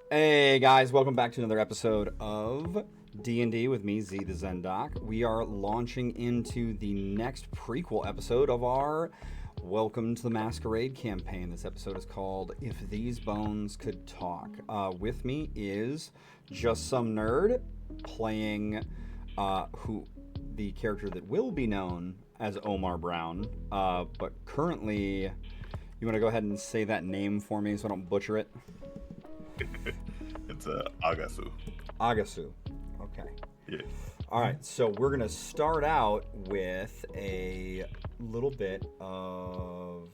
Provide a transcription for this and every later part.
Hey guys, welcome back to another episode of D&D with me, Z the Zendoc. We are launching into the next prequel episode of our Welcome to the Masquerade campaign. This episode is called If These Bones Could Talk. With me is Just Some Nerd playing the character that will be known as Omar Brown. But currently, you want to go ahead and say that name for me so I don't butcher it? It's Agasu. Agasu. Okay. Yeah. All right, so we're going to start out with a little bit of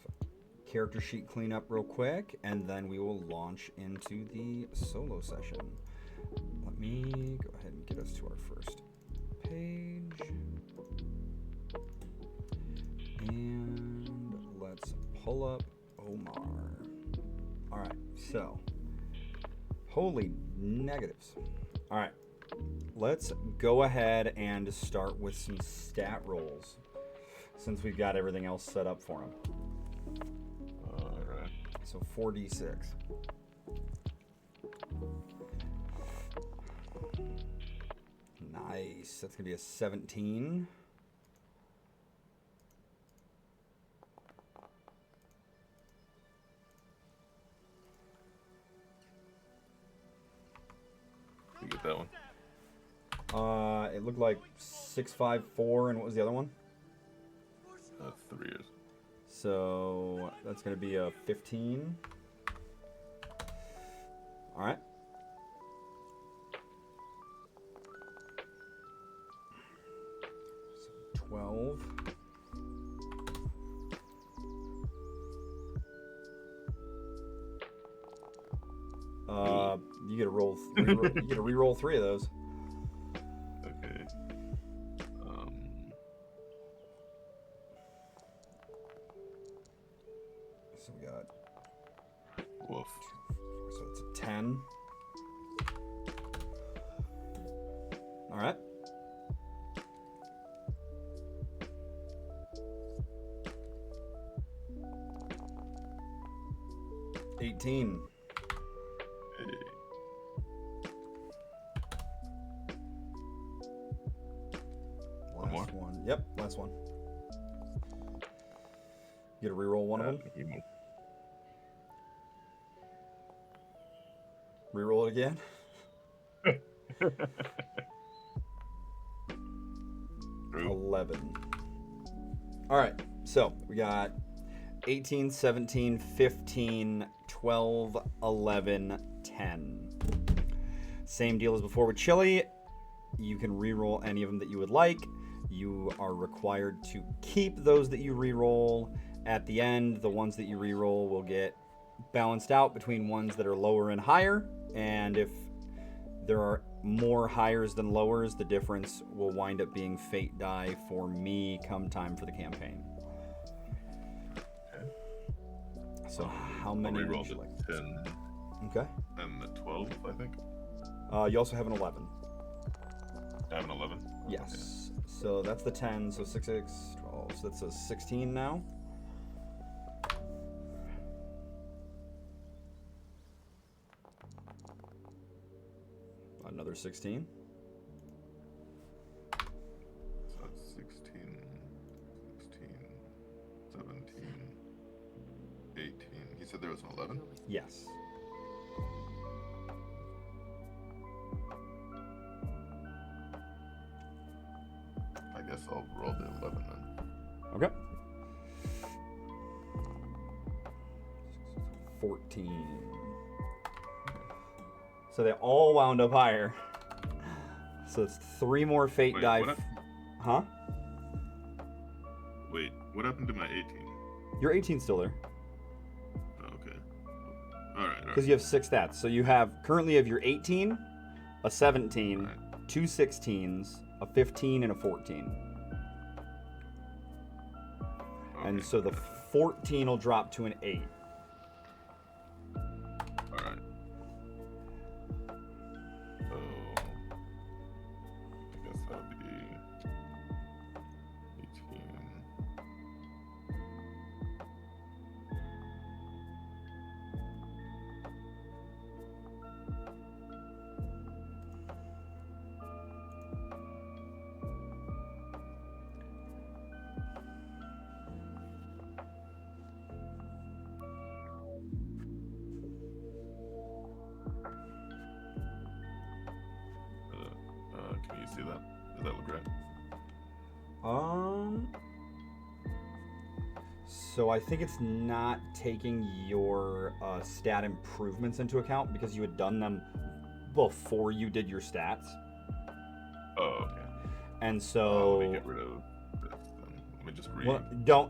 character sheet cleanup real quick, and then we will launch into the solo session. Let me go ahead and get us to our first page. And let's pull up Omar. All right, so holy negatives. All right, let's go ahead and start with some stat rolls since we've got everything else set up for him. All right. So 4d6. Nice. That's going to be a 17. You get that one? It looked like 654, and what was the other one? 3 years. So that's going to be a 15. All right. So 12. You get to roll. You get to re-roll 3 of those. Okay. So we got. Woof. So it's a 10. All right. $18. Hey. Last one. Yep, last one. You get to re-roll one of them. Re-roll it again. 11. All right, so we got 18, 17, 15, 12, 11, 10. Same deal as before with Chili. You can re-roll any of them that you would like. You are required to keep those that you re-roll. At the end, the ones that you re-roll will get balanced out between ones that are lower and higher. And if there are more highers than lowers, the difference will wind up being fate die for me come time for the campaign. Okay. So how many I would re-rolled you a like? 10 Okay. and the 12, I think. You also have an 11. I have an 11. Yes. So that's the 10. So 6, 6, 12. So that's a 16 now. Another 16. So that's 16, 17, 18. He said there was an 11? Yes. I guess I'll roll the 11 then. Okay. 14. So they all wound up higher. So it's 3 more fate Wait, die. what Huh? Wait, what happened to my 18? Your 18's still there. Oh, okay. Alright. Because you have 6 stats. So you have currently have your 18, a 17, Right. 2 16s, a 15, and a 14. Okay. And so the 14 will drop to an 8. Alright. So I guess that would be 18. see that. Does that look right? So I think it's not taking your stat improvements into account because you had done them before you did your stats. Oh, okay. And so let me get rid of this then. Let me just read. Well,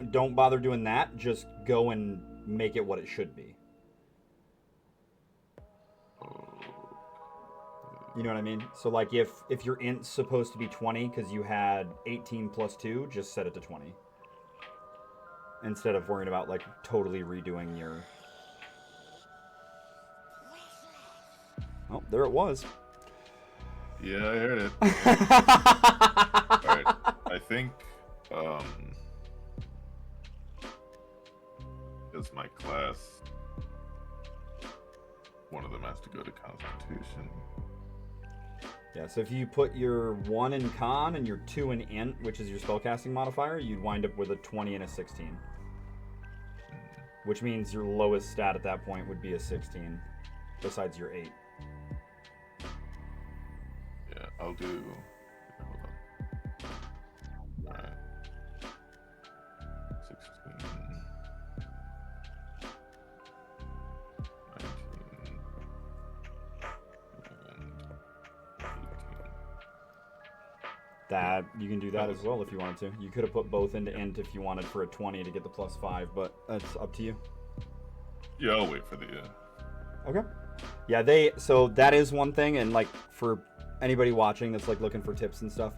don't bother doing that. Just go and make it what it should be. You know what I mean? So like if your int's supposed to be 20 because you had 18 plus 2, just set it to 20. Instead of worrying about like totally redoing your... Oh, there it was. Yeah, I heard it. Alright. I think as my class, one of them has to go to Constitution. Yeah, so if you put your 1 in Con and your 2 in Int, which is your spellcasting modifier, you'd wind up with a 20 and a 16. Which means your lowest stat at that point would be a 16, besides your 8. Yeah, I'll do... Hold on. Alright. 16... 19... and 18. That you can do that as well if you wanted to. You could have put both into Int if you wanted for a 20 to get the +5, but that's up to you. Yeah, I'll wait for the... Okay. Yeah, so that is one thing, and like for anybody watching that's like looking for tips and stuff,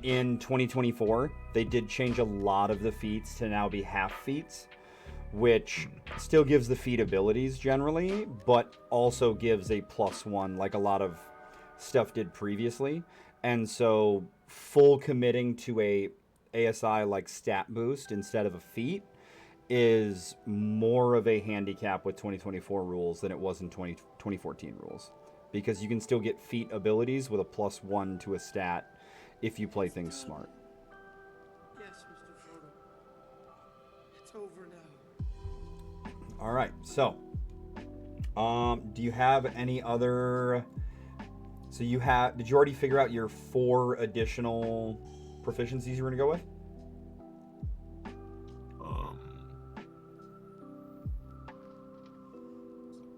in 2024 they did change a lot of the feats to now be half feats, which still gives the feat abilities generally, but also gives a +1 like a lot of stuff did previously. And so full committing to a ASI like stat boost instead of a feat is more of a handicap with 2024 rules than it was in 2014 rules, because you can still get feat abilities with a +1 to a stat if you play things smart. Yes, Mr. Frodo. It's over now. All right, so do you have any other... So did you already figure out your 4 additional proficiencies you were going to go with?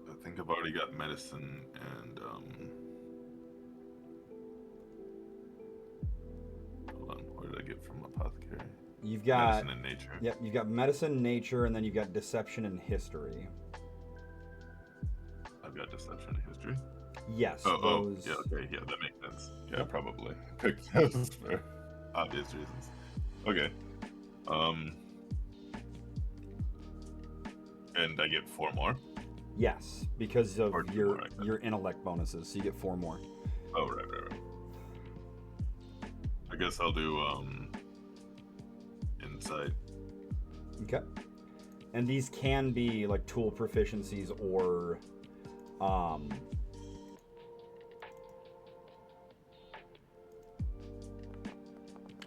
I think I've already got medicine and hold on, what did I get from apothecary? You've got medicine and nature. Yep, you've got medicine, nature, and then you've got deception and history. I've got deception and history. Yes. Yeah, okay, yeah, that makes sense. Yeah, yep. Probably picked those for obvious reasons. Okay. And I get 4 more? Yes, because of your intellect bonuses, so you get 4 more. Oh, right. I guess I'll do insight. Okay. And these can be like tool proficiencies or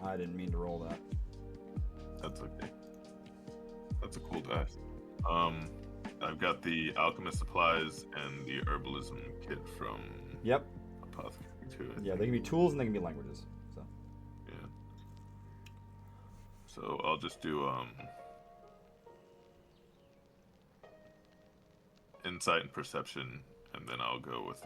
I didn't mean to roll that. That's okay. That's a cool dice. I've got the alchemist supplies and the herbalism kit from apothecary too. Yeah, they can be tools and they can be languages. So yeah. So I'll just do insight and perception, and then I'll go with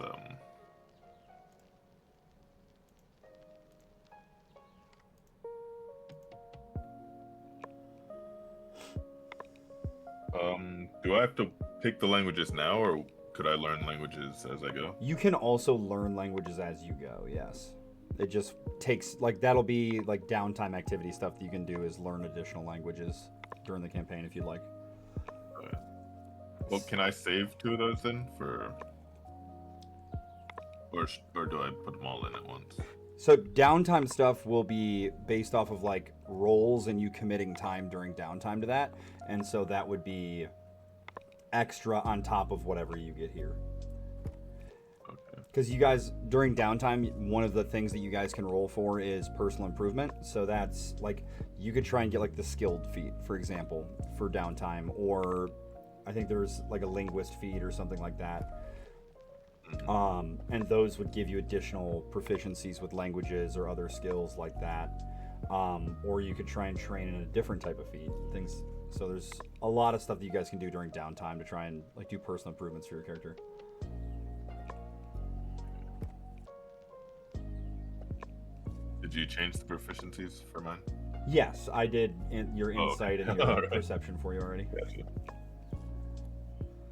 do I have to pick the languages now, or could I learn languages as I go? You can also learn languages as you go, yes. It just takes, like, that'll be, like, downtime activity stuff that you can do is learn additional languages during the campaign if you'd like. Okay. Well, can I save 2 of those then for... Or do I put them all in at once? So downtime stuff will be based off of, like, rolls and you committing time during downtime to that. And so that would be extra on top of whatever you get here. Okay. Because you guys, during downtime, one of the things that you guys can roll for is personal improvement. So that's, like, you could try and get, like, the skilled feat, for example, for downtime. Or I think there's, like, a linguist feat or something like that. And those would give you additional proficiencies with languages or other skills like that. Or you could try and train in a different type of feat. Things. So there's a lot of stuff that you guys can do during downtime to try and like do personal improvements for your character. Did you change the proficiencies for mine? Yes, I did your insight and your Right. perception for you already. Gotcha.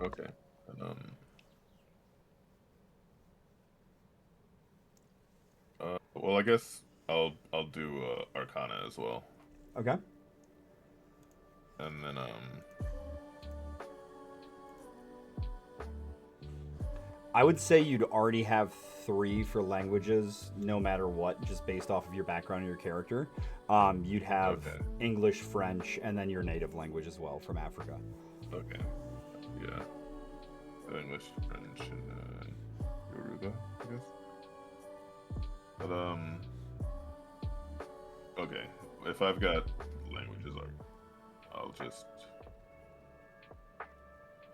Okay. Well, I guess I'll do Arcana as well, Okay. and then I would say you'd already have 3 for languages, no matter what, just based off of your background and your character. You'd have English, French, and then your native language as well from Africa. Okay. Yeah. So English, French, and Yoruba, I guess. But okay. If I've got languages, I'll just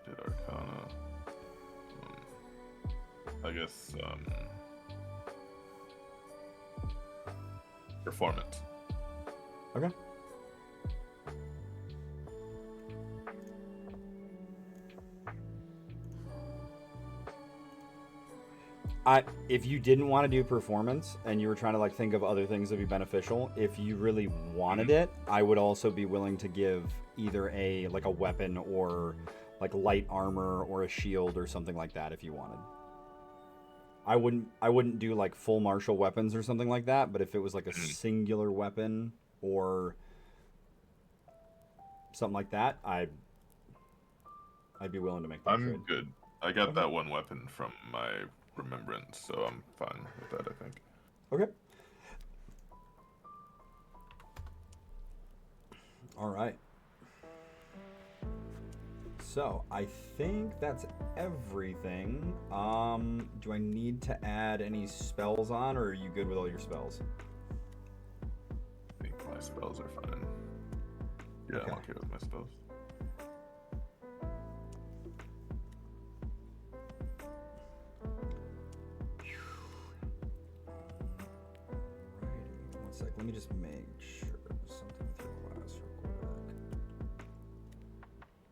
did Arcana. I guess performance. Okay. If you didn't want to do performance and you were trying to like think of other things that'd be beneficial, if you really wanted it, I would also be willing to give either a weapon or like light armor or a shield or something like that if you wanted. I wouldn't do like full martial weapons or something like that, but if it was like a singular weapon or something like that, I'd be willing to make that trade. I'm good. I got that one weapon from my remembrance, so I'm fine with that, I think. Okay. All right. So I think that's everything. Do I need to add any spells on, or are you good with all your spells? I think my spells are fine. Yeah, Okay. I'm okay with my spells. Alrighty, one sec. Let me just make sure there's something with your class real quick.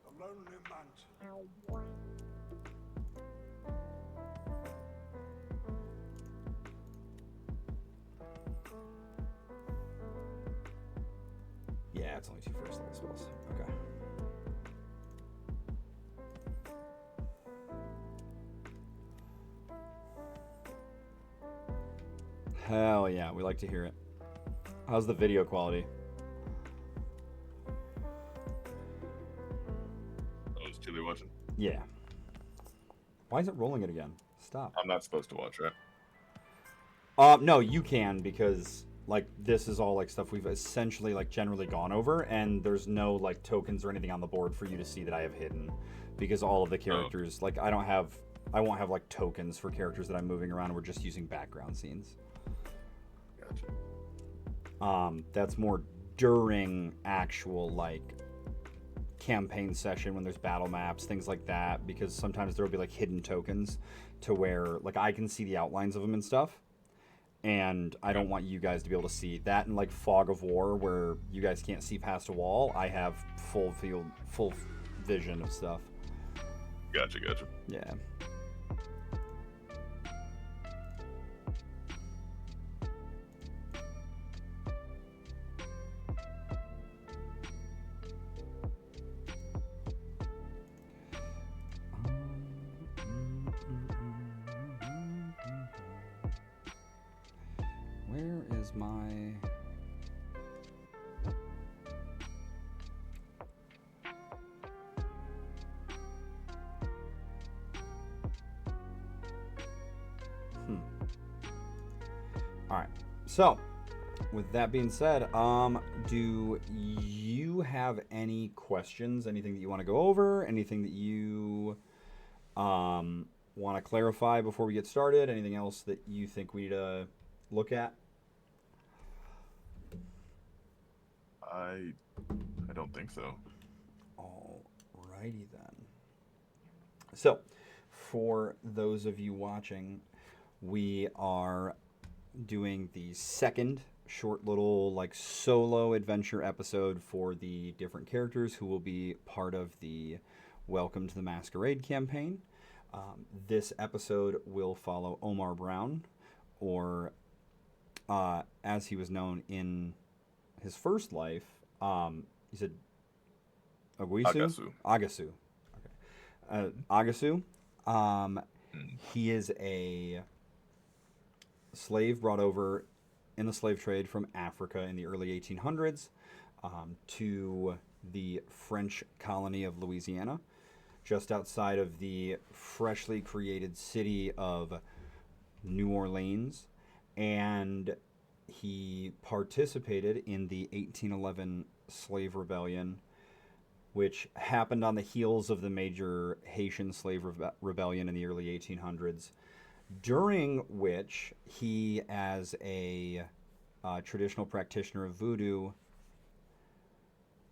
The lonely man. Yeah, it's only 2 first level spells. Okay. Hell yeah, we like to hear it. How's the video quality? Oh, is Chili watching? Yeah. Why is it rolling it again? Stop. I'm not supposed to watch, right? No, you can, because like this is all like stuff we've essentially like generally gone over, and there's no like tokens or anything on the board for you to see that I have hidden, because all of the characters like I won't have like tokens for characters that I'm moving around. We're just using background scenes. Gotcha. That's more during actual like campaign session when there's battle maps, things like that, because sometimes there'll be like hidden tokens to where like I can see the outlines of them and stuff, and I don't want you guys to be able to see that. In like Fog of War, where you guys can't see past a wall, I have full vision of stuff. Gotcha. Yeah. Where is my... All right. So, with that being said, do you have any questions? Anything that you want to go over? Anything that you want to clarify before we get started? Anything else that you think we need to look at? I don't think so. Alrighty then. So, for those of you watching, we are doing the second short little like solo adventure episode for the different characters who will be part of the Welcome to the Masquerade campaign. This episode will follow Omar Brown, or as he was known in his first life, he said Agasu. Okay. Agasu. He is a slave brought over in the slave trade from Africa in the early 1800s to the French colony of Louisiana, just outside of the freshly created city of New Orleans, and he participated in the 1811 slave rebellion, which happened on the heels of the major Haitian slave rebellion in the early 1800s, during which he, as a traditional practitioner of voodoo,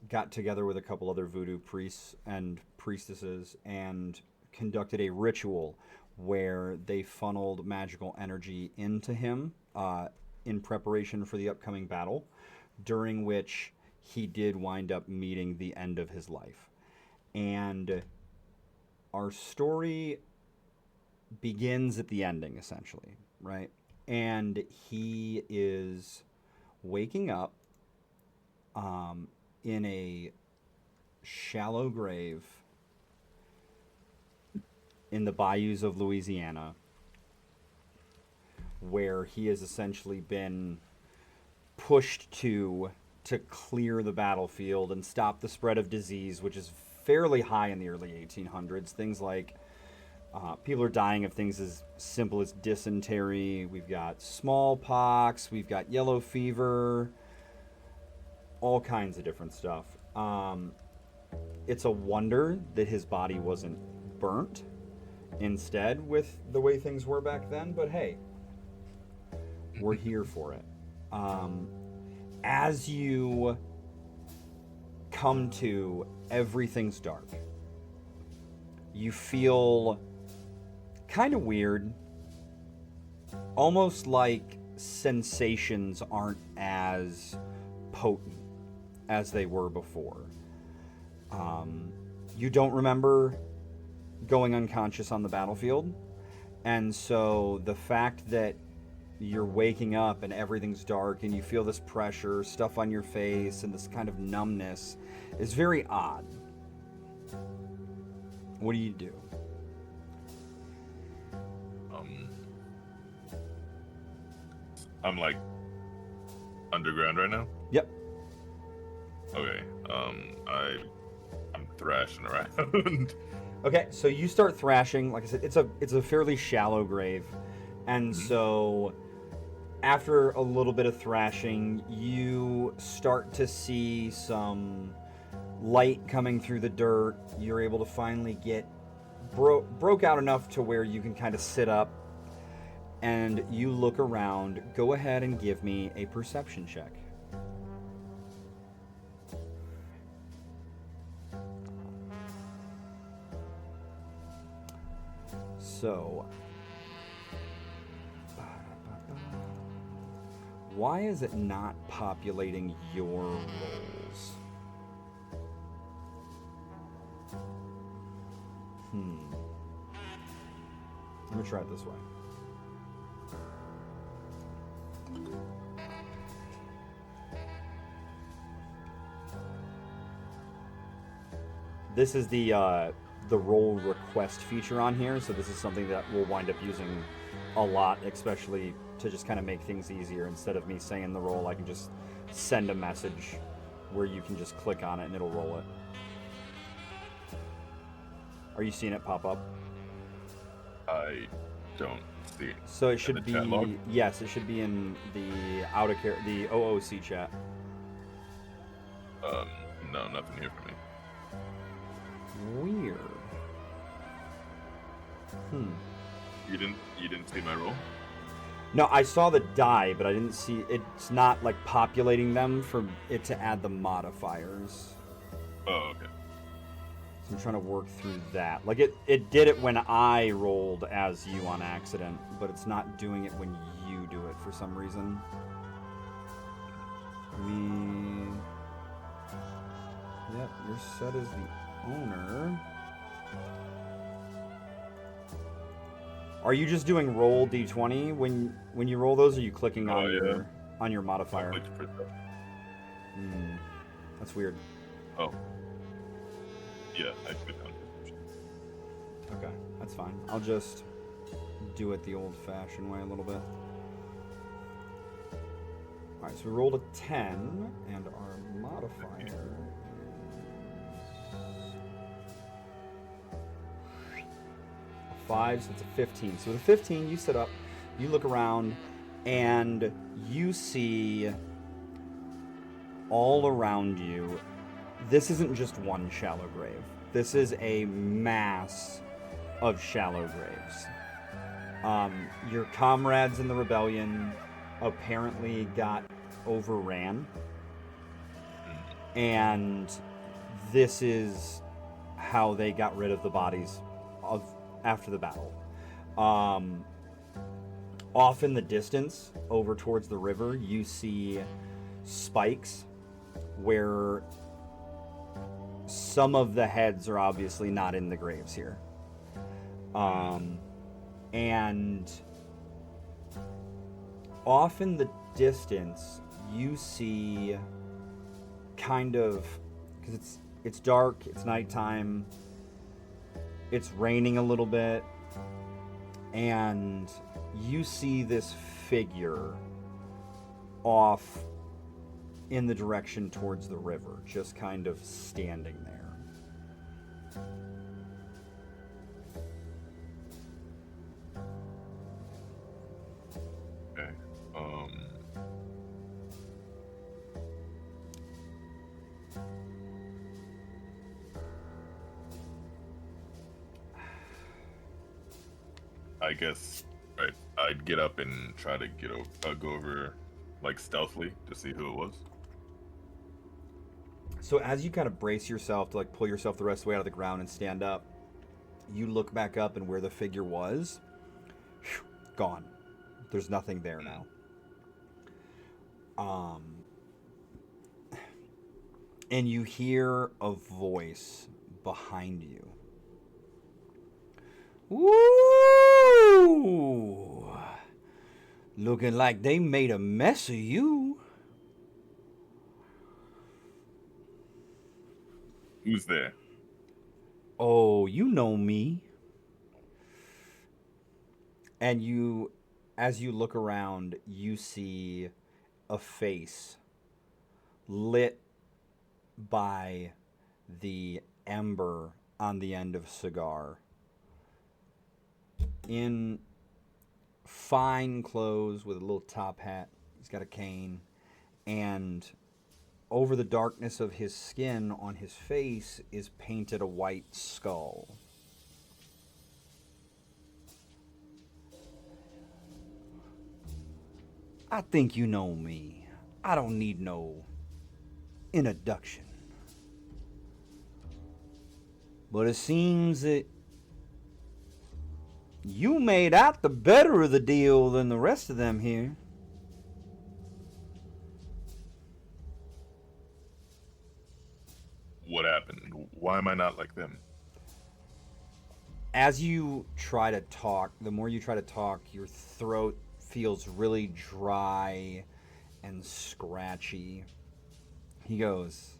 got together with a couple other voodoo priests and priestesses and conducted a ritual where they funneled magical energy into him in preparation for the upcoming battle, during which he did wind up meeting the end of his life. And our story begins at the ending, essentially, right? And he is waking up in a shallow grave in the bayous of Louisiana, where he has essentially been pushed to clear the battlefield and stop the spread of disease, which is fairly high in the early 1800s. Things like people are dying of things as simple as dysentery. We've got smallpox. We've got yellow fever. All kinds of different stuff. It's a wonder that his body wasn't burnt instead with the way things were back then. But hey, we're here for it. As you come to everything's dark, you feel kind of weird, almost like sensations aren't as potent as they were before. You don't remember going unconscious on the battlefield, and so the fact that you're waking up and everything's dark and you feel this pressure, stuff on your face, and this kind of numbness is very odd. What do you do? I'm like underground right now. Yep. Okay. I'm thrashing around. Okay, so you start thrashing. Like I said, it's a fairly shallow grave, and so after a little bit of thrashing, you start to see some light coming through the dirt. You're able to finally get broke out enough to where you can kind of sit up, and you look around. Go ahead and give me a perception check. So, why is it not populating your rolls? Let me try it this way. This is the roll request feature on here, so this is something that we'll wind up using a lot, especially to just kind of make things easier. Instead of me saying the roll, I can just send a message where you can just click on it and it'll roll it. Are you seeing it pop up? I don't see it. So it should be, yes, it should be in the the OOC chat. No, nothing here for me. Weird. You didn't see my roll? No, I saw the die, but I didn't see, it's not like populating them for it to add the modifiers. Oh, okay. So I'm trying to work through that. Like it did it when I rolled as you on accident, but it's not doing it when you do it for some reason. Yep, you're set as the owner. Are you just doing roll d20 when you roll those? Or are you clicking on your modifier? That's weird. Oh. Yeah, I clicked on it. Okay, that's fine. I'll just do it the old-fashioned way a little bit. All right, so we rolled a 10, and our modifier is a 5, so it's a 15. So with a 15, you sit up, you look around, and you see all around you. This isn't just one shallow grave. This is a mass of shallow graves. Your comrades in the rebellion apparently got overran, and this is how they got rid of the bodies after the battle. Off in the distance, over towards the river, you see spikes where some of the heads are obviously not in the graves here. And off in the distance, you see kind of, because it's dark, it's nighttime, it's raining a little bit, and you see this figure off in the direction towards the river, just kind of standing there. Okay. I guess, right, I'd get up and try to go over, like, stealthily to see who it was. So as you kind of brace yourself to like pull yourself the rest of the way out of the ground and stand up, you look back up, and where the figure was, gone. There's nothing there now. And you hear a voice behind you. Woo! Looking like they made a mess of you. Who's there? Oh, you know me. And as you look around, you see a face lit by the ember on the end of a cigar. In fine clothes with a little top hat. He's got a cane. And over the darkness of his skin on his face is painted a white skull. I think you know me. I don't need no introduction. But it seems that you made out the better of the deal than the rest of them here. What happened? Why am I not like them? As you try to talk, the more you try to talk, your throat feels really dry and scratchy. He goes,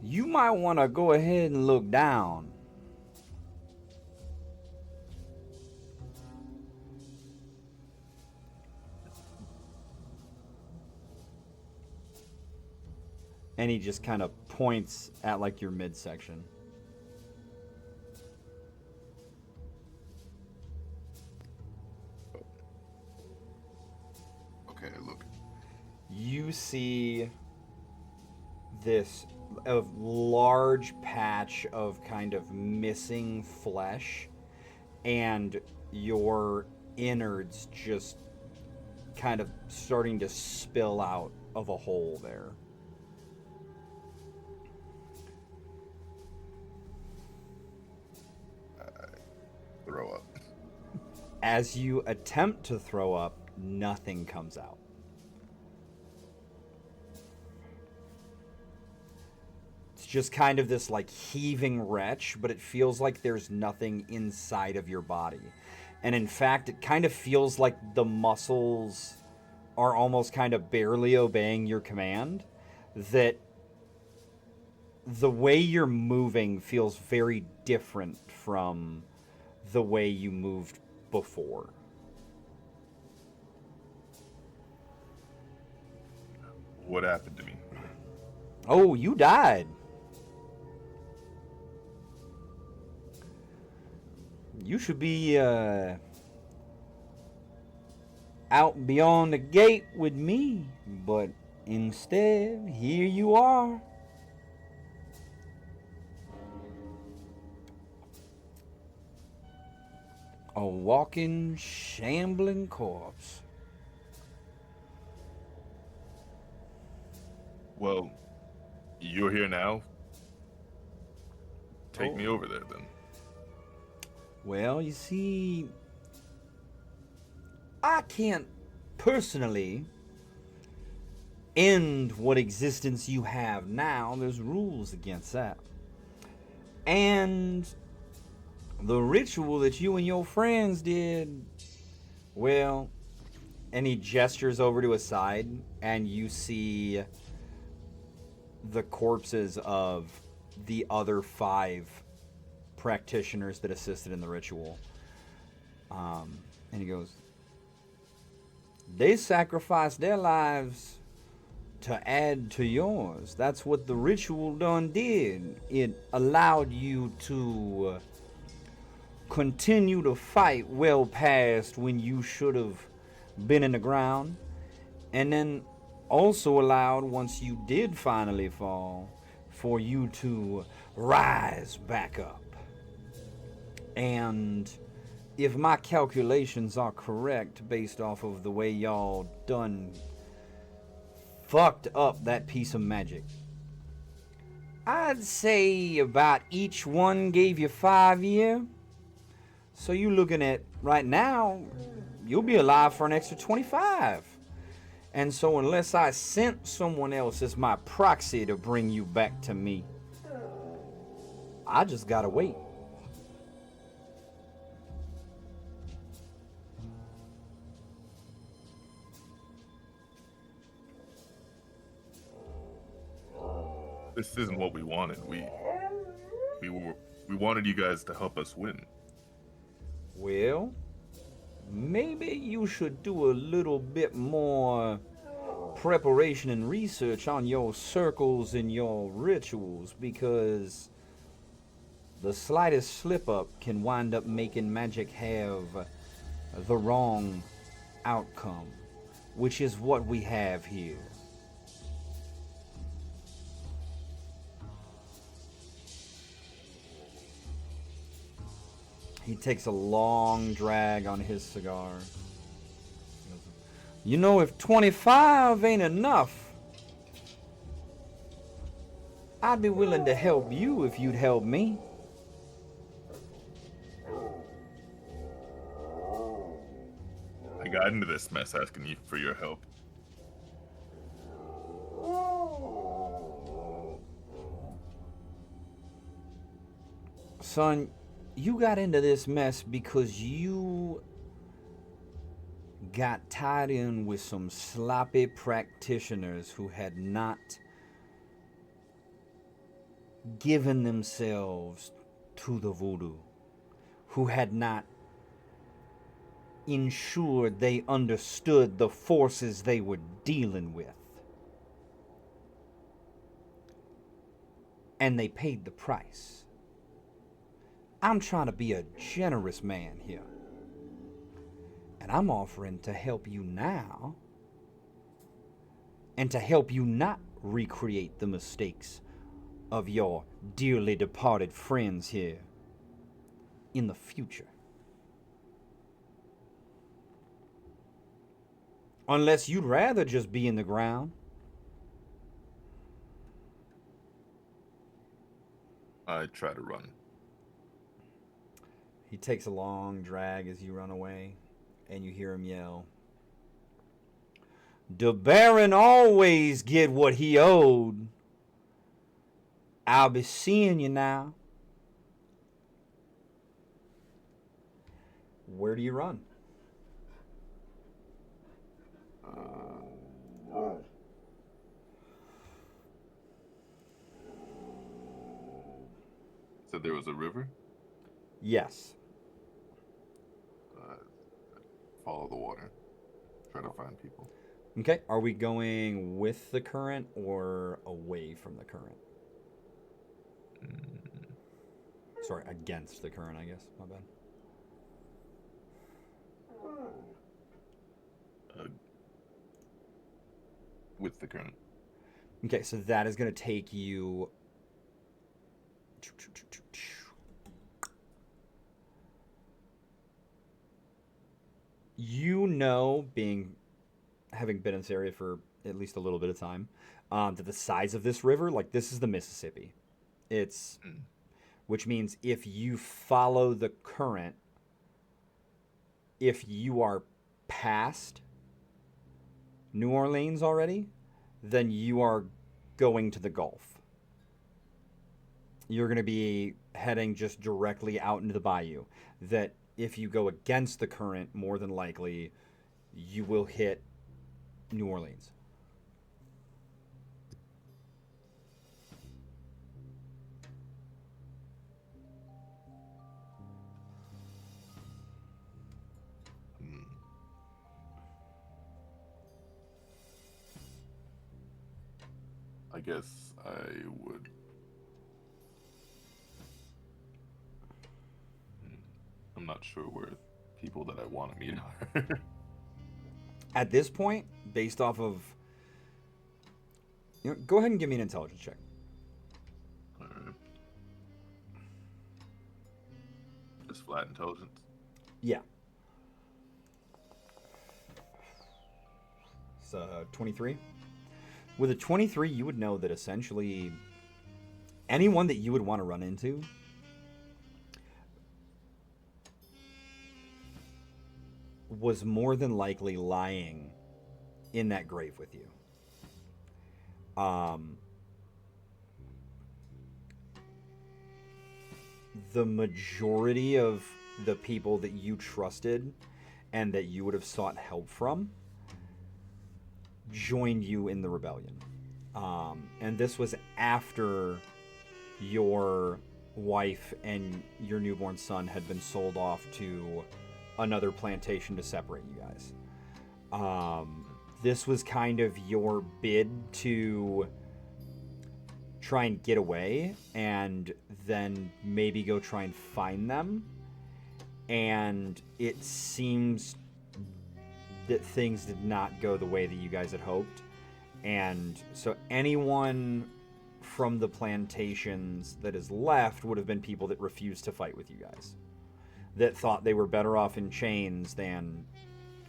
you might want to go ahead and look down. And he just kind of points at like your midsection. Okay, look. You see this a large patch of kind of missing flesh, and your innards just kind of starting to spill out of a hole there. As you attempt to throw up, nothing comes out. It's just kind of this like heaving retch, but it feels like there's nothing inside of your body. And in fact, it kind of feels like the muscles are almost kind of barely obeying your command. That the way you're moving feels very different from the way you moved before. What happened to me? Oh, you died. You should be out beyond the gate with me, but instead, here you are. A walking, shambling corpse. Well, you're here now. Take me over there, then. Well, you see, I can't personally end what existence you have now. There's rules against that. And the ritual that you and your friends did, well, and he gestures over to a side, and you see the corpses of the other 5 practitioners that assisted in the ritual. And he goes, they sacrificed their lives to add to yours. That's what the ritual done did. It allowed you to continue to fight well past when you should have been in the ground, and then also allowed, once you did finally fall, for you to rise back up. And if my calculations are correct, based off of the way y'all done fucked up that piece of magic, I'd say about each one gave you 5 years. So you looking at, right now, you'll be alive for an extra 25. And so unless I sent someone else as my proxy to bring you back to me, I just gotta wait. This isn't what we wanted. We wanted you guys to help us win. Well, maybe you should do a little bit more preparation and research on your circles and your rituals, because the slightest slip up can wind up making magic have the wrong outcome, which is what we have here. He takes a long drag on his cigar. You know, if 25 ain't enough, I'd be willing to help you if you'd help me. I got into this mess asking you for your help. Son, you got into this mess because you got tied in with some sloppy practitioners who had not given themselves to the voodoo, who had not ensured they understood the forces they were dealing with. And they paid the price. I'm trying to be a generous man here. And I'm offering to help you now, and to help you not recreate the mistakes of your dearly departed friends here in the future. Unless you'd rather just be in the ground. I try to run. He takes a long drag as you run away, and you hear him yell, "The Baron always get what he owed. I'll be seeing you now." Where do you run? Said there was a river? Yes. Follow the water. Try to find people. Okay. Are we going with the current or away from the current? Sorry, against the current, I guess. My bad. With the current. Okay, so that is going to take you... You know, having been in this area for at least a little bit of time, that the size of this river, like this is the Mississippi. Which means if you follow the current, if you are past New Orleans already, then you are going to the Gulf. You're going to be heading just directly out into the bayou. That if you go against the current, more than likely, you will hit New Orleans. I guess I would. I'm not sure where people that I want to meet are. At this point, based off of... go ahead and give me an intelligence check. Alright. Just flat intelligence? Yeah. It's 23. With a 23, you would know that essentially anyone that you would want to run into was more than likely lying in that grave with you. The majority of the people that you trusted and that you would have sought help from joined you in the rebellion. And this was after your wife and your newborn son had been sold off to another plantation to separate you guys. This was kind of your bid to try and get away and then maybe go try and find them. And it seems that things did not go the way that you guys had hoped. And so anyone from the plantations that is left would have been people that refused to fight with you guys, that thought they were better off in chains than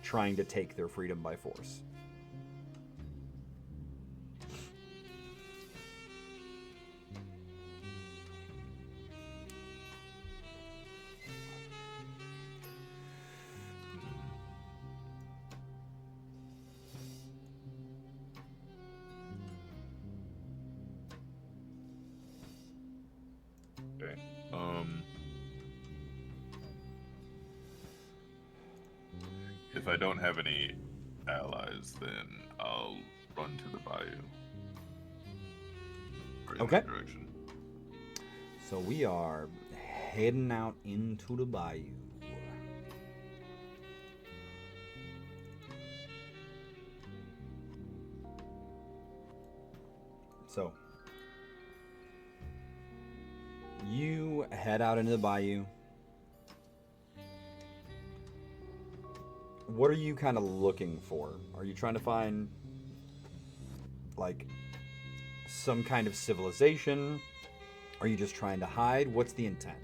trying to take their freedom by force. Okay. If I don't have any allies, then I'll run to the bayou. Or in Okay. that direction. So we are heading out into the bayou. So you head out into the bayou. What are you kind of looking for? Are you trying to find like some kind of civilization? Are you just trying to hide? What's the intent?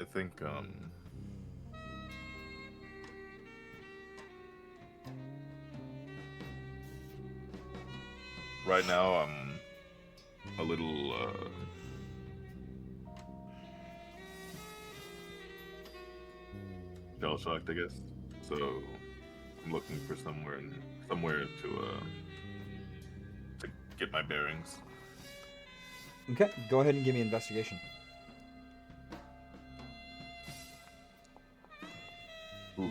I think right now I'm a little shell shocked, I guess. So I'm looking for somewhere to get my bearings. Okay, go ahead and give me investigation. Oof.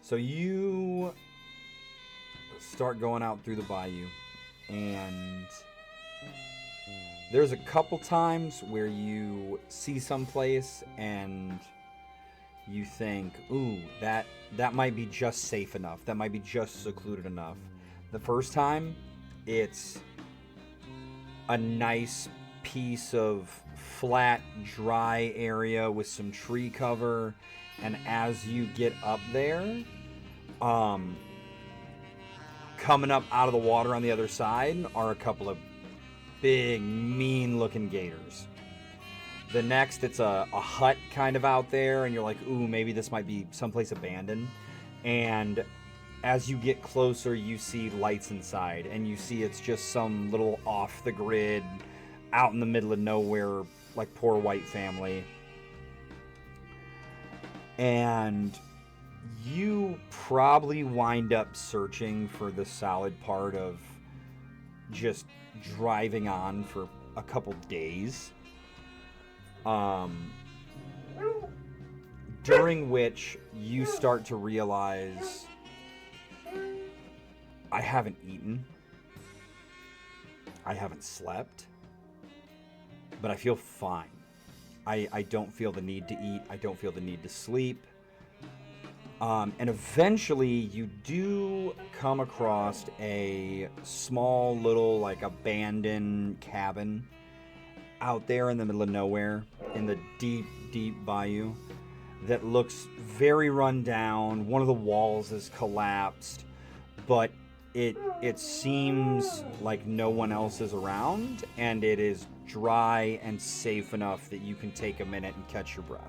So you start going out through the bayou, and there's a couple times where you see someplace and you think, ooh, that might be just safe enough. That might be just secluded enough. The first time, it's a nice piece of flat, dry area with some tree cover, and as you get up there, coming up out of the water on the other side are a couple of big, mean-looking gators. The next, it's a hut kind of out there, and you're like, ooh, maybe this might be someplace abandoned. And as you get closer, you see lights inside, and you see it's just some little off-the-grid, out in the middle of nowhere, like, poor white family. And you probably wind up searching for the solid part of just driving on for a couple days. During which you start to realize, I haven't eaten, I haven't slept, but I feel fine. I don't feel the need to eat, I don't feel the need to sleep. And eventually you do come across a small little, like, abandoned cabin out there in the middle of nowhere in the deep, deep bayou that looks very run down. One of the walls is collapsed, but it seems like no one else is around, and it is dry and safe enough that you can take a minute and catch your breath.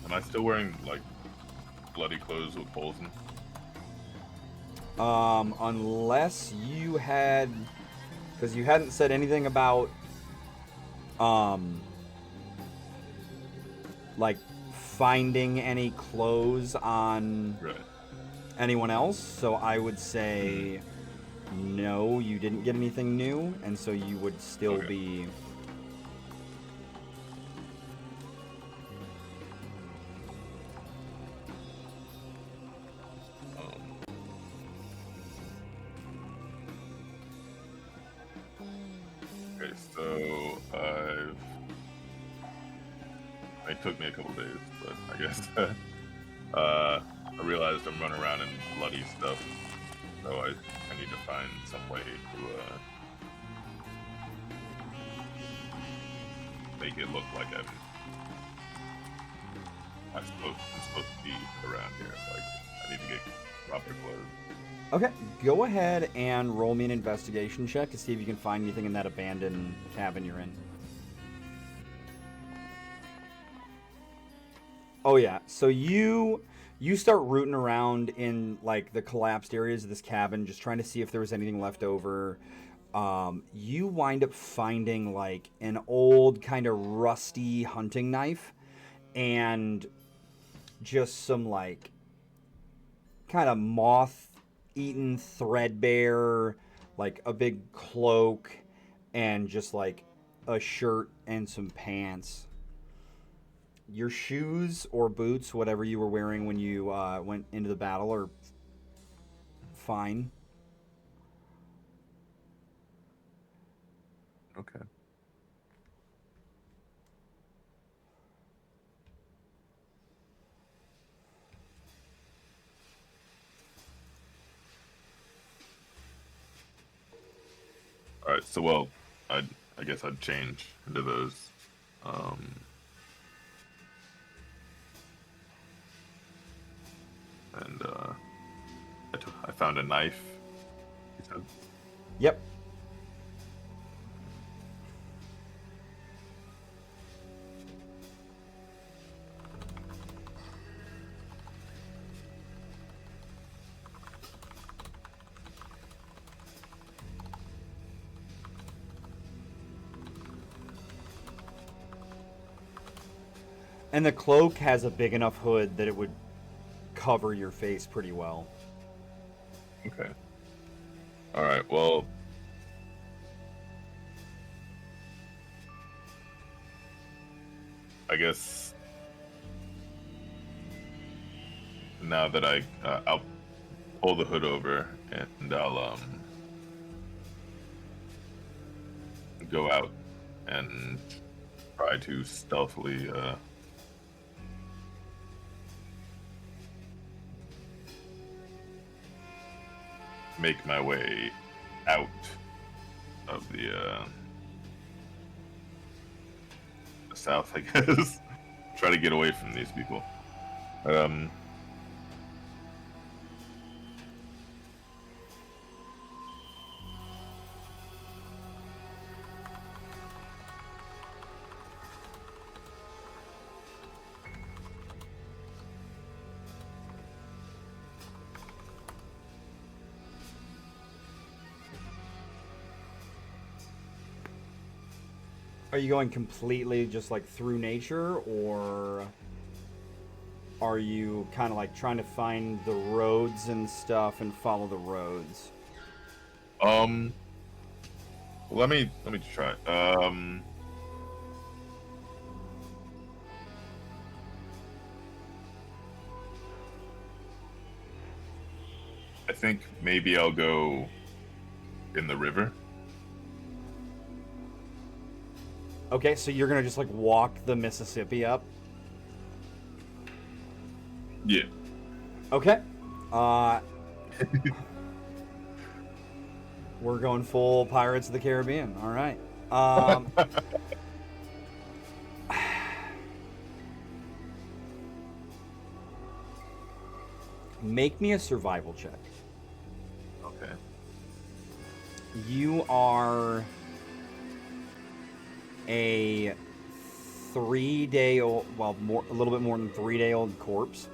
Am I still wearing, like, bloody clothes with holes in? Unless you had, because you hadn't said anything about, like, finding any clothes on anyone else, so I would say no, you didn't get anything new, and so you would still be... Okay, so it took me a couple days, but I guess I realized I'm running around in bloody stuff, so I need to find some way to make it look like I'm supposed to be around here. Like, I need to get proper clothes. Okay, go ahead and roll me an investigation check to see if you can find anything in that abandoned cabin you're in. Oh yeah, so you start rooting around in, like, the collapsed areas of this cabin, just trying to see if there was anything left over. You wind up finding, like, an old kind of rusty hunting knife and just some, like, kind of moth-eaten, threadbare, like, a big cloak and just, like, a shirt and some pants. Your shoes or boots, whatever you were wearing when you went into the battle, are fine. Okay. All right. So, well, I guess I'd change into those. And I found a knife. You said? Yep. And the cloak has a big enough hood that it would cover your face pretty well. Okay. All right. Well, I guess now that I'll pull the hood over and I'll go out and try to stealthily make my way out of the south, I guess. Try to get away from these people. Are you going completely just like through nature, or are you kind of like trying to find the roads and stuff and follow the roads? Let me try. I think maybe I'll go in the river. Okay, so you're gonna just like walk the Mississippi up? Yeah. Okay. We're going full Pirates of the Caribbean. All right. Make me a survival check. Okay. You are a 3-day-old, well, a little bit more than 3-day-old corpse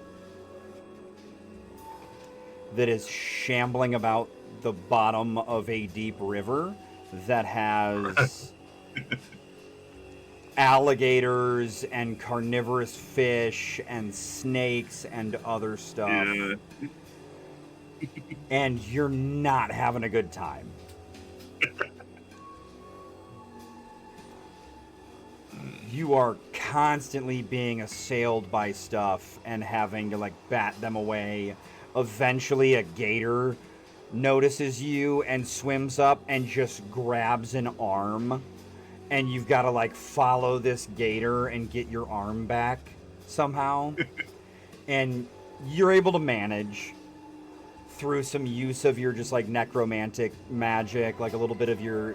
that is shambling about the bottom of a deep river that has alligators and carnivorous fish and snakes and other stuff. Yeah. And you're not having a good time. You are constantly being assailed by stuff and having to like bat them away. Eventually a gator notices you and swims up and just grabs an arm, and you've got to like follow this gator and get your arm back somehow. And you're able to manage through some use of your just like necromantic magic, like a little bit of your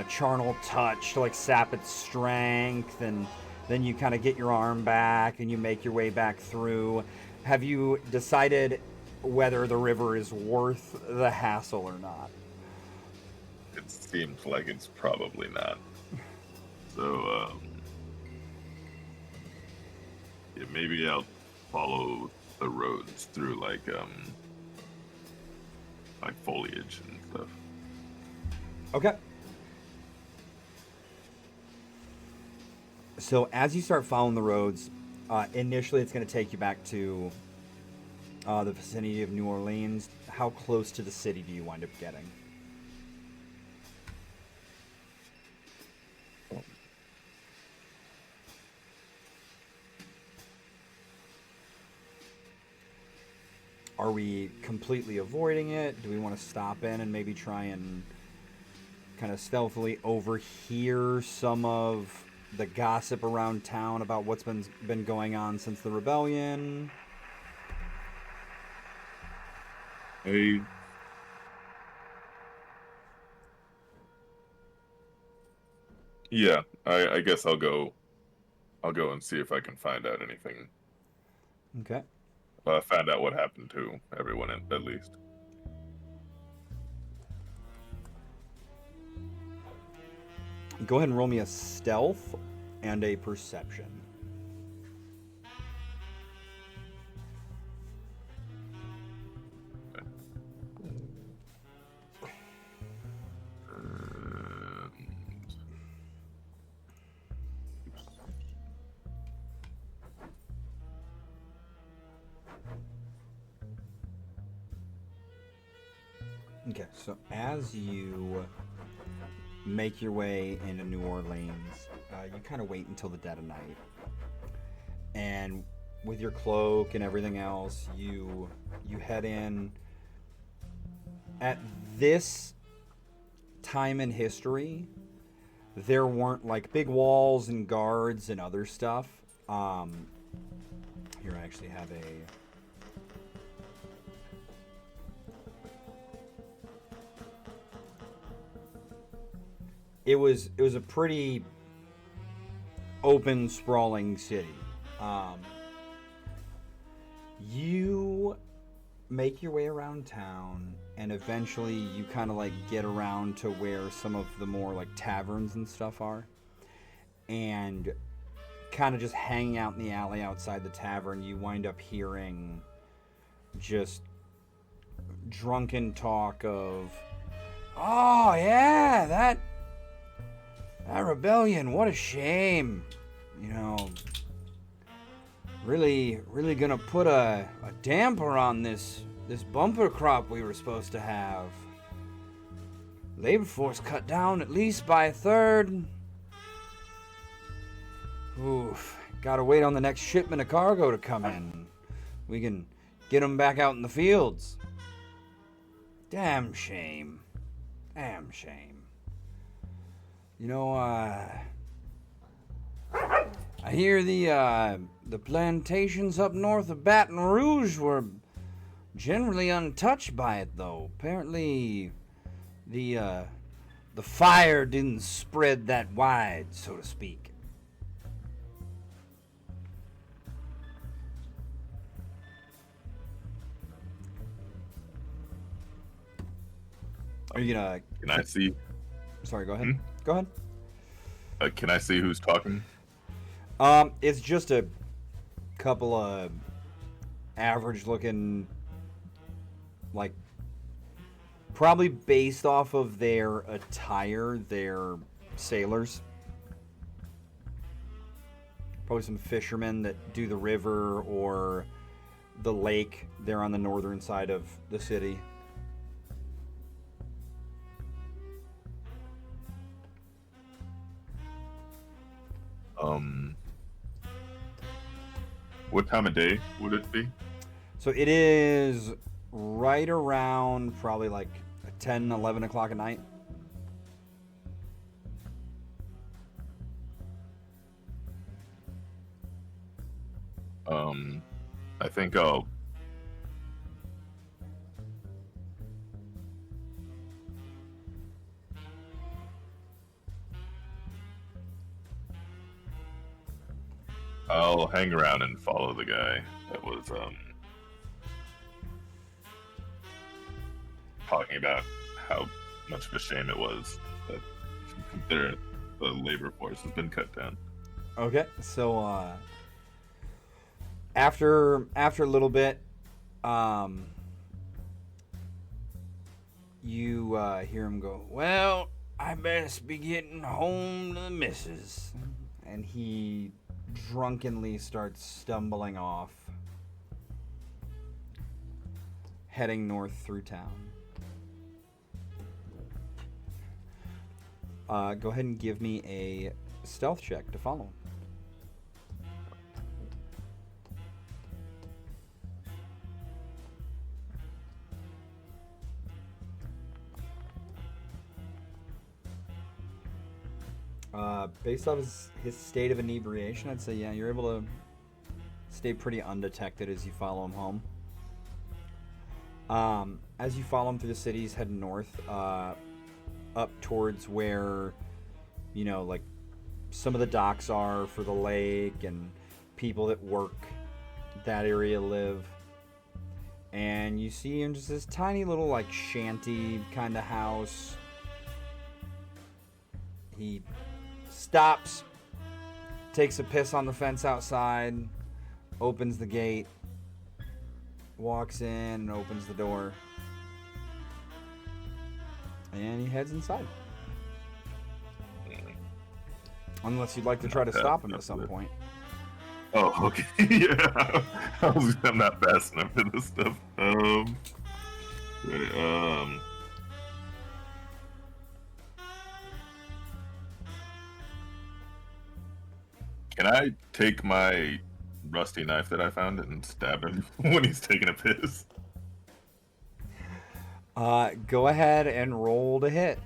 charnel touch to like sap its strength, and then you kind of get your arm back and you make your way back through. Have you decided whether the river is worth the hassle or not? It seems like it's probably not. So, yeah, maybe I'll follow the roads through like foliage and stuff. Okay. So as you start following the roads, initially it's going to take you back to the vicinity of New Orleans. How close to the city do you wind up getting? Are we completely avoiding it? Do we want to stop in and maybe try and kind of stealthily overhear some of the gossip around town about what's been going on since the rebellion? Yeah, I guess I'll go and see if I can find out anything. Okay. Find out what happened to everyone at least. Go ahead and roll me a stealth and a perception. Okay, so as you make your way into New Orleans, you kind of wait until the dead of night. And with your cloak and everything else, you head in. At this time in history, there weren't like big walls and guards and other stuff. Here I actually have a... It was a pretty open, sprawling city. You make your way around town, and eventually you kind of like get around to where some of the more like taverns and stuff are, and kind of just hanging out in the alley outside the tavern, you wind up hearing just drunken talk of, "Oh yeah, that rebellion, what a shame. You know, really gonna put a damper on this bumper crop we were supposed to have. Labor force cut down at least by 1/3. Oof, gotta wait on the next shipment of cargo to come in. We can get them back out in the fields. Damn shame. Damn shame. You know, I hear the plantations up north of Baton Rouge were generally untouched by it, though. Apparently, the fire didn't spread that wide, so to speak." Are you gonna? Can I see? Sorry, go ahead. Go ahead. Can I see who's talking? It's just a couple of average-looking, like, probably based off of their attire, they're sailors. Probably some fishermen that do the river or the lake. They're on the northern side of the city. What time of day would it be? So it is right around probably like 10, 11 o'clock at night. I think I'll hang around and follow the guy that was talking about how much of a shame it was that consider the labor force has been cut down. Okay, so after a little bit, you hear him go, "Well, I best be getting home to the missus," and he drunkenly starts stumbling off, heading north through town. Go ahead and give me a stealth check to follow. Based off his state of inebriation, I'd say, yeah, you're able to stay pretty undetected as you follow him home. As you follow him through the cities, heading north, up towards where, you know, like some of the docks are for the lake and people that work that area live. And you see him just this tiny little like shanty kind of house. He stops, takes a piss on the fence outside, opens the gate, walks in and opens the door, and he heads inside. Unless you'd like to try to stop him at some point. Oh, okay. Yeah. I'm not fast enough for this stuff. Can I take my rusty knife that I found and stab him when he's taking a piss? Go ahead and roll to hit.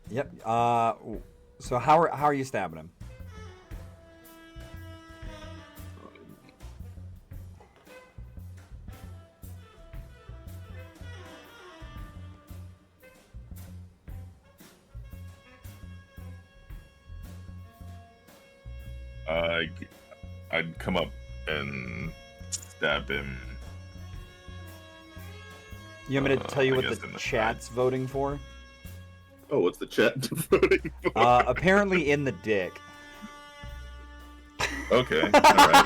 Yep. So how are you stabbing him? I'd come up and stab him. You want me to tell you I what guess the in the chat's voting for? Oh, what's the chat voting for? Apparently in the dick. Okay, all right.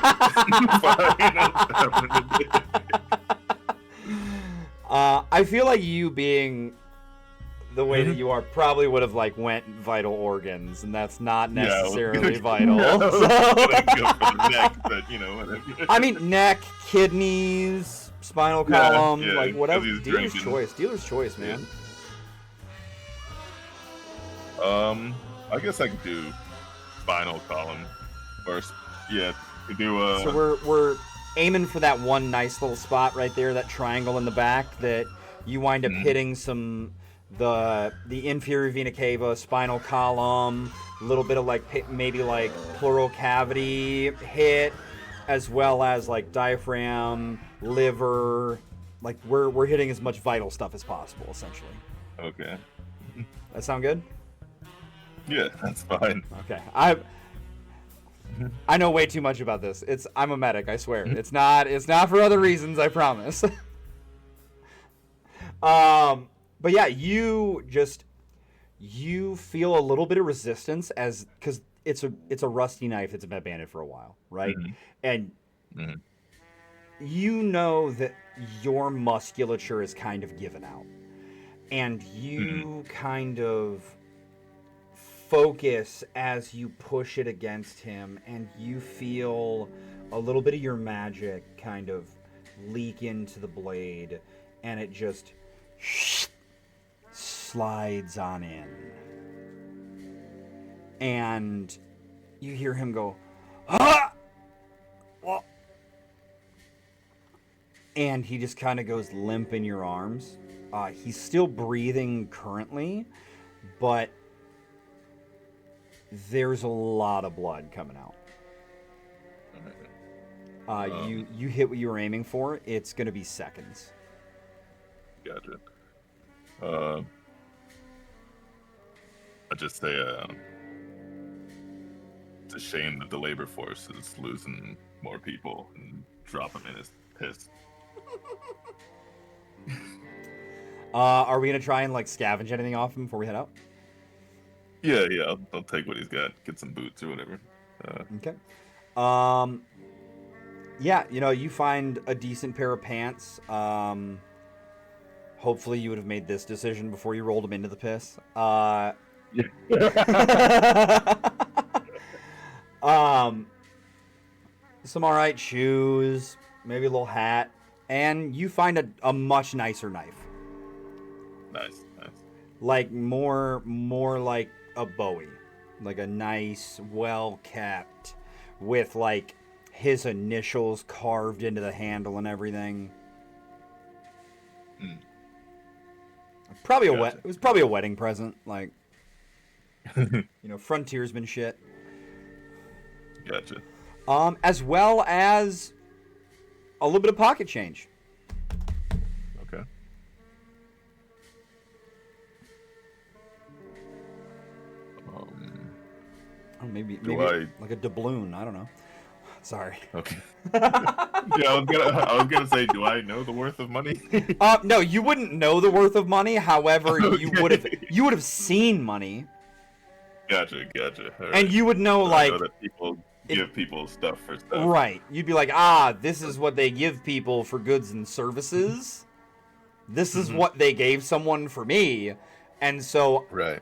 Fine, I'll stab him in the dick. I feel like you being the way that you are probably would have like went vital organs, and that's not necessarily vital. Yeah, I was So... gonna go for the neck, but you know whatever. I mean, neck, kidneys, spinal column, yeah, like whatever. 'cause he's Dealer's drinking. choice. Dealer's choice, man. I guess I could do spinal column first. Yeah, to do So we're aiming for that one nice little spot right there, that triangle in the back that you wind up hitting some the inferior vena cava, spinal column, a little bit of like maybe like pleural cavity hit, as well as like diaphragm, liver. Like we're hitting as much vital stuff as possible, essentially. Okay. That sound good? Yeah, that's fine. Okay. I know way too much about this. I'm a medic, I swear. It's not for other reasons, I promise. But yeah, you feel a little bit of resistance because it's a rusty knife that's been banded for a while, right? And you know that your musculature is kind of given out, and you kind of focus as you push it against him, and you feel a little bit of your magic kind of leak into the blade, and it just slides on in. And you hear him go, "Ah!" Well, and he just kind of goes limp in your arms. He's still breathing currently, but there's a lot of blood coming out. You hit what you were aiming for. It's going to be seconds. Gotcha. I just say it's a shame that the labor force is losing more people and dropping in his piss. Are we going to try and like scavenge anything off him before we head out? Yeah, I'll take what he's got, get some boots or whatever. Okay. Yeah, you find a decent pair of pants. Hopefully you would have made this decision before you rolled him into the piss. Some alright shoes, maybe a little hat, and you find a much nicer knife. Nice. Like more like a Bowie, like a nice, well kept, with like his initials carved into the handle and everything. Probably Gotcha. It was probably a wedding present, like frontiersman shit. Gotcha. As well as a little bit of pocket change. Okay. Maybe I- like a doubloon. I don't know. Sorry. Okay. Yeah, I was gonna say, do I know the worth of money? No, you wouldn't know the worth of money. However, you would have seen money. Gotcha. All right. And you would know, So like, I know that people give people stuff for stuff. right. You'd be like, this is what they give people for goods and services. This is what they gave someone for me. And so Right.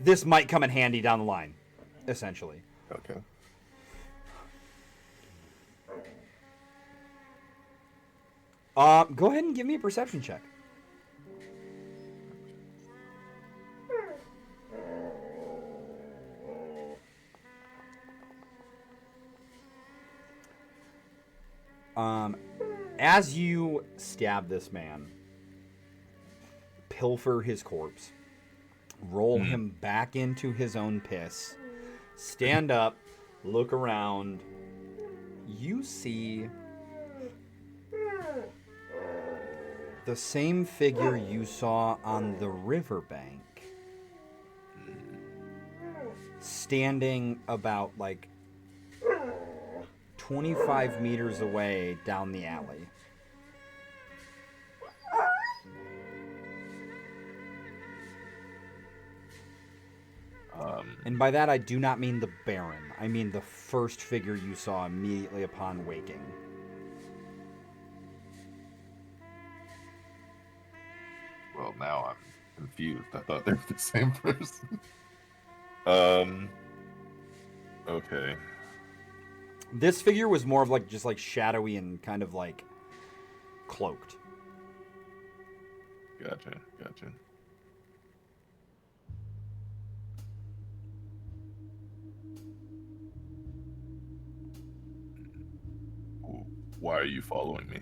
this might come in handy down the line, essentially. Okay. Go ahead and give me a perception check. As you stab this man, pilfer his corpse, roll him back into his own piss, stand up, look around, you see the same figure you saw on the riverbank, standing about like 25 meters away down the alley. And by that I do not mean the Baron. I mean the first figure you saw immediately upon waking. Well, now I'm confused. I thought they were the same person. Okay. This figure was more of like just like shadowy and kind of like cloaked. Gotcha. Why are you following me?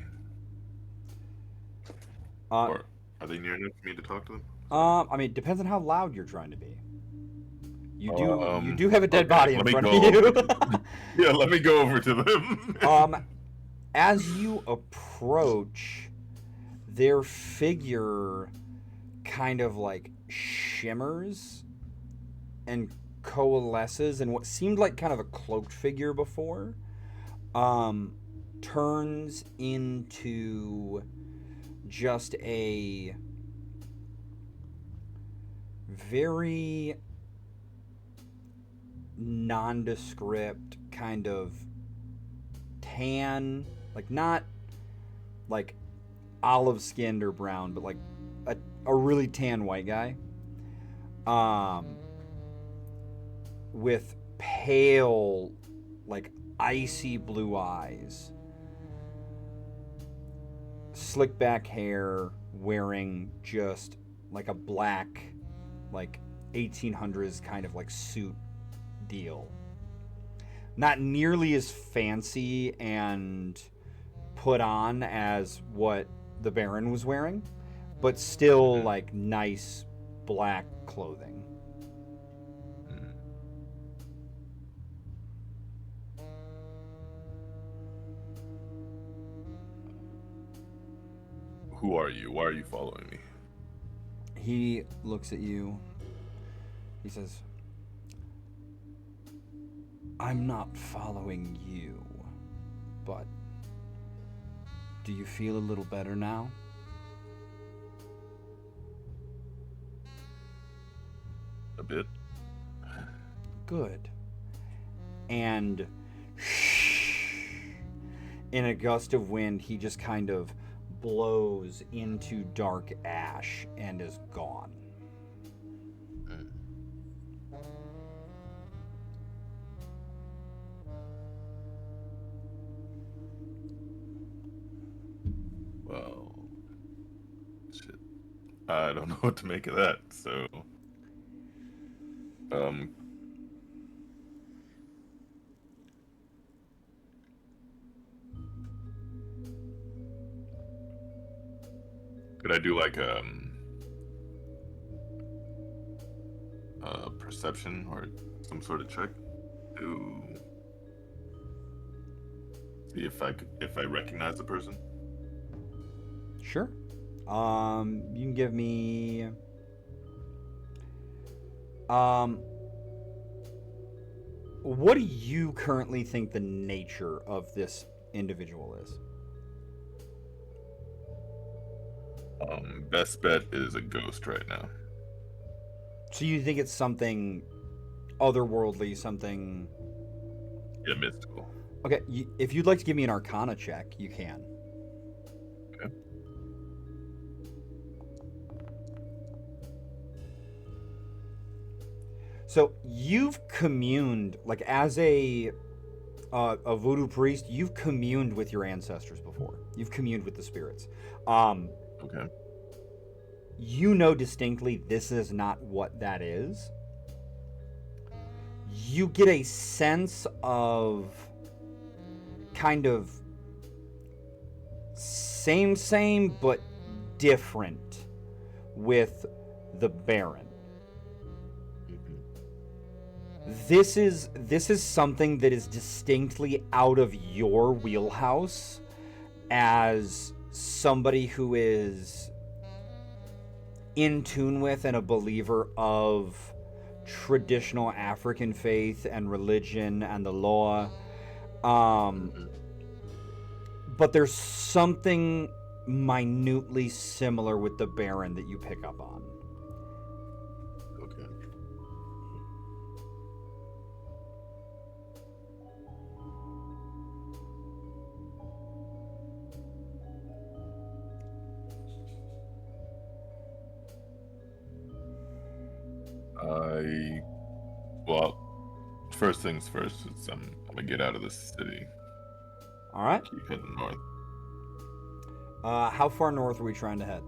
Or are they near enough for me to talk to them? I mean, it depends on how loud you're trying to be. You do have a dead body in front of you. Yeah, let me go over to them. As you approach, their figure kind of like shimmers and coalesces, and what seemed like kind of a cloaked figure before turns into just a very nondescript kind of tan, like not like olive skinned or brown, but like a really tan white guy, with pale, like icy blue eyes, slick back hair, wearing just like a black, like 1800s kind of like suit deal. Not nearly as fancy and put on as what the Baron was wearing, but still like nice black clothing. Who are you? Why are you following me? He looks at you. He says, I'm not following you, but do you feel a little better now? A bit. Good. And in a gust of wind, he just kind of blows into dark ash and is gone. Well, shit. I don't know what to make of that, so... Could I do like a perception or some sort of check to see if I recognize the person? Sure. You can give me what do you currently think the nature of this individual is? Best bet is a ghost right now. So you think it's something otherworldly, something... Yeah, mystical. Okay, if you'd like to give me an Arcana check, you can. Okay. So you've communed, like as a a voodoo priest, you've communed with your ancestors before. You've communed with the spirits. Okay. You know distinctly this is not what that is. You get a sense of kind of same, but different with the Baron. This is something that is distinctly out of your wheelhouse as somebody who is in tune with and a believer of traditional African faith and religion and the law. But there's something minutely similar with the Baron that you pick up on. Okay. Well, first things first, I'm gonna get out of this city. All right. Keep heading north. How far north are we trying to head?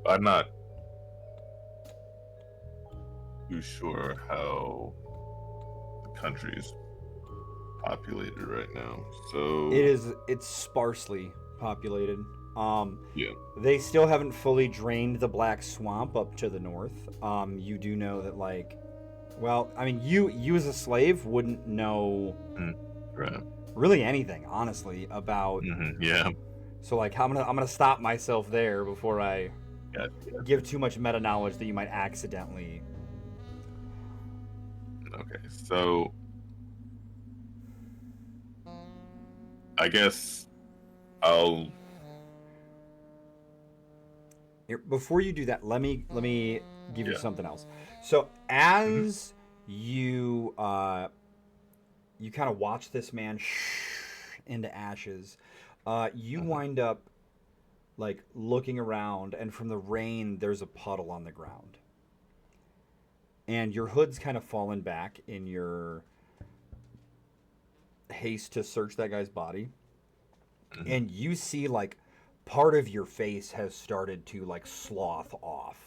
I'm not too sure how the country's populated right now. So it's sparsely populated. Yeah. They still haven't fully drained the Black Swamp up to the north. You do know that, like, well, I mean, you as a slave wouldn't know Right. really anything, honestly, about. Yeah. So, like, I'm gonna stop myself there before I give too much meta knowledge that you might accidentally. Okay, so I guess I'll. Before you do that, let me give you something else. So as you you kind of watch this man into ashes, you wind up like looking around, and from the rain, there's a puddle on the ground, and your hood's kind of fallen back in your haste to search that guy's body, and you see like part of your face has started to like slough off.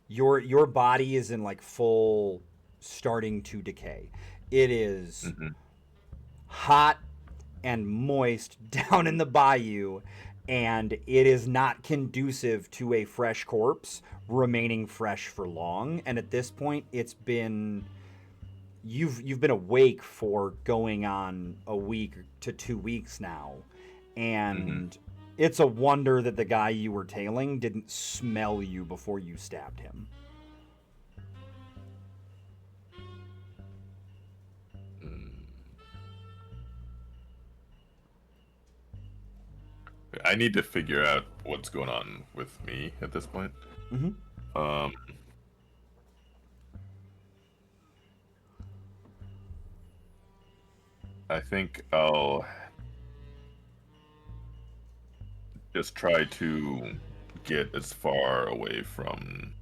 Your body is in like full starting to decay. It is hot and moist down in the bayou, and it is not conducive to a fresh corpse remaining fresh for long. And at this point, it's been you've been awake for going on a week to 2 weeks now, and it's a wonder that the guy you were tailing didn't smell you before you stabbed him. I need to figure out what's going on with me at this point. I think I'll just try to get as far away from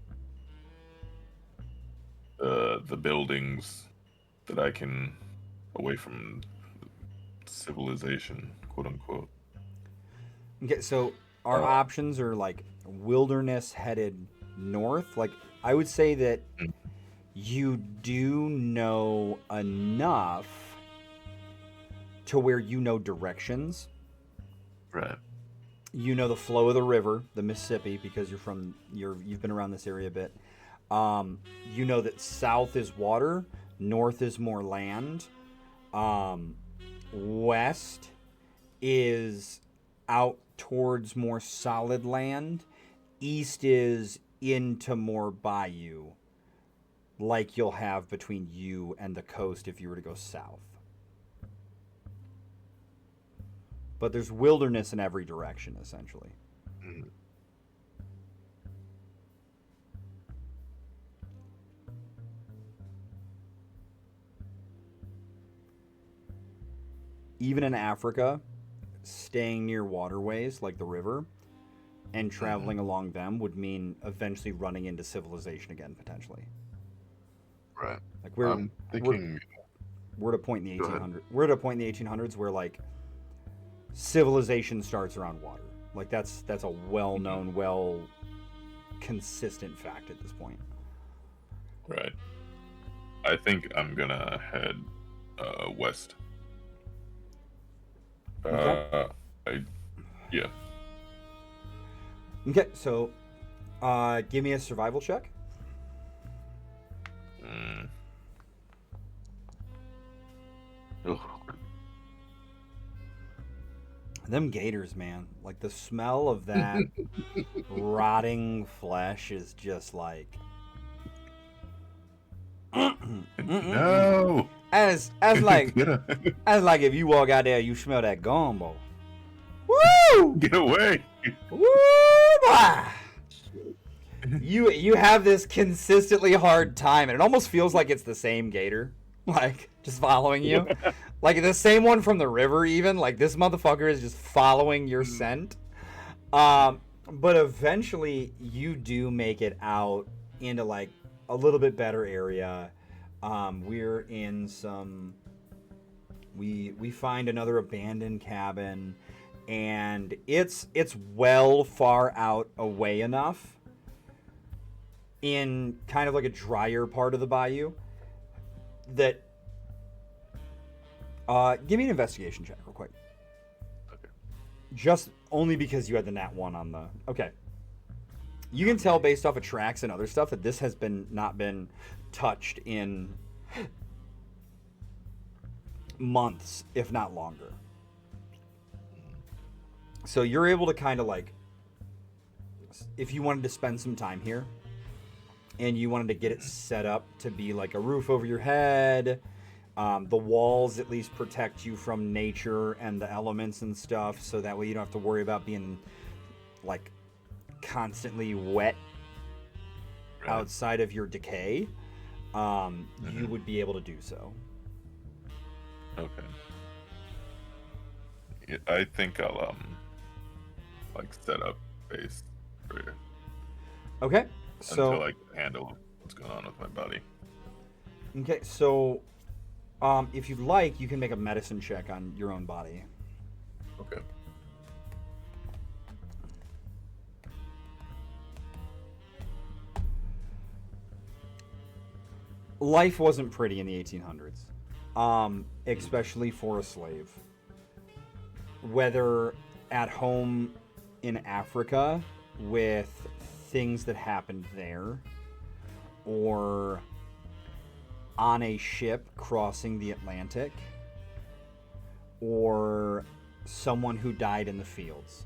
the buildings that I can, away from civilization, quote unquote. Okay, so our options are like wilderness headed north. Like, I would say that you do know enough to where you know directions. Right. You know the flow of the river, the Mississippi, because you've been around this area a bit. You know that south is water, north is more land, west is out towards more solid land, east is into more bayou, like you'll have between you and the coast if you were to go south. But there's wilderness in every direction, essentially. even in Africa, staying near waterways like the river and traveling along them would mean eventually running into civilization again, potentially. Right. Like I'm thinking. we're at a point in the Go ahead. 1800s. We're at a point in the 1800s where like civilization starts around water. Like that's a well-known, well consistent fact at this point. Right. I think I'm gonna head west. Okay. Yeah. Okay, so give me a survival check. Ugh. Them gators, man. Like the smell of that rotting flesh is just like No. as like as like if you walk out there, you smell that gumbo. Woo! Get away. Woo! Boy! You have this consistently hard time, and it almost feels like it's the same gator, like just following you, like the same one from the river. Even like this motherfucker is just following your scent. But eventually, you do make it out into like a little bit better area. We're in some. We find another abandoned cabin, and it's well far out away enough. In kind of like a drier part of the bayou that give me an investigation check real quick. Okay. Just only because you had the nat 1 on the okay. You can tell based off of tracks and other stuff that this has not been touched in months, if not longer. So you're able to kind of like, if you wanted to spend some time here and you wanted to get it set up to be like a roof over your head, the walls at least protect you from nature and the elements and stuff, so that way you don't have to worry about being like constantly wet outside of your decay, you would be able to do so. Okay. Yeah, I think I'll like set up base for you. Okay. So until I can handle what's going on with my body. Okay, so if you'd like, you can make a medicine check on your own body. Okay. Life wasn't pretty in the 1800s, especially for a slave. Whether at home in Africa with things that happened there, or on a ship crossing the Atlantic, or someone who died in the fields.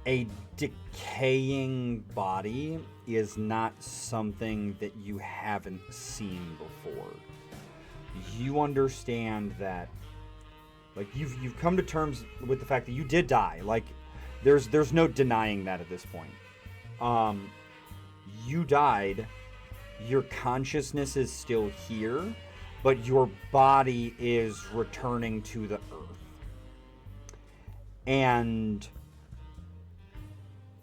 A decaying body is not something that you haven't seen before. You understand that, like, you've come to terms with the fact that you did die. Like, there's no denying that at this point. You died. Your consciousness is still here, but your body is returning to the earth. And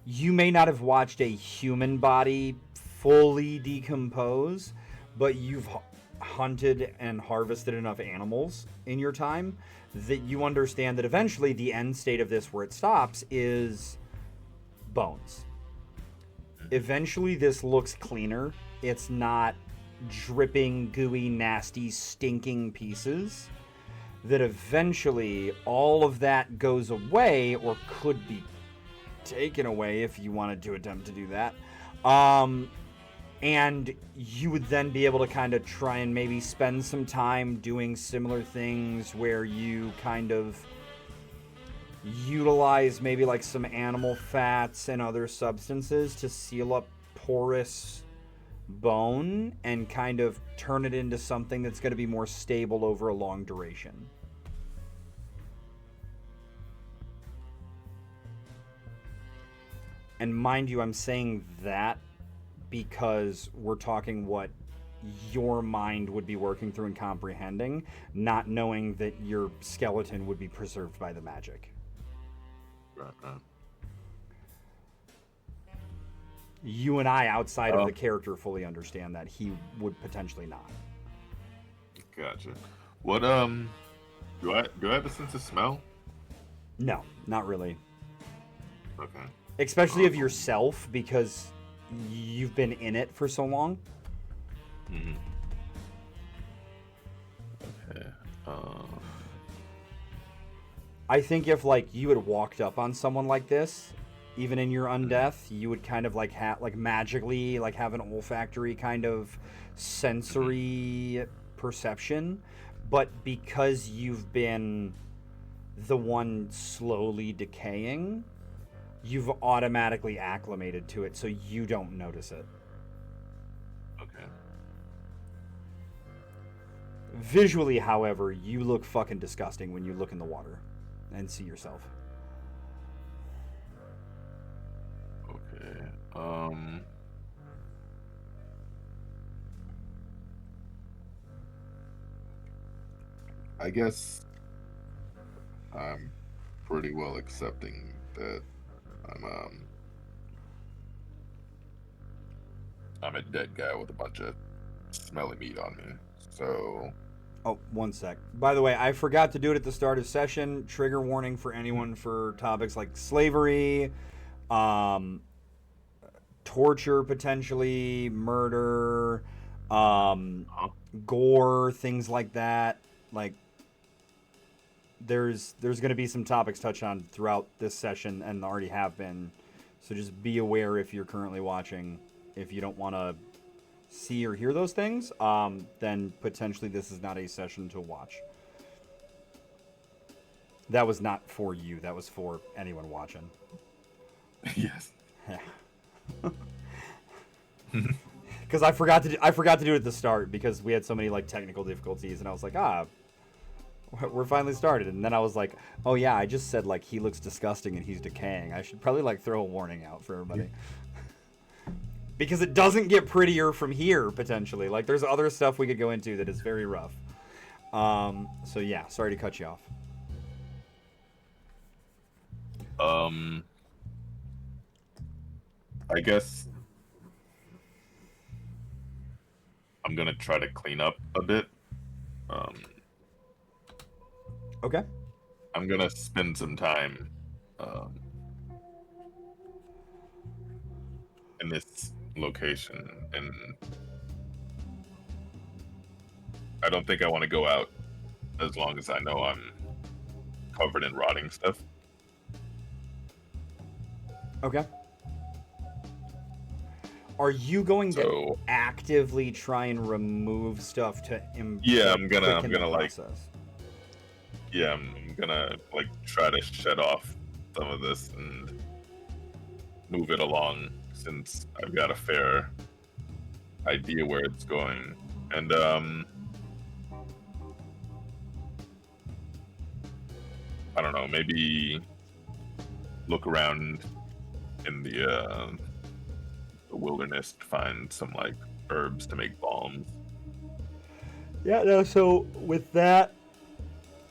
you may not have watched a human body fully decompose, but you've hunted and harvested enough animals in your time that you understand that eventually the end state of this, where it stops, is bones. Eventually this looks cleaner. It's not dripping, gooey, nasty, stinking pieces. That eventually all of that goes away, or could be taken away if you wanted to attempt to do that. And you would then be able to kind of try and maybe spend some time doing similar things where you kind of utilize maybe like some animal fats and other substances to seal up porous bone and kind of turn it into something that's going to be more stable over a long duration. And mind you, I'm saying that because we're talking what your mind would be working through and comprehending, not knowing that your skeleton would be preserved by the magic. Right. You and I, outside of the character, fully understand that he would potentially not. Gotcha. What do I have a sense of smell? No, not really. Okay. Especially of yourself, because you've been in it for so long. Mm-hmm. Okay. I think if like you had walked up on someone like this, even in your undeath, you would kind of like magically like have an olfactory kind of sensory perception, but because you've been the one slowly decaying, you've automatically acclimated to it, so you don't notice it. Okay. Visually, however, you look fucking disgusting when you look in the water and see yourself. Okay. I guess I'm pretty well accepting that I'm a dead guy with a bunch of smelly meat on me. So Oh, one sec. By the way, I forgot to do it at the start of session. Trigger warning for anyone for topics like slavery, torture potentially, murder, gore, things like that. Like, there's going to be some topics touched on throughout this session and already have been. So just be aware if you're currently watching. If you don't want to see or hear those things, then potentially this is not a session to watch. That was not for you. That was for anyone watching. yes. Because I forgot to do it at the start because we had so many like technical difficulties, and I was like, we're finally started. And then I was like, oh yeah, I just said like he looks disgusting and he's decaying. I should probably like throw a warning out for everybody. Because it doesn't get prettier from here, potentially. Like, there's other stuff we could go into that is very rough. So, yeah, sorry to cut you off. I guess I'm going to try to clean up a bit. Okay. I'm going to spend some time in this location, and I don't think I want to go out as long as I know I'm covered in rotting stuff. Okay. Are you going to actively try and remove stuff to I'm gonna like try to shed off some of this and move it along, since I've got a fair idea where it's going. And I don't know, maybe look around in the wilderness to find some like herbs to make balms. Yeah, no, so with that,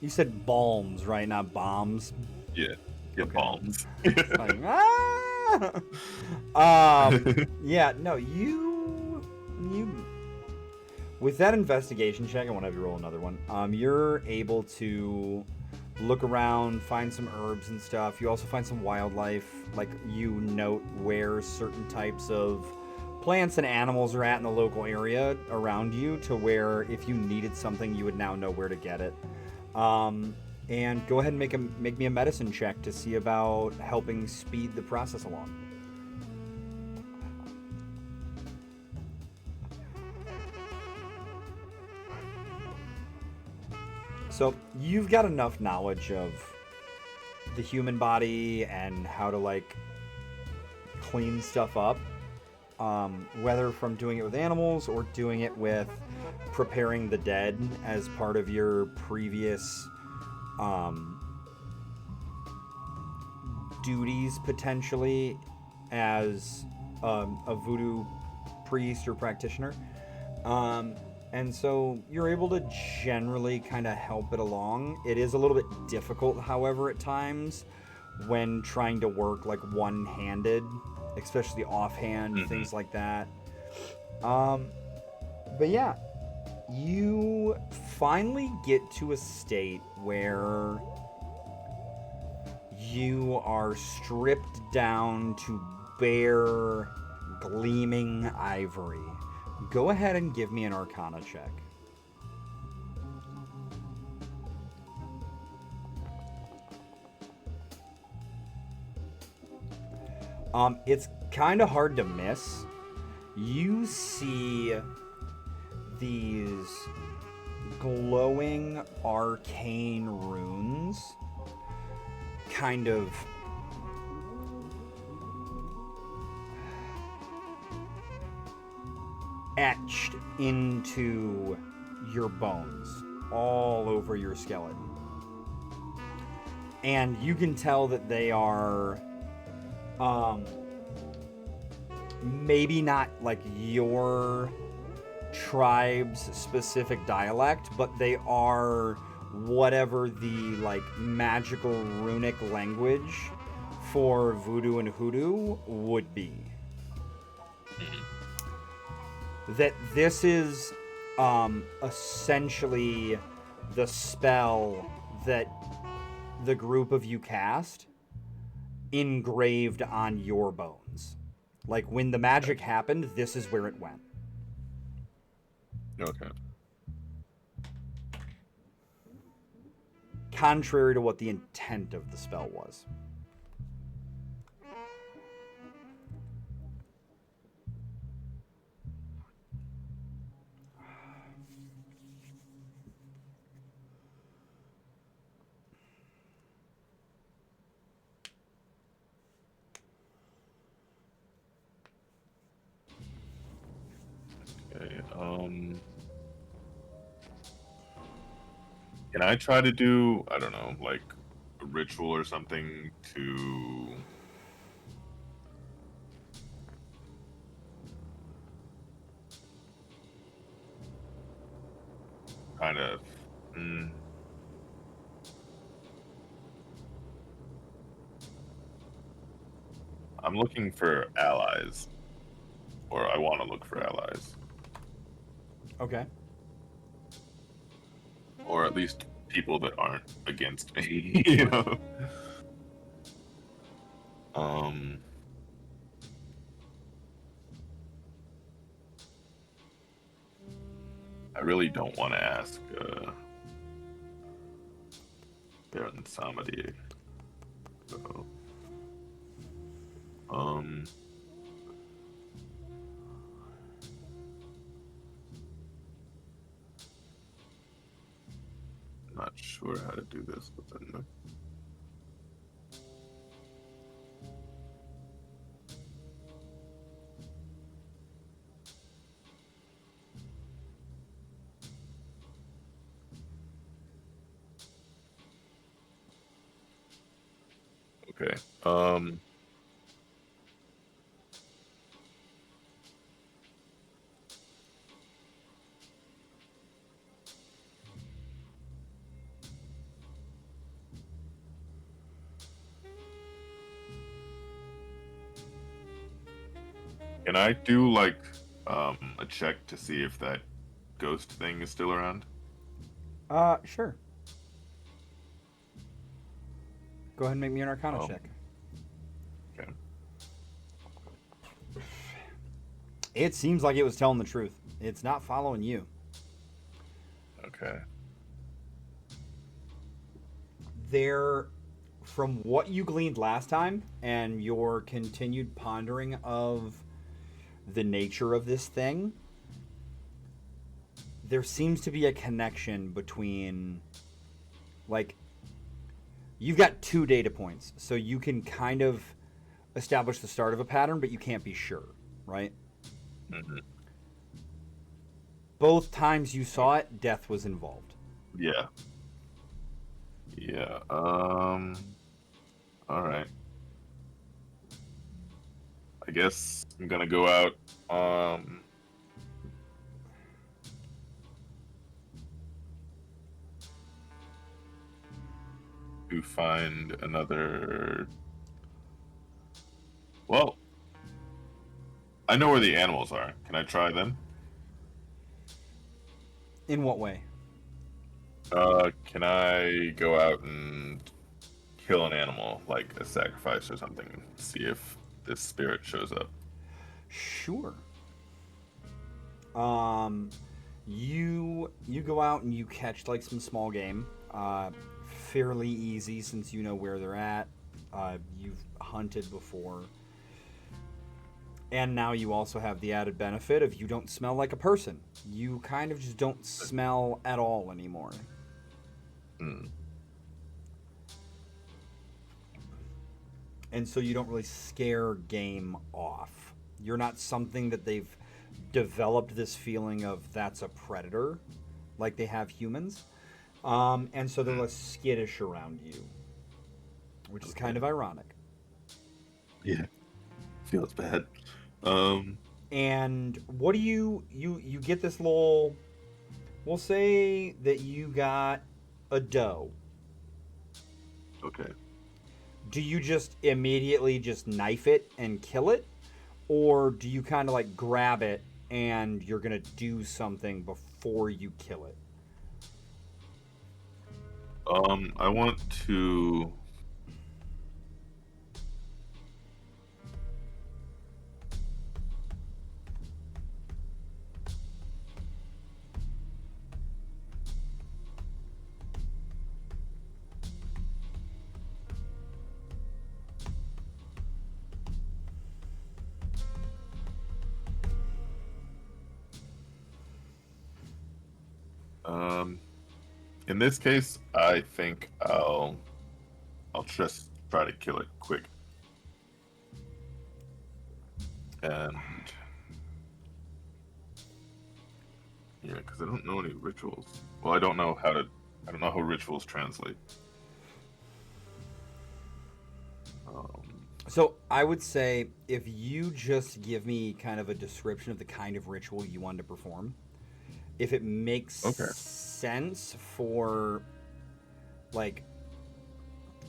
you said balms, right? Not bombs. Yeah, Okay. Balms. Like, yeah, no, you with that investigation check, I want to have you roll another one. You're able to look around, find some herbs and stuff. You also find some wildlife, like you note where certain types of plants and animals are at in the local area around you, to where if you needed something, you would now know where to get it. And go ahead and make me a medicine check to see about helping speed the process along. So you've got enough knowledge of the human body and how to like clean stuff up, whether from doing it with animals or doing it with preparing the dead as part of your previous duties, potentially as a voodoo priest or practitioner. And so you're able to generally kind of help it along. It is a little bit difficult, however, at times when trying to work like one-handed, especially offhand, Mm-hmm. things like that. Um, but yeah, you finally get to a state where you are stripped down to bare, gleaming ivory. Go ahead and give me an Arcana check. It's kind of hard to miss. You see these glowing arcane runes kind of etched into your bones all over your skeleton. And you can tell that they are maybe not like your tribe's specific dialect, but they are whatever the like magical runic language for voodoo and hoodoo would be. That this is essentially the spell that the group of you cast engraved on your bones. Like when the magic happened, this is where it went. Okay. Contrary to what the intent of the spell was. Okay. Can I try to do, I don't know, like a ritual or something to kind of. Mm, I'm looking for allies, or I want to look for allies, Okay. or at least people that aren't against me. You know. Um. I really don't want to ask Baron Samedi. So, um, not sure how to do this within the. Okay. Can I do like a check to see if that ghost thing is still around? Sure. Go ahead and make me an Arcana Oh, check. okay. It seems like it was telling the truth. It's not following you. Okay. There, from what you gleaned last time and your continued pondering of the nature of this thing, there seems to be a connection between, like, you've got 2 data points, so you can kind of establish the start of a pattern, but you can't be sure, right? Mm-hmm. Both times you saw it, death was involved. Yeah. Yeah. All right. I guess I'm gonna go out. to find another. Well, I know where the animals are. Can I try them? In what way? Can I go out and kill an animal, like a sacrifice or something, and see if this spirit shows up? Sure. You go out and you catch like some small game. Fairly easy since you know where they're at. You've hunted before. And now you also have the added benefit of you don't smell like a person. You kind of just don't smell at all anymore. Hmm. And so you don't really scare game off. You're not something that they've developed this feeling of that's a predator, like they have humans. And so they're less skittish around you, which is kind of ironic. Yeah, feels bad. And what do you get this little? We'll say that you got a doe. Okay. Do you just immediately just knife it and kill it, or do you kind of like grab it and you're gonna do something before you kill it? I want to. In this case, I think I'll just try to kill it quick. And yeah, because I don't know any rituals. Well, I don't know how rituals translate. So I would say if you just give me kind of a description of the kind of ritual you want to perform, if it makes sense for, like,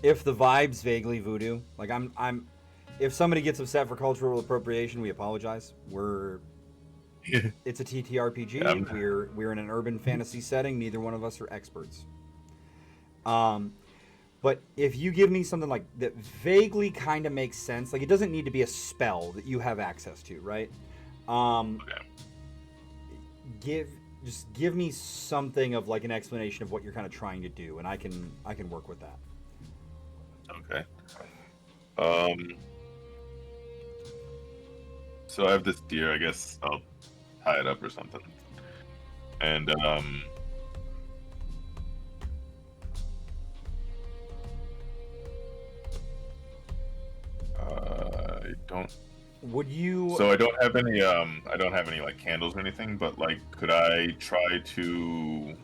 if the vibe's vaguely voodoo, like if somebody gets upset for cultural appropriation, we apologize. It's a TTRPG. Yeah, We're in an urban fantasy setting. Neither one of us are experts. But if you give me something like that vaguely kind of makes sense, like it doesn't need to be a spell that you have access to, right? Give me something of like an explanation of what you're kind of trying to do, and I can work with that. Okay. So I have this deer. I guess I'll tie it up or something. And I don't. Would you? So I don't have any. I don't have any like candles or anything. But like, could I try to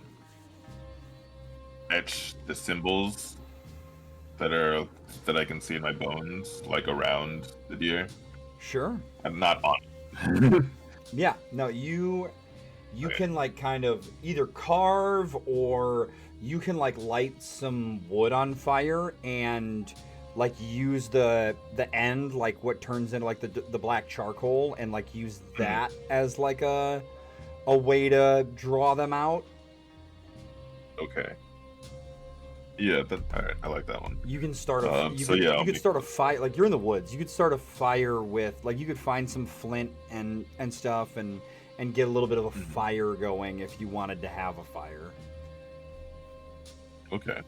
etch the symbols that I can see in my bones, like around the deer? Sure. I'm not on it. Yeah. No. You can like kind of either carve or you can like light some wood on fire and like use the end, like what turns into like the black charcoal, and like use that as like a way to draw them out. Okay. Yeah, all right. I like that one. You can start you could start a fire, like you're in the woods. You could start a fire with like you could find some flint and stuff and get a little bit of a fire going if you wanted to have a fire. Okay.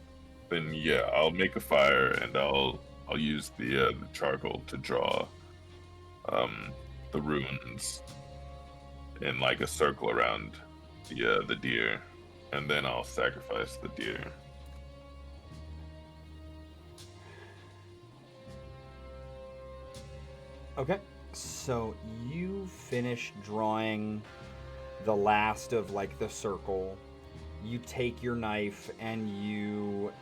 Then yeah, I'll make a fire and I'll use the charcoal to draw the runes in like a circle around the deer, and then I'll sacrifice the deer. Okay, so you finish drawing the last of like the circle. You take your knife and you,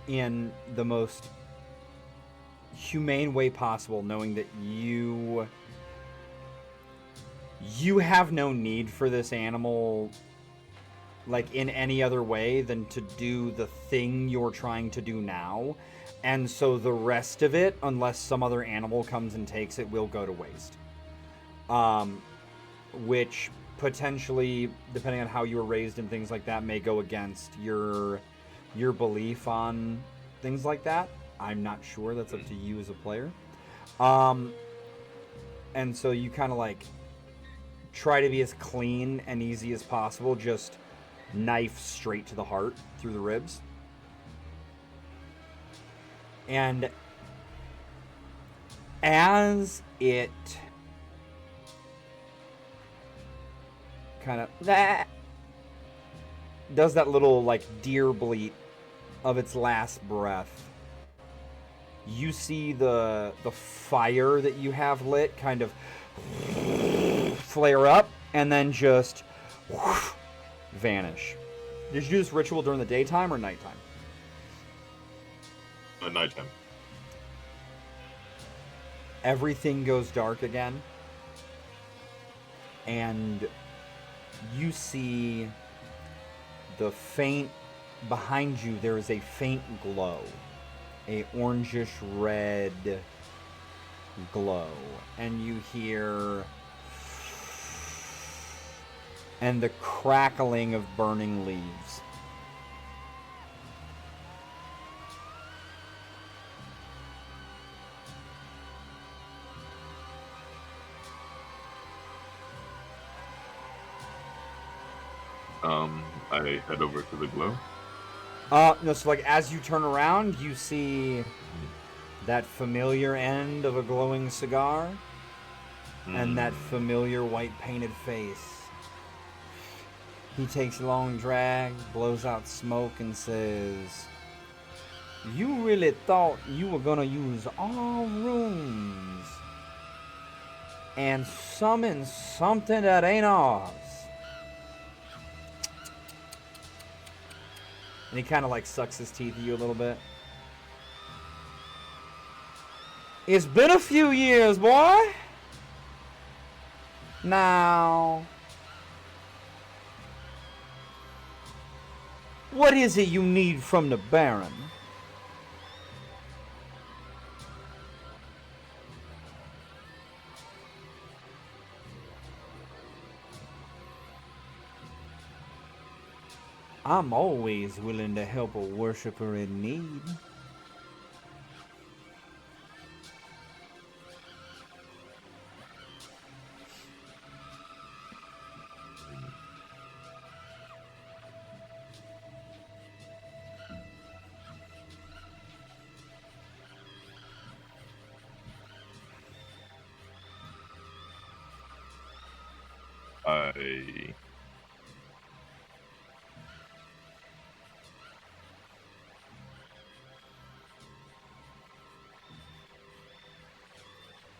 in the most humane way possible, knowing that you have no need for this animal like in any other way than to do the thing you're trying to do now. And so the rest of it, unless some other animal comes and takes it, will go to waste. Which potentially, depending on how you were raised and things like that, may go against your belief on things like that. I'm not sure. That's up to you as a player. And so you kind of like try to be as clean and easy as possible, just knife straight to the heart through the ribs. And as it kind of does that little like deer bleat of its last breath, you see the fire that you have lit kind of flare up and then just vanish. Did you do this ritual during the daytime or nighttime? Nighttime. Everything goes dark again, and you see the faint behind you. There is a faint glow, a orangish red glow, and you hear and the crackling of burning leaves. I head over to the glow. No, so like as you turn around, you see that familiar end of a glowing cigar and that familiar white painted face. He takes a long drag, blows out smoke, and says, "You really thought you were gonna use all runes and summon something that ain't ours?" And he kind of like sucks his teeth at you a little bit. "It's been a few years, boy. Now, what is it you need from the Baron?" "I'm always willing to help a worshiper in need."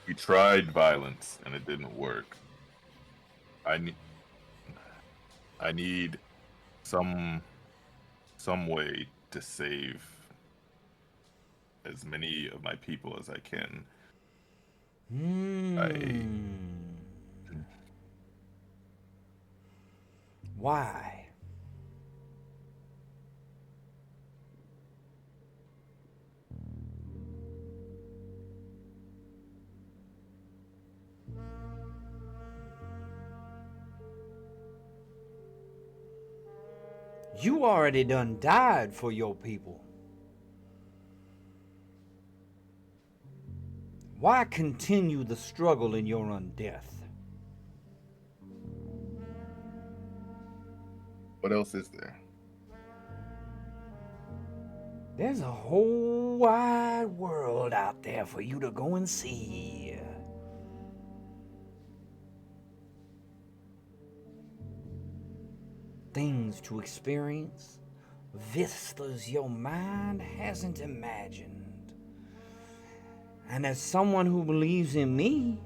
We tried violence and it didn't work. I need some way to save as many of my people as I can. Why? You already done died for your people. Why continue the struggle in your undeath? What else is there? There's a whole wide world out there for you to go and see. Things to experience, vistas your mind hasn't imagined. And as someone who believes in me,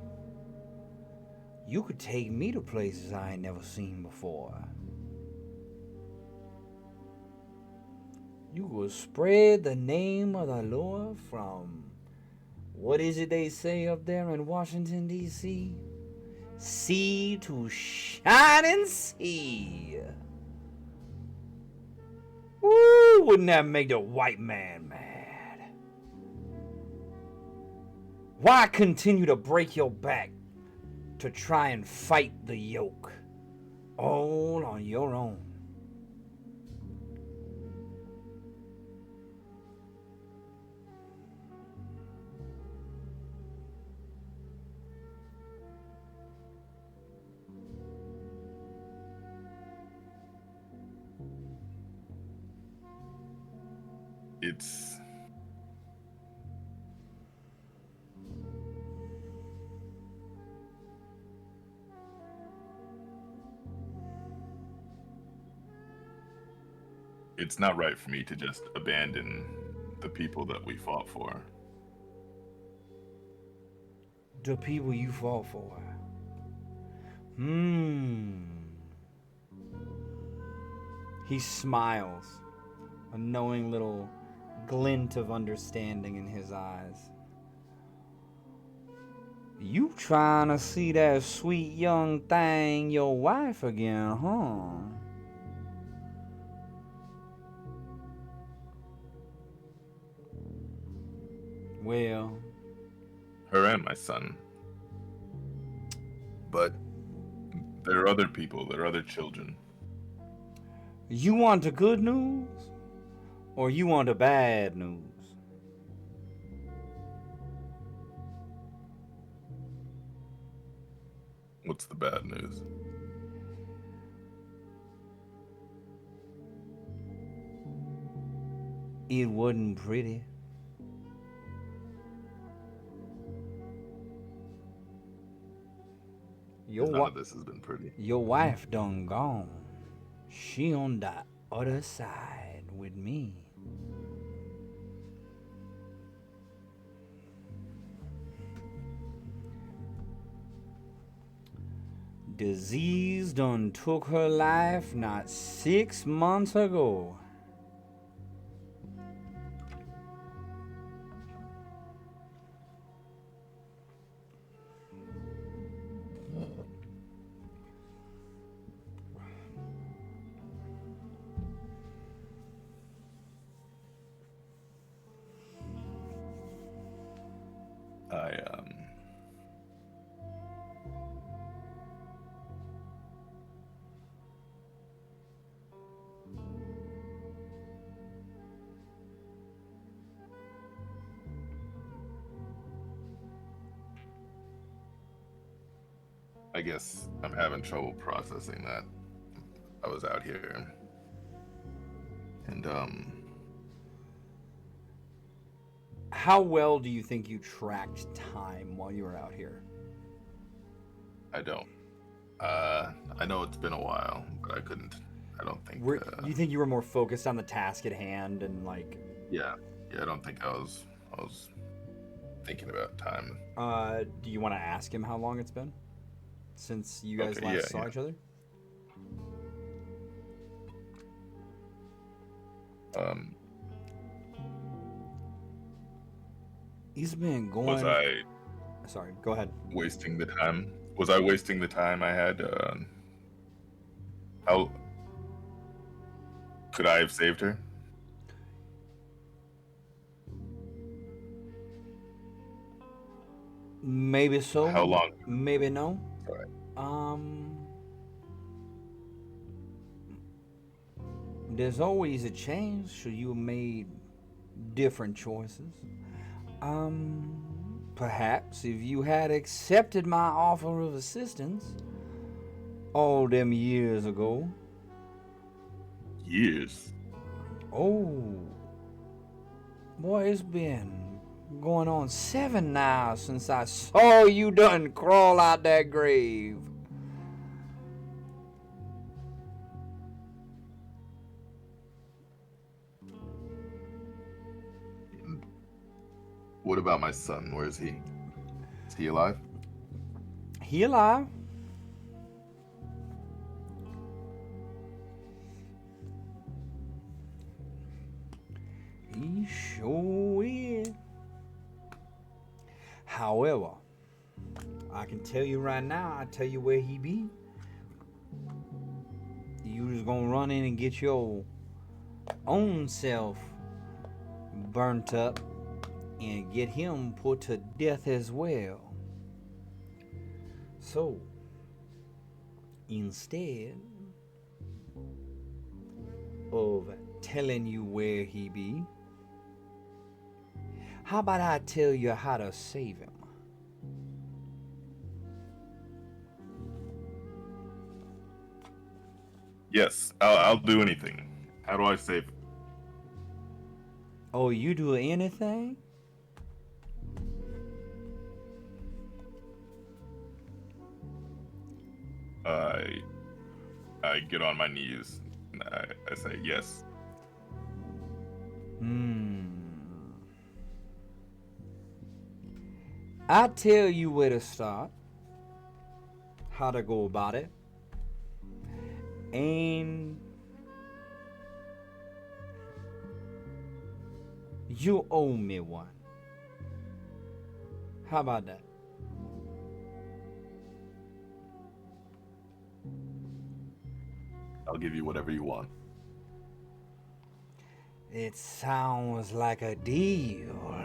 you could take me to places I ain't never seen before. You will spread the name of the Lord from, what is it they say up there in Washington, D.C.? Sea to shining sea. wouldn't that make the white man mad? Why continue to break your back to try and fight the yoke all on your own? It's not right for me to just abandon the people that we fought for. The people you fought for. He smiles, a knowing little glint of understanding in his eyes. You trying to see that sweet young thing, your wife again, huh? Well, Her and my son. But there are other people, there are other children. you want the good news or you want the bad news? What's the bad news? It wasn't pretty. None of this has been pretty. Your wife done gone. She on the other side with me. Disease done took her life not 6 months ago. I guess I'm having trouble processing that. I was out here. And, How well do you think you tracked time while you were out here? I don't. I know it's been a while, but I don't think... You think you were more focused on the task at hand and like... Yeah, I don't think I was thinking about time. Do you want to ask him how long it's been since you guys last saw each other? He's been going... Was I... Sorry, go ahead. Wasting the time? Was I wasting the time I had? How... Could I have saved her? Maybe so. How long? Maybe no. Sorry. There's always a chance should you have made different choices. Perhaps if you had accepted my offer of assistance all them years ago. Years? Oh, boy, it's been going on 7 now since I saw you done crawl out that grave. What about my son? Where is he? Is he alive? He alive. He sure is. However, I can tell you right now, I tell you where he be. You just gonna run in and get your own self burnt up and get him put to death as well. So, instead of telling you where he be, how about I tell you how to save him? Yes, I'll do anything. How do I save him? Oh, you do anything? I I get on my knees. And I say yes. I tell you where to start, how to go about it, and you owe me one. How about that? I'll give you whatever you want. It sounds like a deal.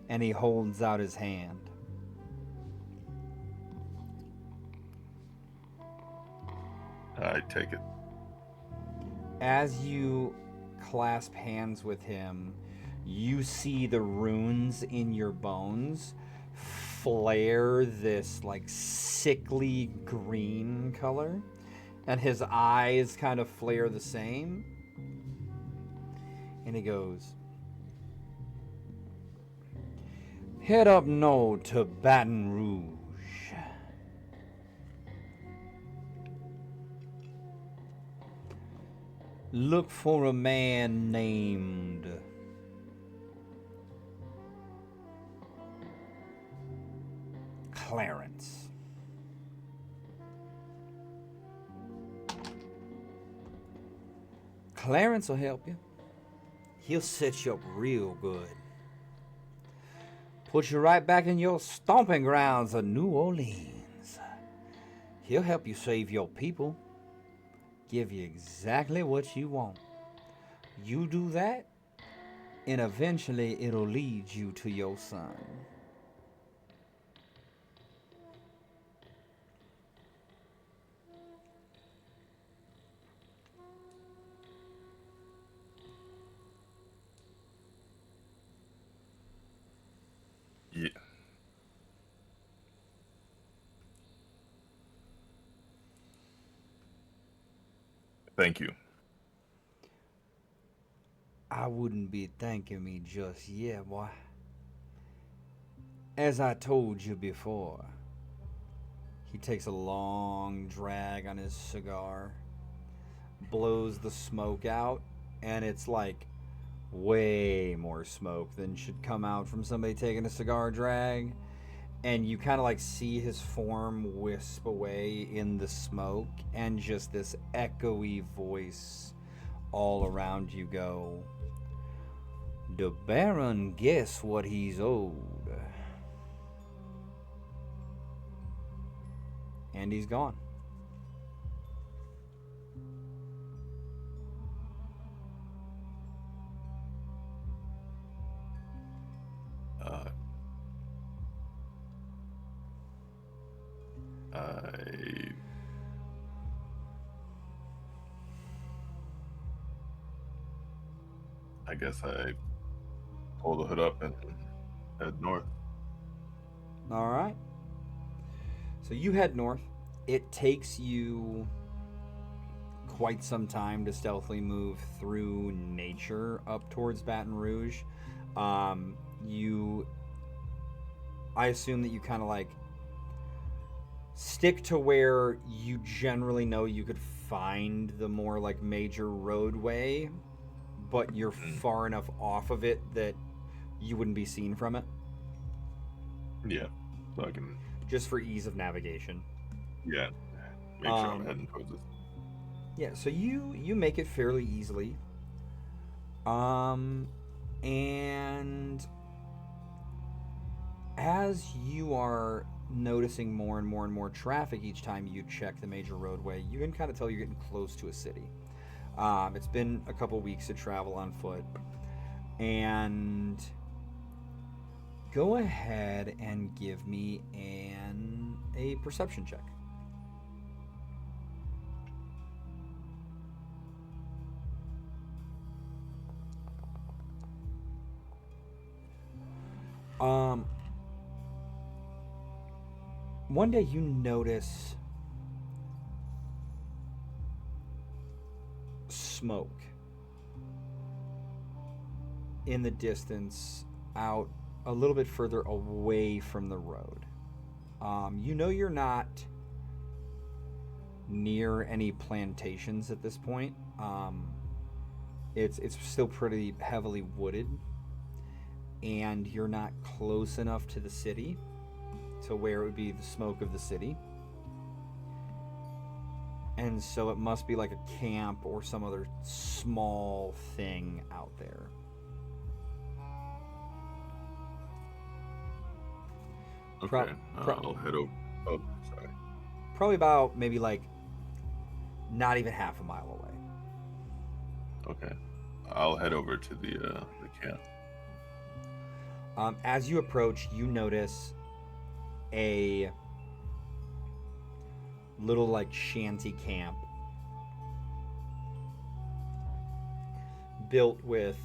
And he holds out his hand. I take it. As you clasp hands with him, you see the runes in your bones flare this like sickly green color, and his eyes kind of flare the same. And he goes, head up north to Baton Rouge. Look for a man named Clarence. Clarence will help you. He'll set you up real good. Put you right back in your stomping grounds of New Orleans. He'll help you save your people. Give you exactly what you want. You do that, and eventually it'll lead you to your son. Yeah. Thank you. I wouldn't be thanking me just yet, boy. As I told you before, he takes a long drag on his cigar, blows the smoke out, and it's like way more smoke than should come out from somebody taking a cigar drag. And you kind of like see his form wisp away in the smoke, and just this echoey voice all around you go, the Baron guess what he's owed. And he's gone. Uh, I guess I pull the hood up and head north. All right. So you head north. It takes you quite some time to stealthily move through nature up towards Baton Rouge. I assume that you kind of like stick to where you generally know you could find the more like major roadway, but you're far enough off of it that you wouldn't be seen from it. Yeah, so I can. Just for ease of navigation. Yeah, make sure I'm heading towards it. Yeah, so you make it fairly easily. And as you are noticing more and more traffic each time you check the major roadway, you can kind of tell you're getting close to a city. It's been a couple weeks to travel on foot. And go ahead and give me a perception check. One day you notice smoke in the distance out a little bit further away from the road. You know you're not near any plantations at this point. It's still pretty heavily wooded, and you're not close enough to the city to where it would be the smoke of the city. And so it must be like a camp or some other small thing out there. Okay, I'll head over. Oh, sorry. Probably about maybe like not even half a mile away. Okay, I'll head over to the camp. As you approach, you notice a little like shanty camp built with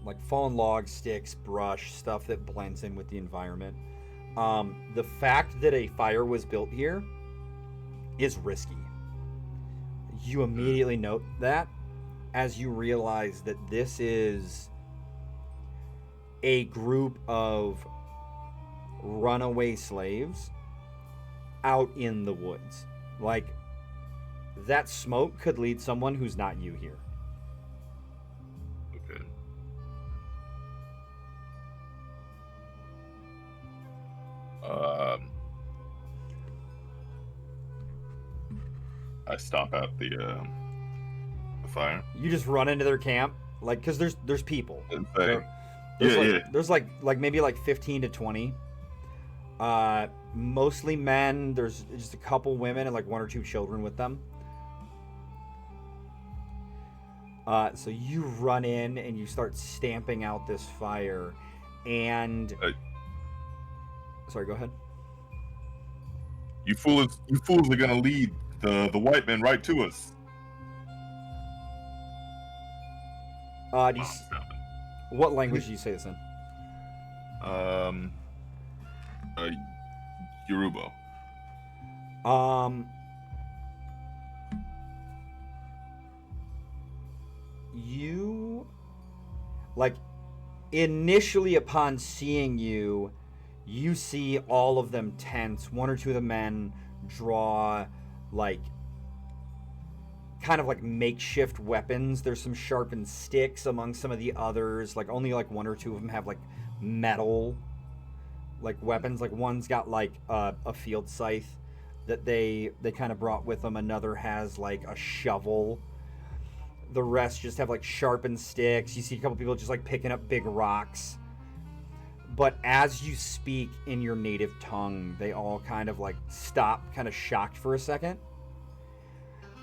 like fallen logs, sticks, brush, stuff that blends in with the environment. The fact that a fire was built here is risky. You immediately note that as you realize that this is a group of runaway slaves out in the woods. Like, that smoke could lead someone who's not you here. Okay. I stop at the fire. You just run into their camp, like, because there's people. There's like maybe like 15 to 20. Mostly men. There's just a couple women and like one or two children with them. So you run in and you start stamping out this fire, and sorry, go ahead. You fools are gonna lead the white men right to us. What language do you say this in? Yoruba. You, like, initially upon seeing you, you see all of them tense. One or two of the men draw, like, kind of like makeshift weapons. There's some sharpened sticks among some of the others. Like, only like one or two of them have like metal, like, weapons. Like, one's got like a field scythe that they kind of brought with them. Another has like a shovel. The rest just have like sharpened sticks. You see a couple people just like picking up big rocks. But as you speak in your native tongue, they all kind of like stop, kind of shocked for a second.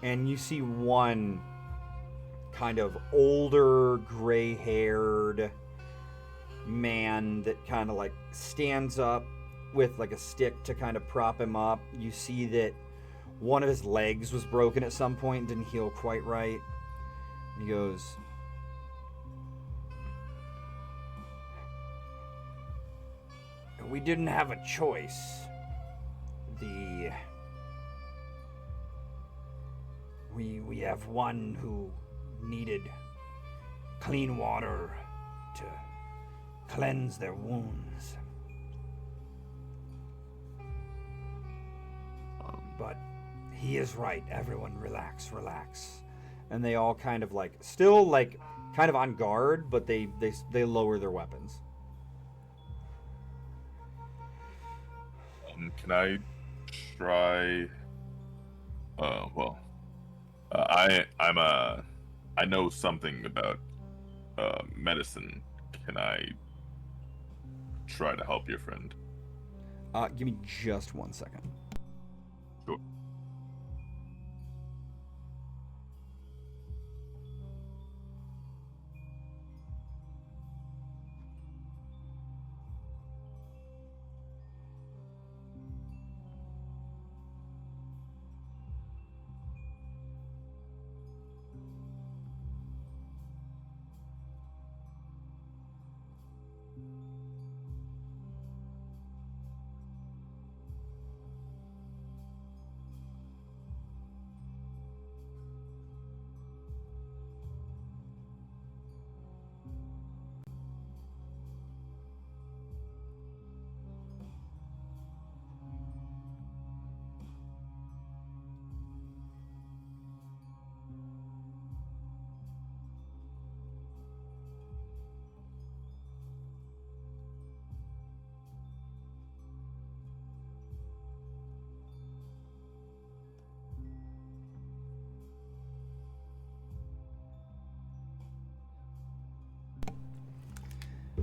And you see one kind of older, gray-haired man that kind of like stands up with like a stick to kind of prop him up. You see that one of his legs was broken at some point and didn't heal quite right. And he goes, "We didn't have a choice. We have one who needed clean water to cleanse their wounds. But he is right. Everyone relax. And they all kind of like, still like kind of on guard, but they lower their weapons. Can I try? I know something about medicine. Can I try to help your friend? Give me just 1 second. Sure.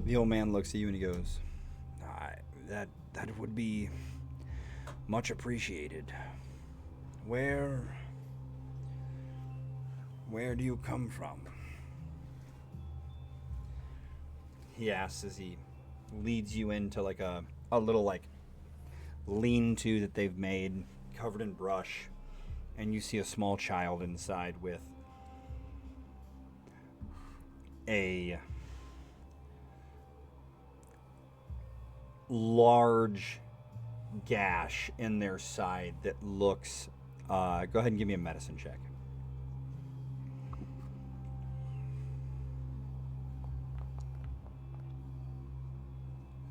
The old man looks at you and he goes, that would be much appreciated. Where do you come from? He asks as he leads you into like a little like lean-to that they've made, covered in brush, and you see a small child inside with a large gash in their side that looks go ahead and give me a medicine check.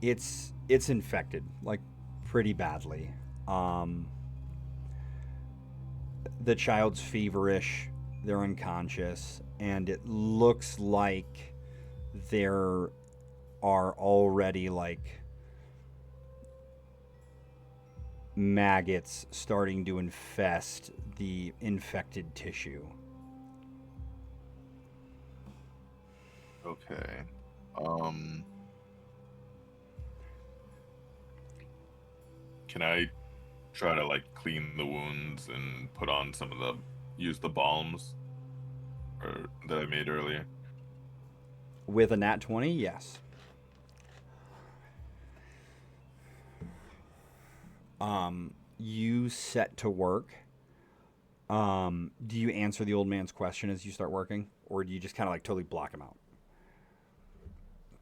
It's infected, like pretty badly. The child's feverish, they're unconscious, and it looks like there are already like maggots starting to infest the infected tissue. Okay. Can I try to like clean the wounds and put on some of use the balms that I made earlier? With a nat 20, yes. You set to work. Do you answer the old man's question as you start working, or do you just kind of like totally block him out?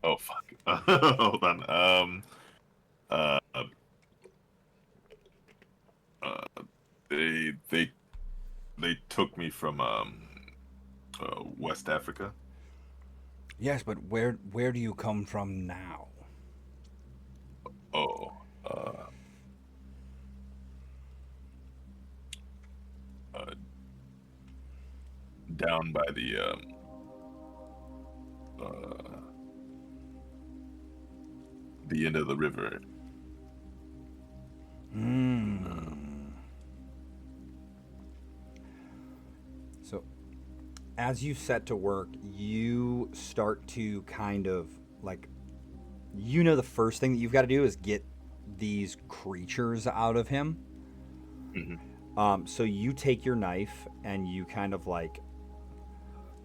Oh fuck! Hold on. Uh, they took me from West Africa. Yes, but where do you come from now? Oh, down by the end of the river. So, as you set to work, you start to kind of like, the first thing that you've got to do is get these creatures out of him. Mm-hmm. So you take your knife and you kind of like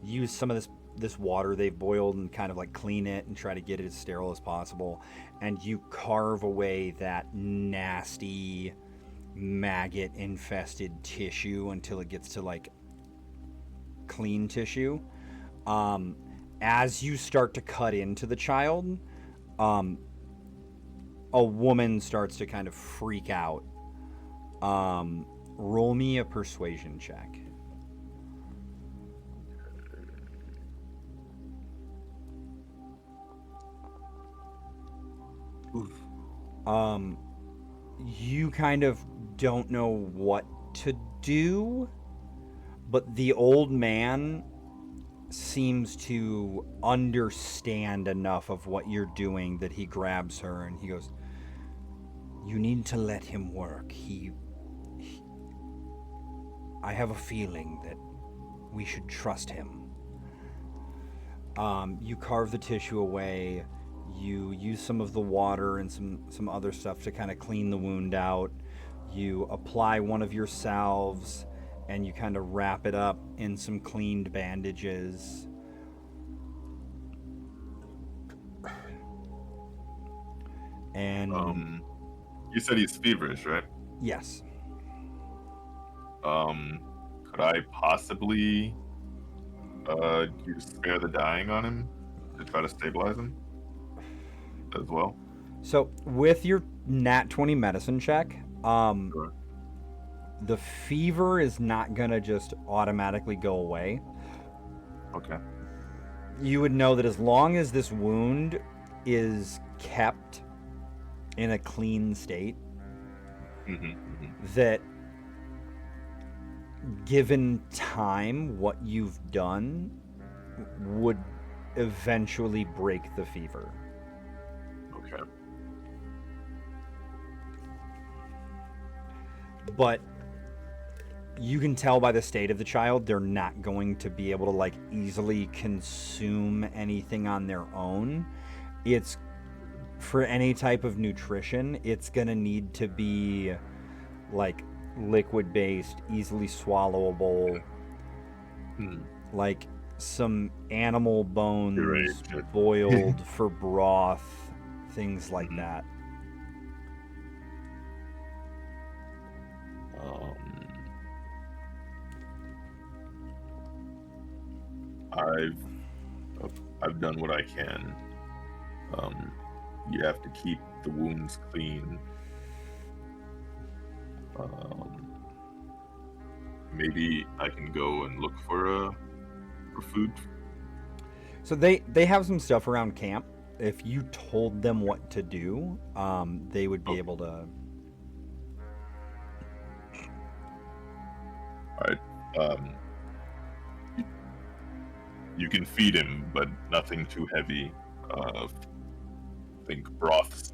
use some of this water they've boiled and kind of like clean it and try to get it as sterile as possible, and you carve away that nasty maggot infested tissue until it gets to like clean tissue. As you start to cut into the child, a woman starts to kind of freak out. Roll me a persuasion check. You kind of don't know what to do, but the old man seems to understand enough of what you're doing that he grabs her and he goes, "You need to let him work. I have a feeling that we should trust him." You carve the tissue away. You use some of the water and some other stuff to kind of clean the wound out. You apply one of your salves and you kind of wrap it up in some cleaned bandages. And you said he's feverish, right? yes. Could I possibly use spare the dying on him to try to stabilize him as well? So with your nat 20 medicine check, Sure. the fever is not gonna just automatically go away. Okay. You would know that as long as this wound is kept in a clean state, that given time, what you've done would eventually break the fever. Okay. But you can tell by the state of the child, they're not going to be able to like easily consume anything on their own. it's for any type of nutrition, it's gonna need to be like liquid based, easily swallowable, like some animal bones Pureed. boiled for broth, things like that. I've I've done what I can. You have to keep the wounds clean. Maybe I can go and look for food. So they have some stuff around camp. If you told them what to do, they would be able to. All right. You can feed him, but nothing too heavy. Think broths.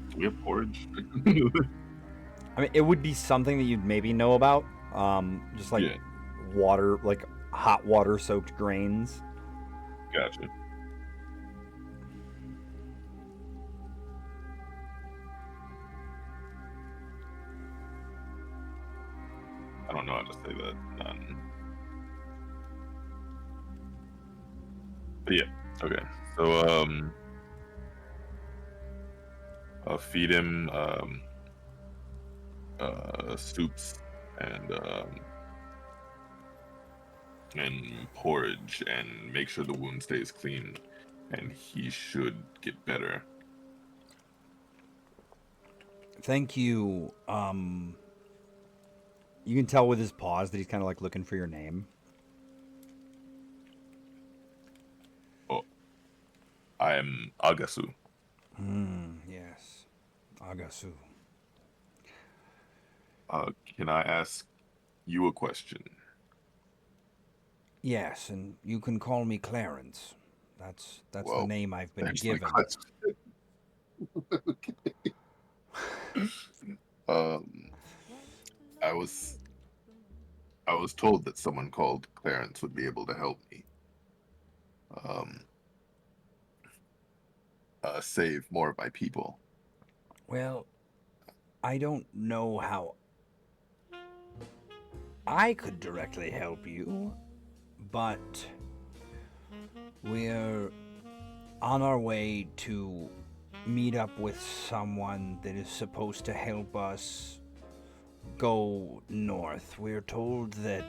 Do we have porridge? I mean, it would be something that you'd maybe know about. Just like water, like hot water soaked grains. Gotcha. I don't know how to say that. But yeah, okay. So feed him soups and porridge, and make sure the wound stays clean, and he should get better. Thank you. You can tell with his pause that he's kind of like looking for your name. Oh, I am Agasu. Yes. Agasu. Can I ask you a question? Yes, and you can call me Clarence. That's Well, the name I've been there's my given. question. I was told that someone called Clarence would be able to help me save more of my people. Well, I don't know how I could directly help you, but we're on our way to meet up with someone that is supposed to help us go north. We're told that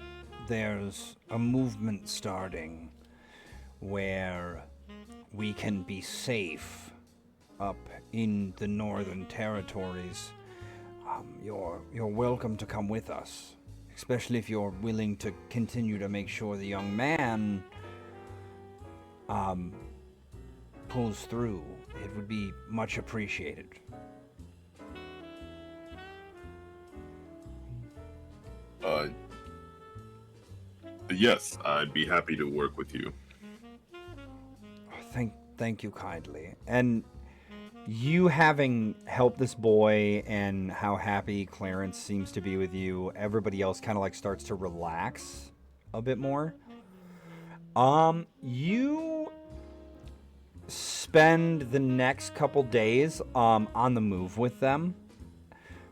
there's a movement starting where we can be safe up in the northern territories. You're welcome to come with us, especially if you're willing to continue to make sure the young man pulls through. It would be much appreciated. Yes, I'd be happy to work with you. Thank you kindly. And you having helped this boy and how happy Clarence seems to be with you, everybody else kind of like starts to relax a bit more. You spend the next couple days on the move with them,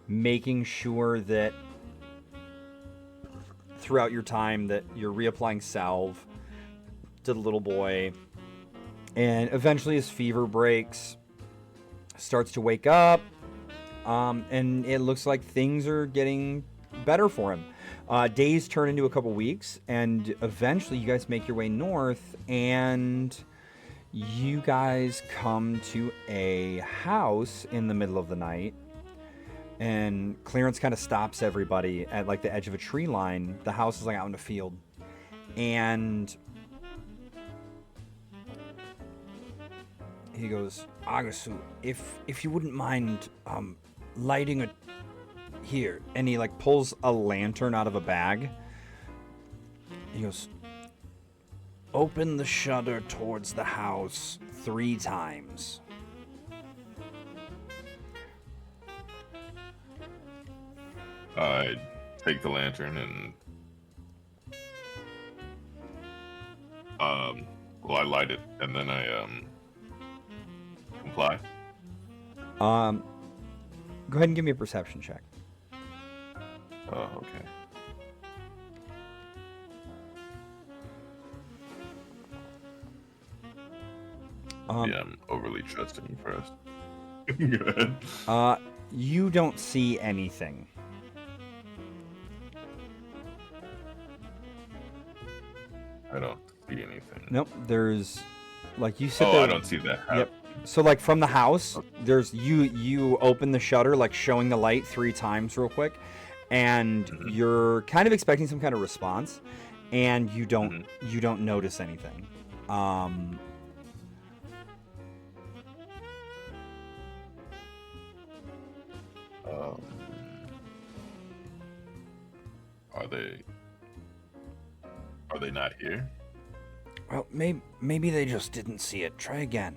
making sure that throughout your time that you're reapplying salve to the little boy, and eventually his fever breaks, starts to wake up, and it looks like things are getting better for him. Days turn into a couple weeks, and eventually you guys make your way north, and you guys come to a house in the middle of the night, and Clarence kind of stops everybody at like the edge of a tree line. The house is like out in a field, and he goes, Agasu, if you wouldn't mind lighting a here, and he like pulls a lantern out of a bag. He goes, open the shutter towards the house 3 times. I take the lantern and Well, I light it, and then I comply. Go ahead and give me a perception check. Oh, okay. Yeah, I'm overly trusting you first. Go ahead. You don't see anything. I don't see anything. Nope. There's, like, you sit Oh, there. I don't see that. Yep. So, like, from the house, there's you open the shutter, like, showing the light 3 times real quick, and you're kind of expecting some kind of response, and you don't notice anything. Are they not here? Well, maybe they just didn't see it. Try again.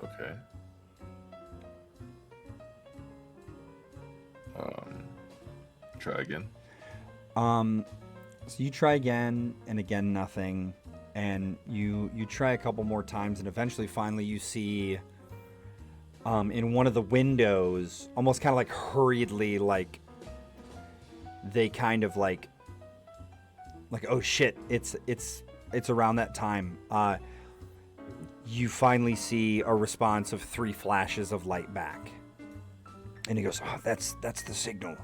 Okay. Try again. So you try again, and again nothing, and you try a couple more times, and eventually, finally, you see in one of the windows, almost kind of like hurriedly, like they kind of like oh shit, it's around that time. You finally see a response of 3 flashes of light back, and he goes, "Oh, that's the signal.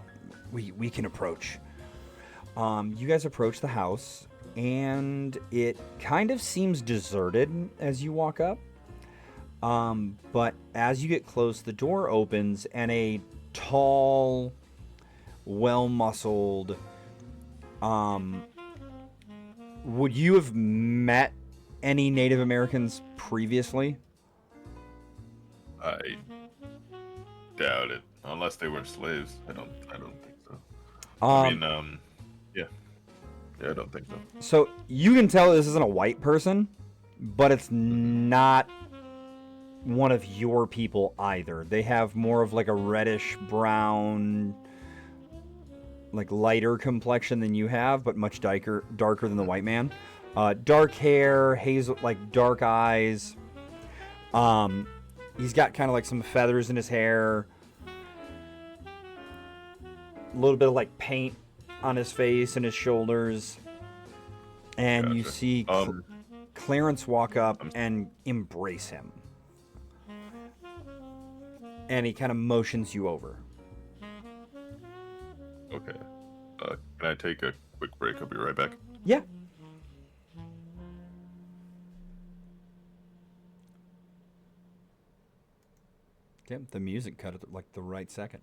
We can approach." You guys approach the house, and it kind of seems deserted as you walk up. But as you get close, the door opens, and a tall, well-muscled, would you have met any Native Americans previously? I doubt it, unless they were slaves. I don't think so. I mean, yeah, I don't think so. So you can tell this isn't a white person, but it's not one of your people either. They have more of like a reddish brown, like lighter complexion than you have, but much darker than the white man. Dark hair, hazel, like dark eyes. He's got kind of like some feathers in his hair. A little bit of like paint on his face and his shoulders. And Gotcha. you see Clarence walk up and embrace him. And he kind of motions you over. Okay. Can I take a quick break? I'll be right back. Yeah. Damn, the music cut at like the right second.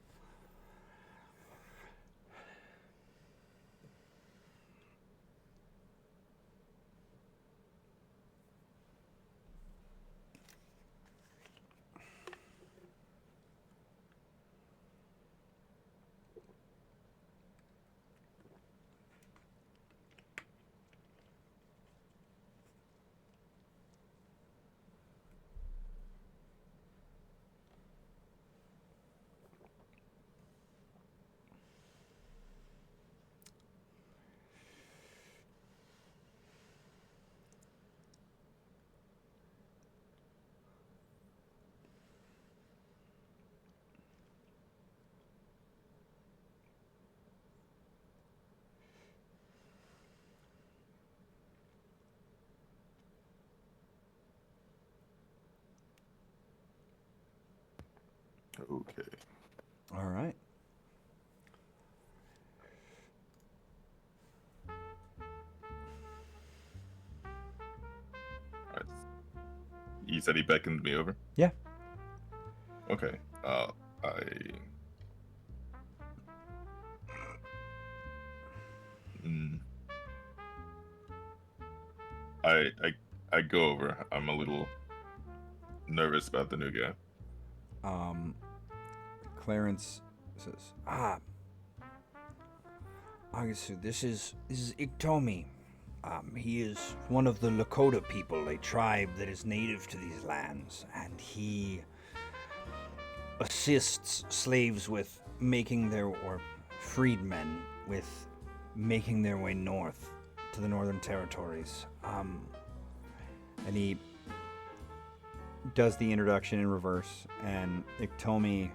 Okay. All right. Alright. You said he beckoned me over? Yeah. Okay. I go over. I'm a little nervous about the new guy. Clarence says, so this is Iktomi. He is one of the Lakota people, a tribe that is native to these lands, and he assists slaves with making their, or freedmen with making their way north to the Northern Territories. And he does the introduction in reverse, and Iktomi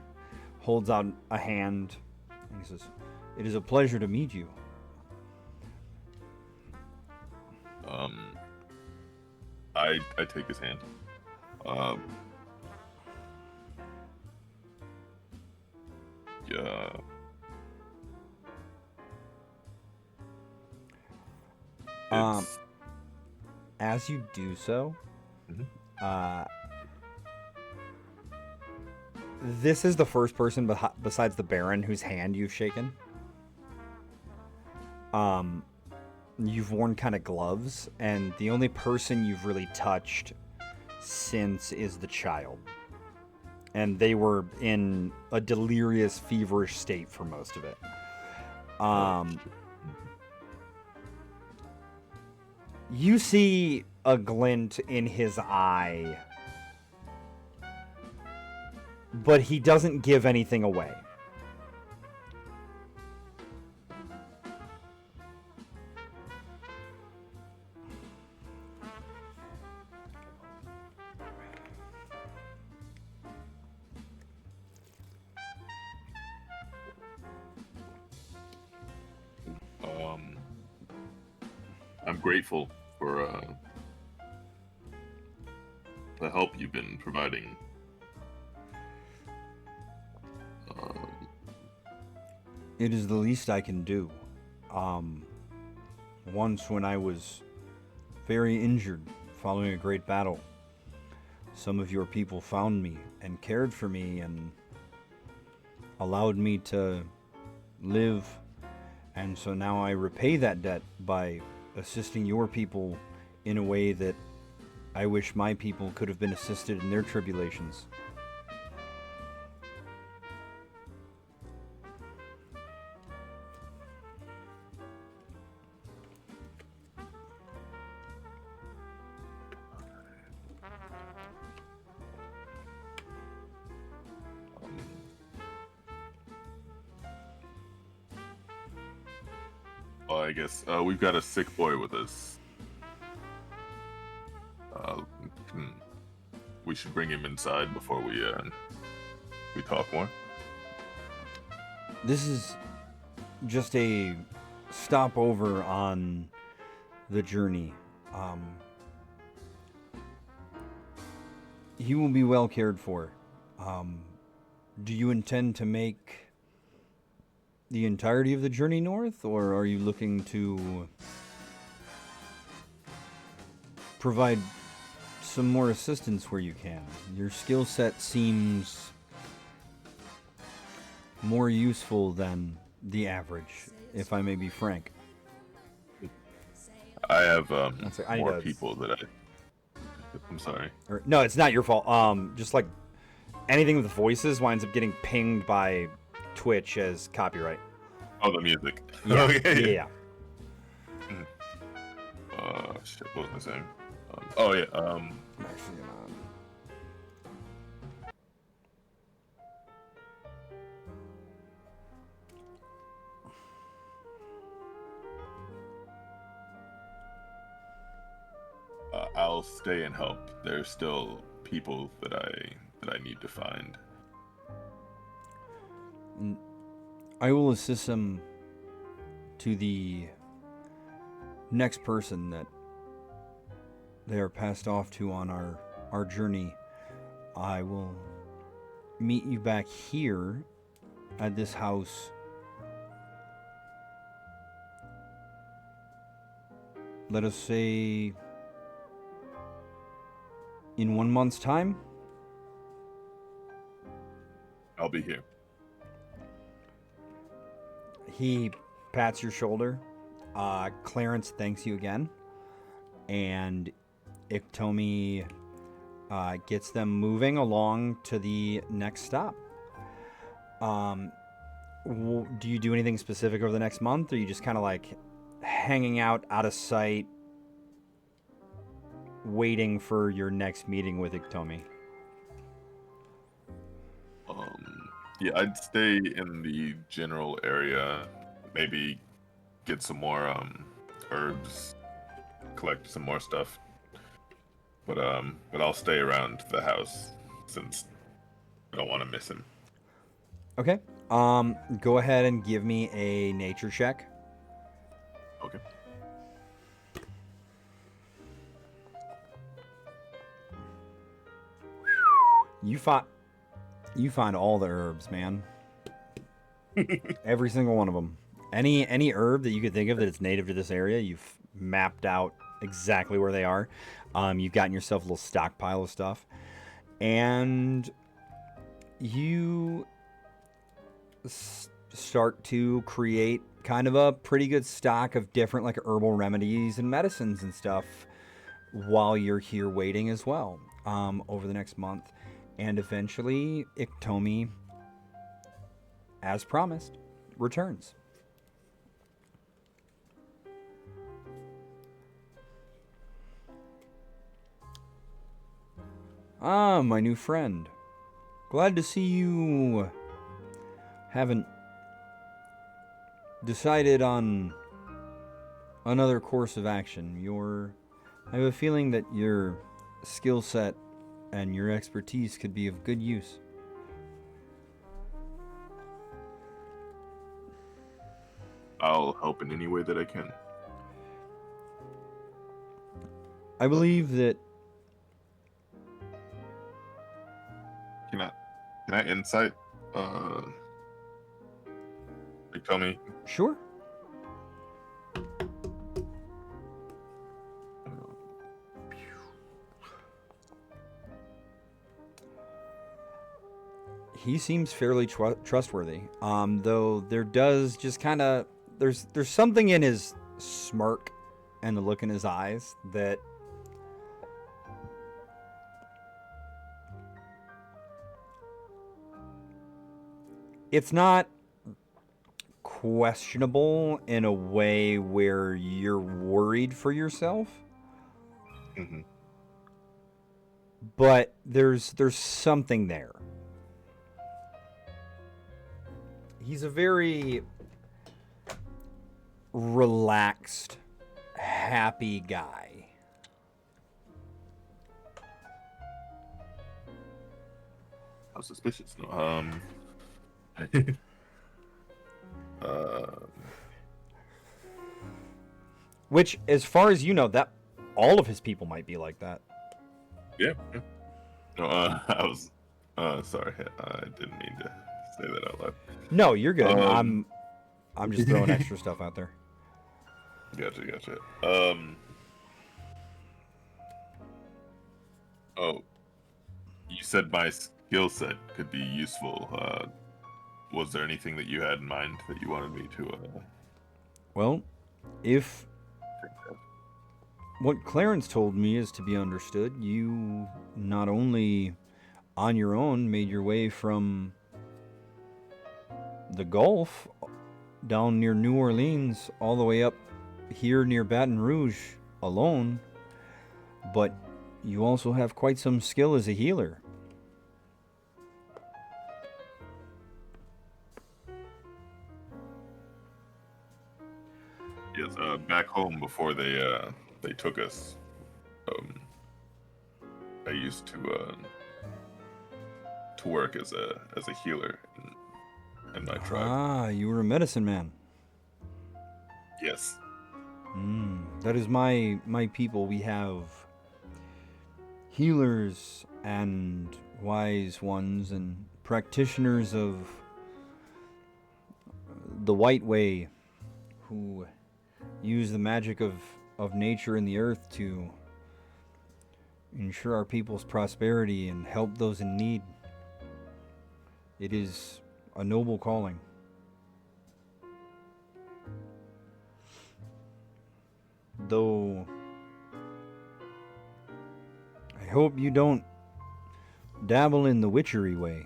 holds out a hand, and he says, "It is a pleasure to meet you." I take his hand. Yeah. As you do so, this is the first person besides the Baron whose hand you've shaken. You've worn kind of gloves, and the only person you've really touched since is the child. And they were in a delirious, feverish state for most of it. You see a glint in his eye, but he doesn't give anything away. I'm grateful for the help you've been providing. It is the least I can do. Once when I was very injured following a great battle, some of your people found me and cared for me and allowed me to live. And so now I repay that debt by assisting your people in a way that I wish my people could have been assisted in their tribulations. Well, I guess we've got a sick boy with us. We should bring him inside before we talk more. This is just a stopover on the journey. He will be well cared for. Do you intend to make the entirety of the journey north, or are you looking to provide some more assistance where you can? Your skill set seems more useful than the average, if I may be frank. I have I need more to- people that I'm sorry. No, it's not your fault. Just like anything with voices winds up getting pinged by Twitch as copyright. Oh, the music. Yeah, Okay. yeah. Shit, what was I saying? Oh yeah. I'm actually gonna... I'll stay and help. There's still people that I need to find. I will assist them to the next person that they are passed off to on our journey. I will meet you back here at this house. Let us say in 1 month's time. I'll be here. He pats your shoulder. Clarence thanks you again. And Iktomi gets them moving along to the next stop. Do you do anything specific over the next month, or are you just kind of like hanging out of sight, waiting for your next meeting with Iktomi? Yeah, I'd stay in the general area. Maybe get some more herbs, collect some more stuff. But I'll stay around the house since I don't want to miss him. Okay. Go ahead and give me a nature check. Okay. You find all the herbs, man. Every single one of them. Any herb that you could think of that is native to this area, you've mapped out exactly where they are. You've gotten yourself a little stockpile of stuff, and you start to create kind of a pretty good stock of different like herbal remedies and medicines and stuff while you're here waiting as well over the next month. And eventually, Iktomi, as promised, returns. Ah, my new friend. Glad to see you haven't decided on another course of action. I have a feeling that your skill set and your expertise could be of good use. I'll help in any way that I can. I believe that... Can I insight? Tell me. Sure. He seems fairly trustworthy. Though there does just kind of there's something in his smirk and the look in his eyes that it's not questionable in a way where you're worried for yourself. Mm-hmm. But there's something there. He's a very relaxed, happy guy. How suspicious. No. Which, as far as you know, that all of his people might be like that. Yeah. No, I was sorry. I didn't mean to say that out loud. No, you're good. I'm just throwing extra stuff out there. Gotcha. Oh, you said my skill set could be useful. Was there anything that you had in mind that you wanted me to? Well, if what Clarence told me is to be understood, you not only on your own made your way from the Gulf down near New Orleans all the way up here near Baton Rouge alone, but you also have quite some skill as a healer. Yes, back home before they took us, I used to work as a healer in my tribe. Ah, you were a medicine man. Yes. That is my people. We have healers and wise ones and practitioners of the white way who use the magic of nature and the earth to ensure our people's prosperity and help those in need. It is a noble calling. Though I hope you don't dabble in the witchery way.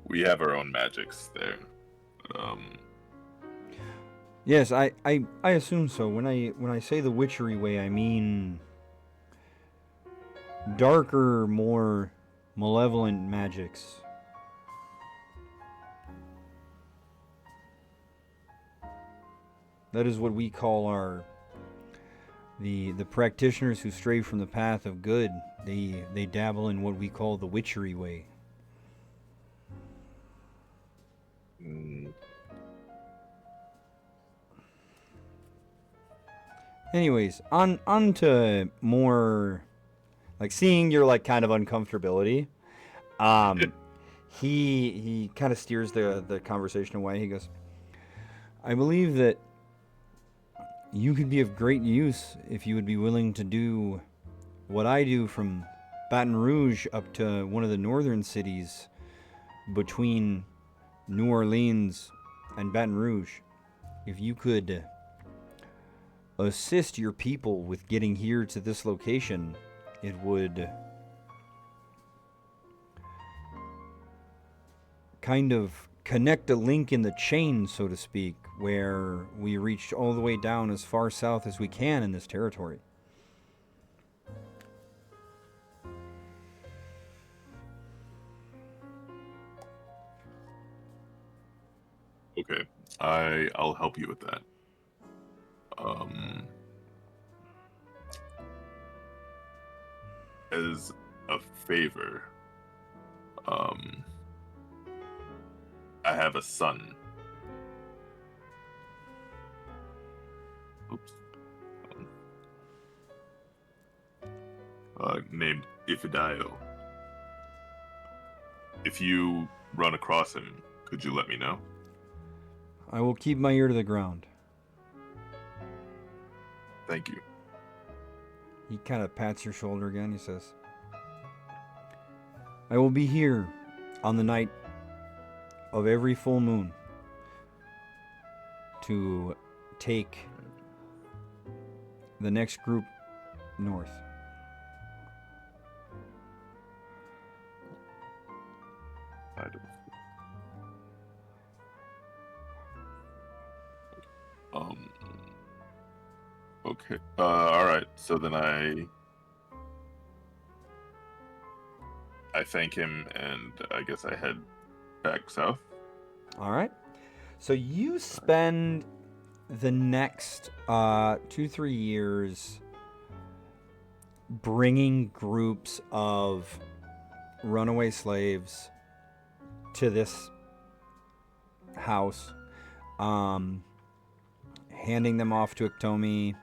We have our own magics there. Yes, I assume so. When I say the witchery way, I mean darker, more malevolent magics. That is what we call our the practitioners who stray from the path of good. They dabble in what we call the witchery way. Mm, Anyways, on to more like seeing your like kind of uncomfortability. Um, he kind of steers the conversation away. He goes, "I believe that you could be of great use if you would be willing to do what I do from Baton Rouge up to one of the northern cities between New Orleans and Baton Rouge. If you could assist your people with getting here to this location, it would kind of connect a link in the chain, so to speak, where we reach all the way down as far south as we can in this territory." okay, I'll help you with that. Um, as a favor, um, I have a son. Oops. Named Ifidio. If you run across him, could you let me know? I will keep my ear to the ground. Thank you. He kind of pats your shoulder again. He says, "I will be here on the night of every full moon to take the next group north." I don't. Okay. All right. So then I thank him, and I guess I head back south. All right. So you spend the next 2-3 years bringing groups of runaway slaves to this house, handing them off to Iktomi.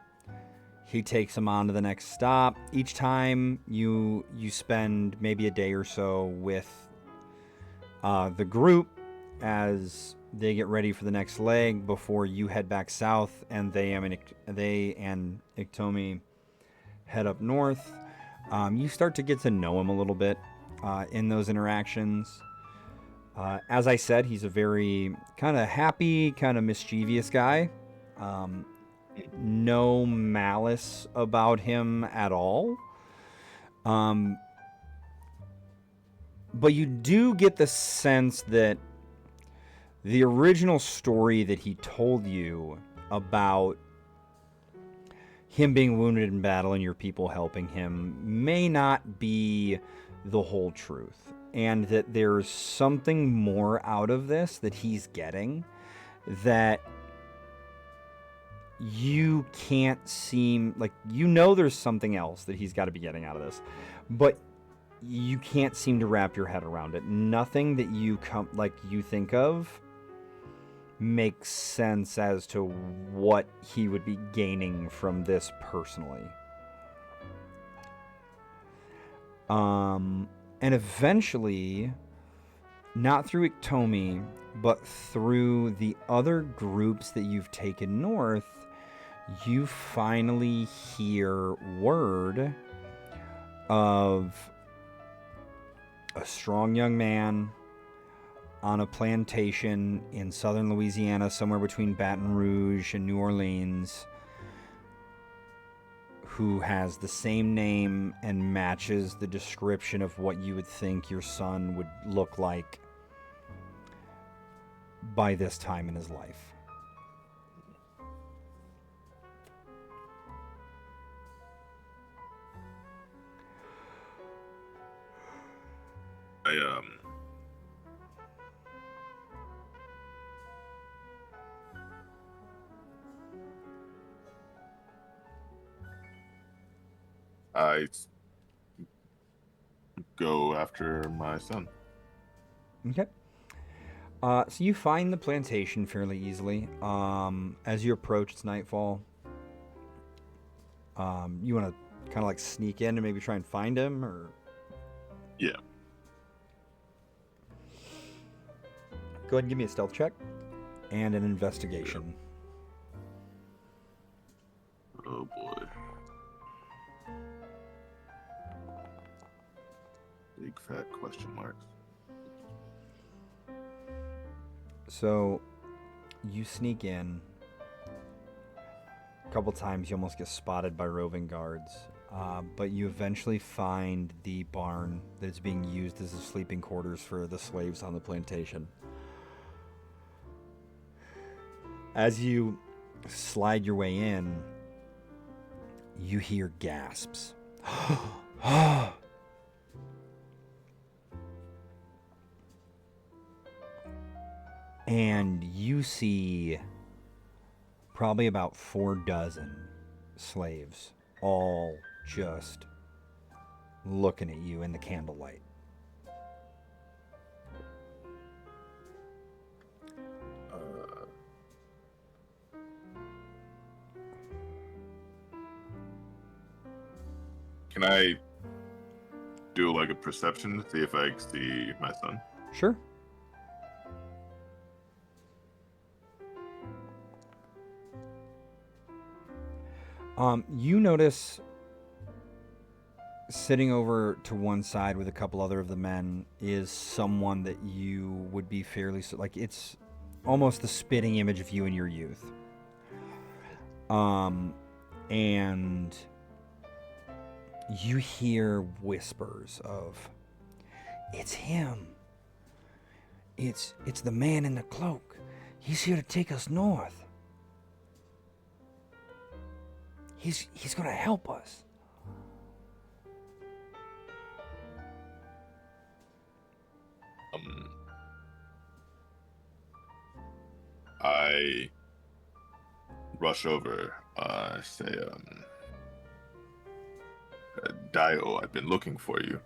He takes them on to the next stop. Each time you spend maybe a day or so with the group as they get ready for the next leg before you head back south, and they and Iktomi head up north. You start to get to know him a little bit in those interactions. As I said, he's a very kind of happy, kind of mischievous guy. No malice about him at all. But you do get the sense that the original story that he told you about him being wounded in battle and your people helping him may not be the whole truth, and that there's something more out of this that he's getting that you can't seem like, there's something else that he's got to be getting out of this, but you can't seem to wrap your head around it. Nothing that you think of makes sense as to what he would be gaining from this personally. And eventually, not through Iktomi, but through the other groups that you've taken north, you finally hear word of a strong young man on a plantation in southern Louisiana, somewhere between Baton Rouge and New Orleans, who has the same name and matches the description of what you would think your son would look like by this time in his life. I I go after my son. Okay. So you find the plantation fairly easily. As you approach, it's nightfall. You want to kind of like sneak in and maybe try and find him, or Yeah. go ahead and give me a stealth check and an investigation. Oh boy. Big fat question marks. So you sneak in. A couple times you almost get spotted by roving guards, but you eventually find the barn that is being used as the sleeping quarters for the slaves on the plantation. As you slide your way in, you hear gasps. And you see probably about 4 dozen slaves, all just looking at you in the candlelight. Can I do like a perception to see if I see my son? Sure. You notice sitting over to one side with a couple other of the men is someone that you would be fairly like, it's almost the spitting image of you in your youth. And you hear whispers of, "It's him. It's the man in the cloak. He's here to take us north. He's gonna help us." I rush over. Say, Dio, I've been looking for you.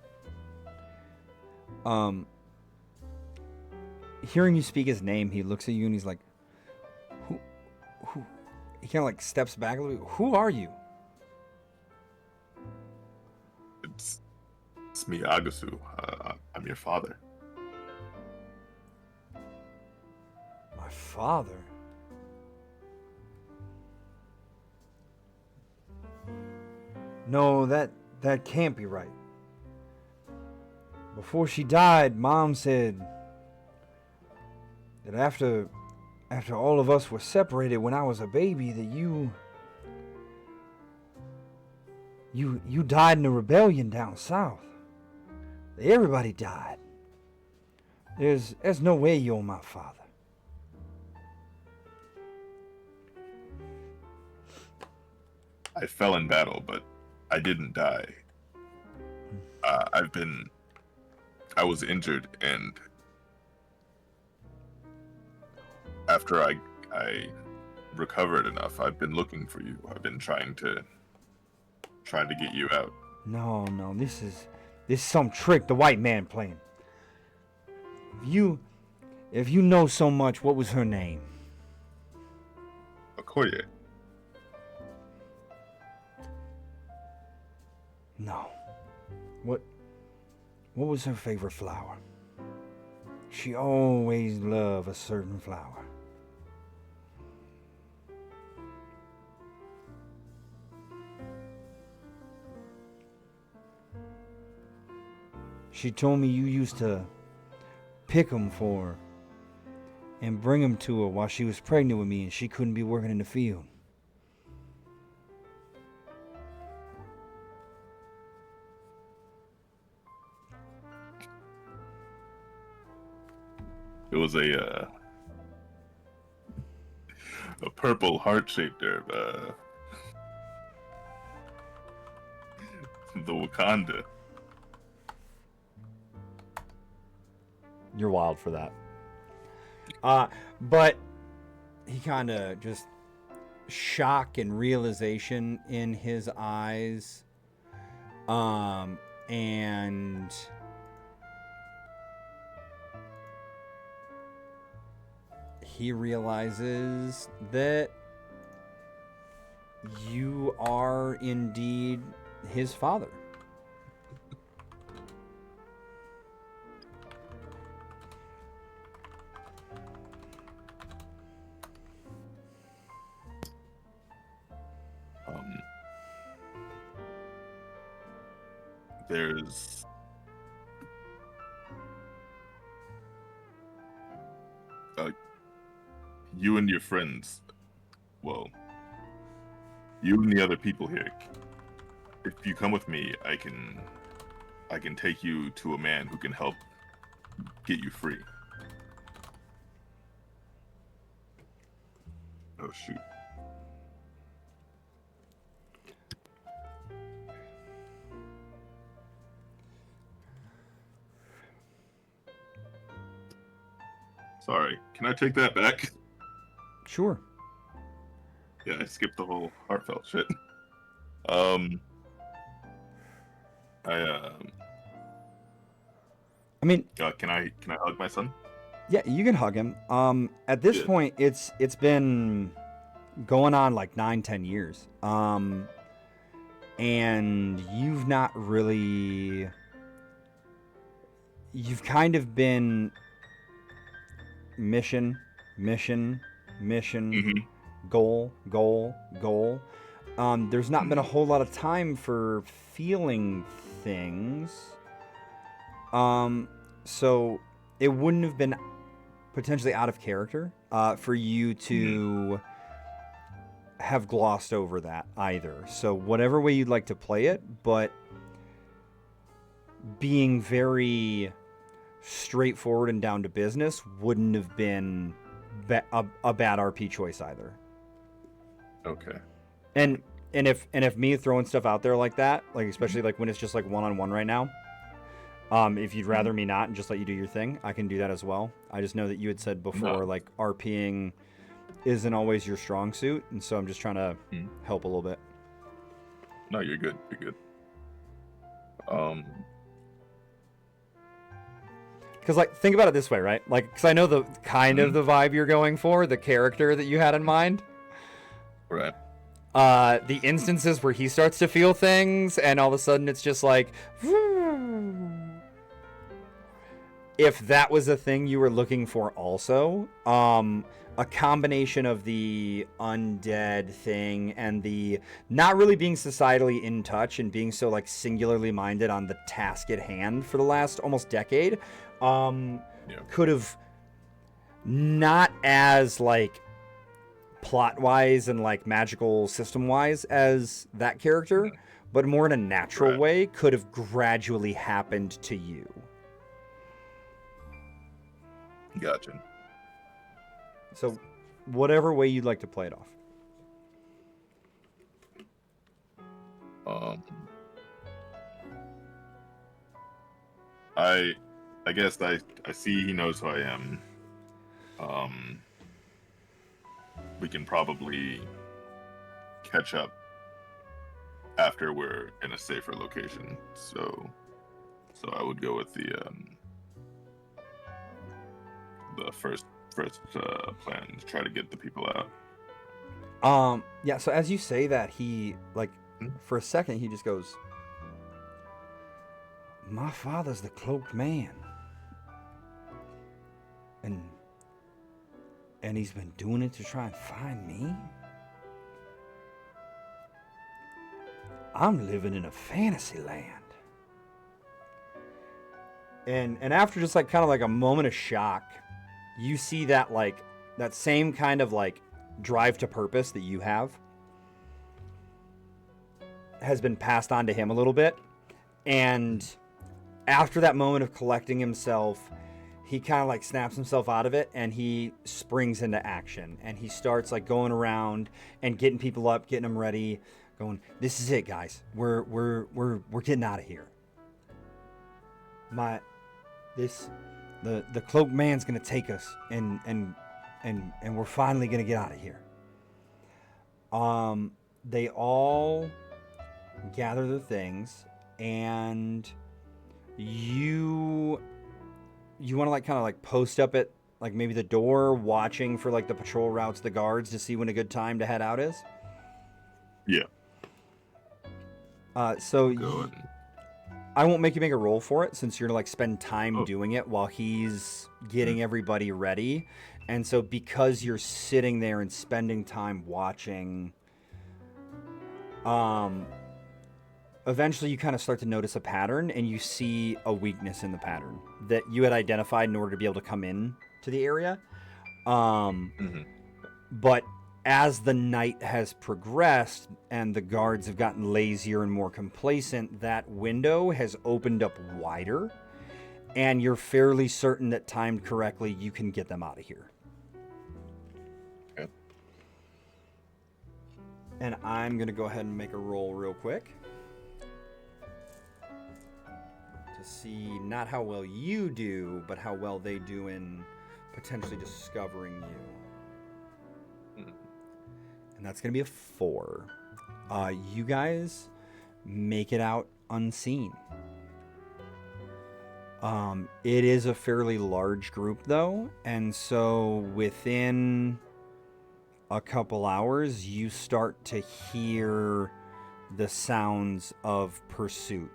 Hearing you speak his name, he looks at you and he's like, who he kind of like steps back a little bit. "Who are you?" It's me, Agasu. I'm your father. "My father?" "No, that can't be right. Before she died, Mom said that after all of us were separated when I was a baby, that you died in a rebellion down south. That everybody died. There's no way you're my father." I fell in battle, but I didn't die. I was injured, and after I recovered enough, I've been looking for you. I've been trying to get you out. No, this is some trick the white man playing. If you know so much, what was her name? Okoye. No. What was her favorite flower? She always loved a certain flower. She told me you used to pick them for her and bring them to her while she was pregnant with me and she couldn't be working in the field. It was a purple heart-shaped herb. The Wakanda. You're wild for that. But he kind of just shock and realization in his eyes. And he realizes that you are indeed his father. There's you and your friends. Well, you and the other people here. If you come with me, I can take you to a man who can help get you free. Oh shoot. Sorry, can I take that back? Sure. Yeah, I skipped the whole heartfelt shit. I mean, can I hug my son? yeah, you can hug him. At this point, it's been going on like 9-10 years. And you've not really. You've kind of been mission, goal. There's not been a whole lot of time for feeling things. So it wouldn't have been potentially out of character for you to have glossed over that either. So whatever way you'd like to play it, but being very straightforward and down to business wouldn't have been a bad RP choice either. Okay. And if me throwing stuff out there like that, like especially like when it's just like one-on-one right now, if you'd rather me not and just let you do your thing, I can do that as well. I just know that you had said before, like RPing isn't always your strong suit, and so I'm just trying to help a little bit. No, you're good. You're good. Because, like, think about it this way, right? Like, because I know the kind of the vibe you're going for, the character that you had in mind. Right. The instances where he starts to feel things, and all of a sudden it's just like, if that was a thing you were looking for also, a combination of the undead thing and the not really being societally in touch and being so, like, singularly minded on the task at hand for the last almost decade, could have not as, like, plot-wise and, like, magical system-wise as that character, but more in a natural way could have gradually happened to you. Gotcha. So, whatever way you'd like to play it off. I guess I see he knows who I am. We can probably catch up after we're in a safer location. So I would go with the first plan to try to get the people out. Yeah, so as you say that, he, like, for a second, he just goes, "My father's the cloaked man. And he's been doing it to try and find me? I'm living in a fantasy land." And after just, like, kind of like a moment of shock, you see that, like, that same kind of, like, drive to purpose that you have has been passed on to him a little bit. And after that moment of collecting himself, he kind of, like, snaps himself out of it and he springs into action. And he starts, like, going around and getting people up, getting them ready, going, "This is it, guys. We're getting out of here. The cloaked man's gonna take us, and we're finally gonna get out of here. They all gather their things, and you want to like kind of like post up at like maybe the door, watching for like the patrol routes, the guards, to see when a good time to head out is. Yeah. So Go ahead. I won't make you make a roll for it, since you're gonna like spend time Oh. doing it while he's getting everybody ready. And so because you're sitting there and spending time watching, eventually you kind of start to notice a pattern, and you see a weakness in the pattern that you had identified in order to be able to come in to the area. But as the night has progressed and the guards have gotten lazier and more complacent, that window has opened up wider, and you're fairly certain that, timed correctly, you can get them out of here. Okay. And I'm going to go ahead and make a roll real quick to see not how well you do, but how well they do in potentially discovering you. And that's going to be a 4. You guys make it out unseen. It is a fairly large group, though, and so within a couple hours, you start to hear the sounds of pursuit.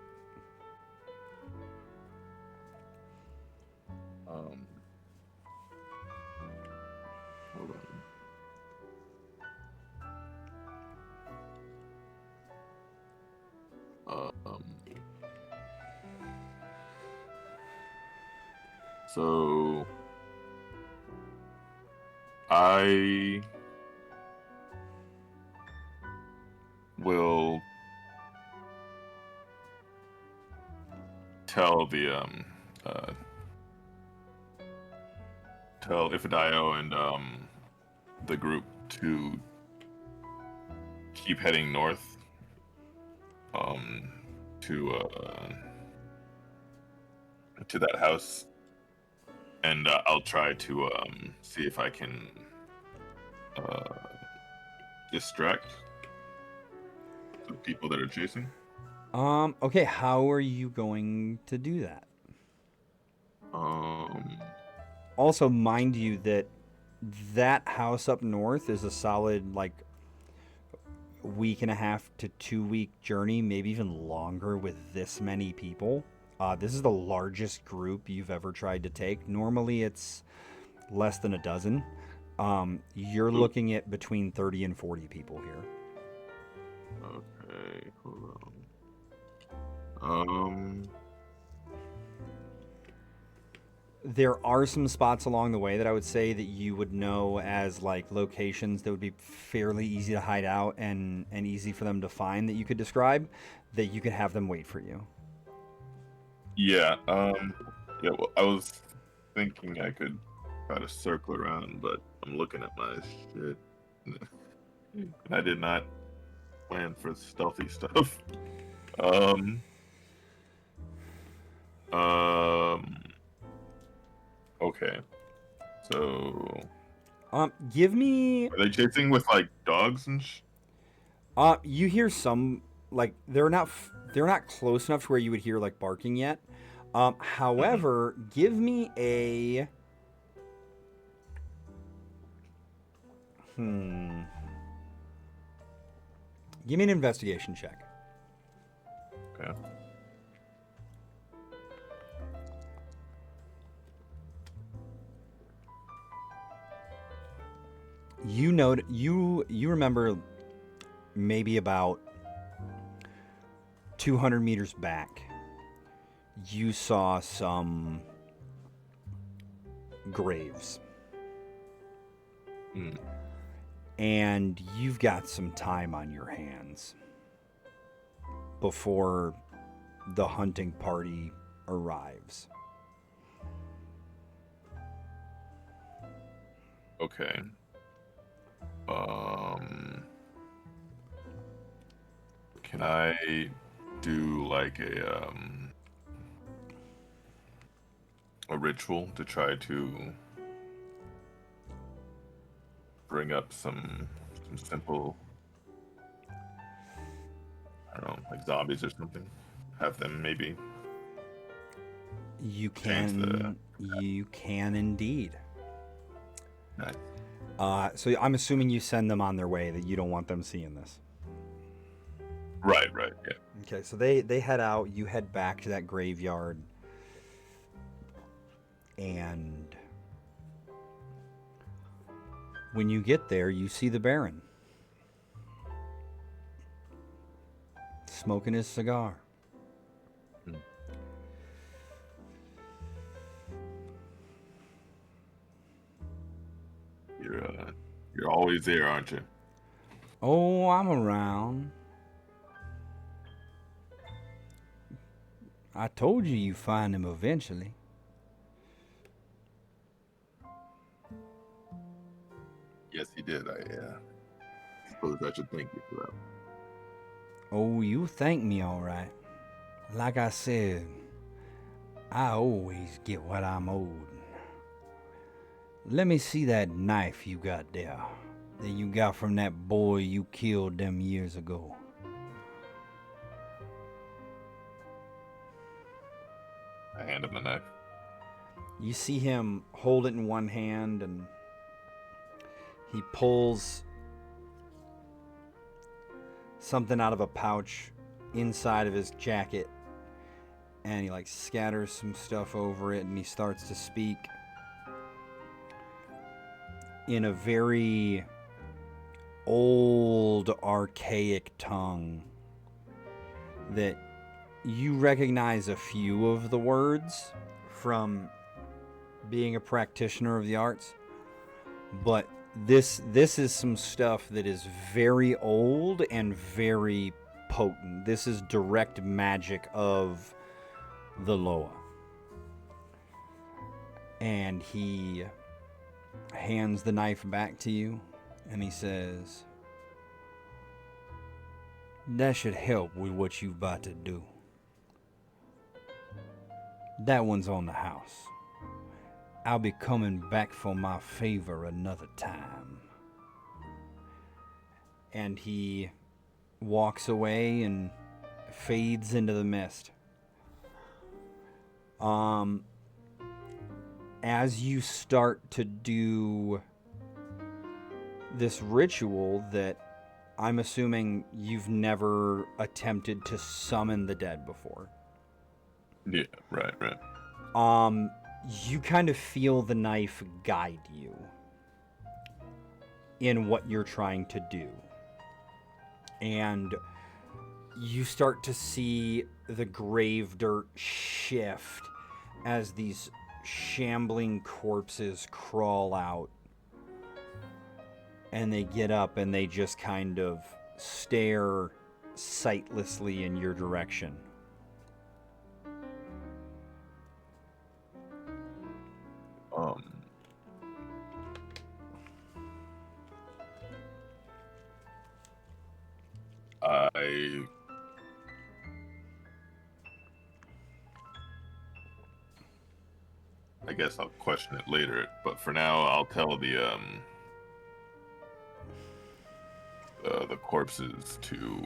Hold on. So I will tell tell Ifedayo and the group to keep heading north to that house, and I'll try to see if I can distract the people that are chasing. Okay, how are you going to do that? Also, mind you that house up north is a solid like week and a half to 2 week journey, maybe even longer with this many people. This is the largest group you've ever tried to take. Normally it's less than a dozen. You're looking at between 30 and 40 people here. Okay, hold on. There are some spots along the way that I would say that you would know as like locations that would be fairly easy to hide out and easy for them to find, that you could describe, that you could have them wait for you. Yeah, well, I was thinking I could try to circle around, but I'm looking at my shit. And I did not plan for stealthy stuff. Okay. So Give me... Are they chasing with like dogs and you hear some, like, they're not close enough to where you would hear like barking yet. However, give me a give me an investigation check. Okay. You remember maybe about 200 meters back, you saw some graves. And you've got some time on your hands before the hunting party arrives. Okay. Can I do like a a ritual to try to bring up some simple, I don't know, like zombies or something. Have them maybe You change the. can indeed. Nice. So I'm assuming you send them on their way, that you don't want them seeing this. Right, yeah. Okay, so they head out. You head back to that graveyard, and when you get there, you see the Baron smoking his cigar. You're always there, aren't you? Oh, I'm around. I told you you'd find him eventually. Yes, he did. I suppose I should thank you for that. Oh, you thank me all right. Like I said, I always get what I'm owed. Let me see that knife you got there, that you got from that boy you killed them years ago. I hand him the knife. You see him hold it in one hand, and he pulls something out of a pouch inside of his jacket, and he like scatters some stuff over it, and he starts to speak in a very old, archaic tongue that you recognize a few of the words from being a practitioner of the arts, but this is some stuff that is very old and very potent. This is direct magic of the Loa. And he hands the knife back to you, and he says, that should help with what you've about to do. That one's on the house. I'll be coming back for my favor another time. And he walks away and fades into the mist. As you start to do this ritual that I'm assuming you've never attempted to summon the dead before. Yeah, right. You kind of feel the knife guide you in what you're trying to do. And you start to see the grave dirt shift as these shambling corpses crawl out. And they get up and they just kind of stare sightlessly in your direction. I guess I'll question it later, but for now I'll tell the corpses to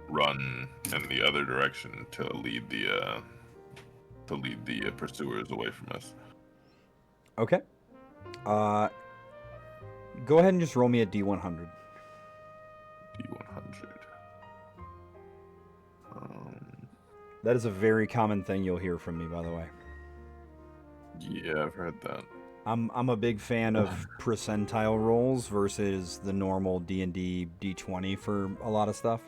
run in the other direction to lead the pursuers away from us. Okay. Go ahead and just roll me a D100. D100. That is a very common thing you'll hear from me, by the way. Yeah, I've heard that. I'm a big fan of percentile rolls versus the normal D&D D20 for a lot of stuff.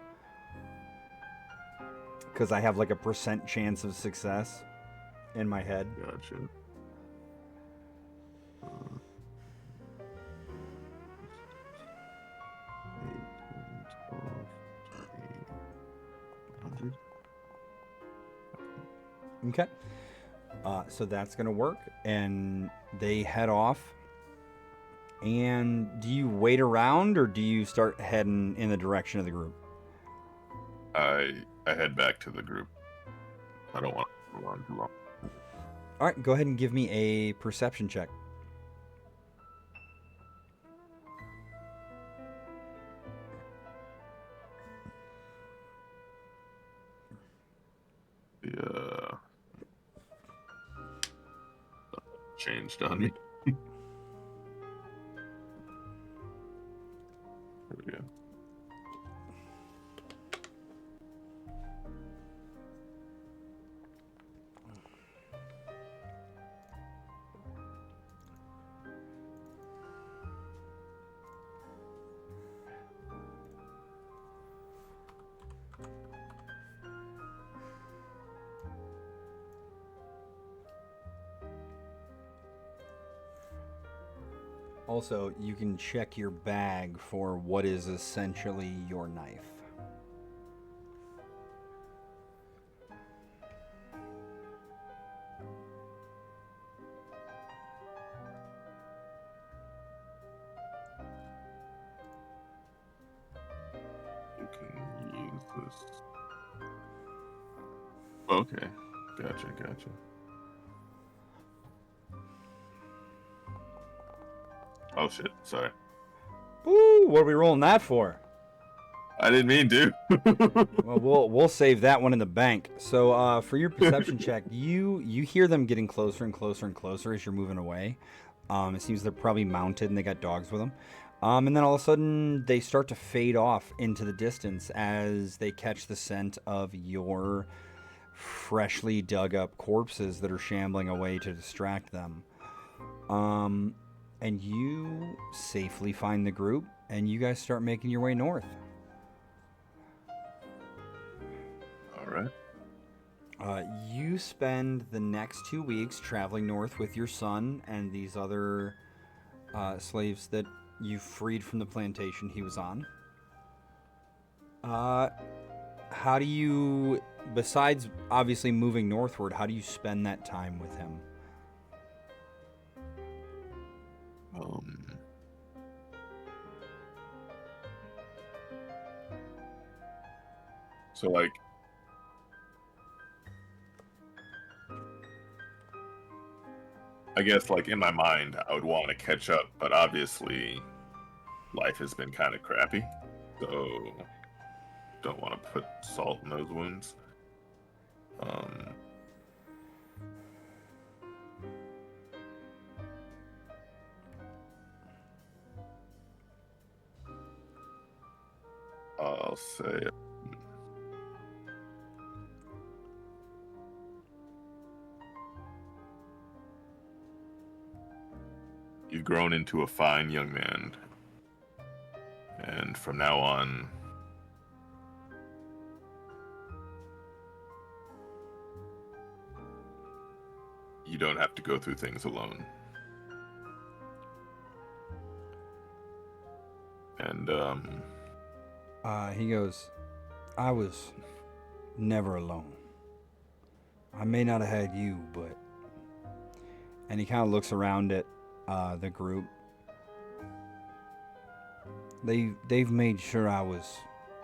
Because I have like a % chance of success in my head. Gotcha. Okay. So that's going to work. And they head off. And do you wait around or do you start heading in the direction of the group? I head back to the group. I don't want to go on too long. All right, go ahead and give me a perception check. Yeah. Changed on me. There we go. Also, you can check your bag for what is essentially your knife. You can use this. Okay. Gotcha. Oh shit, sorry. Woo! What are we rolling that for? I didn't mean to. Well, we'll save that one in the bank. So, for your perception check, you hear them getting closer and closer and closer as you're moving away. It seems they're probably mounted and they got dogs with them. And then all of a sudden, they start to fade off into the distance as they catch the scent of your freshly dug up corpses that are shambling away to distract them. And you safely find the group, and you guys start making your way north. All right. You spend the next 2 weeks traveling north with your son and these other slaves that you freed from the plantation he was on. How do you, besides obviously moving northward, how do you spend that time with him? So like, I guess like in my mind, I would want to catch up, but obviously, life has been kind of crappy, so don't want to put salt in those wounds. I'll say you've grown into a fine young man, and from now on, you don't have to go through things alone. And He goes, I was never alone. I may not have had you, but... And he kind of looks around at the group. They've made sure I was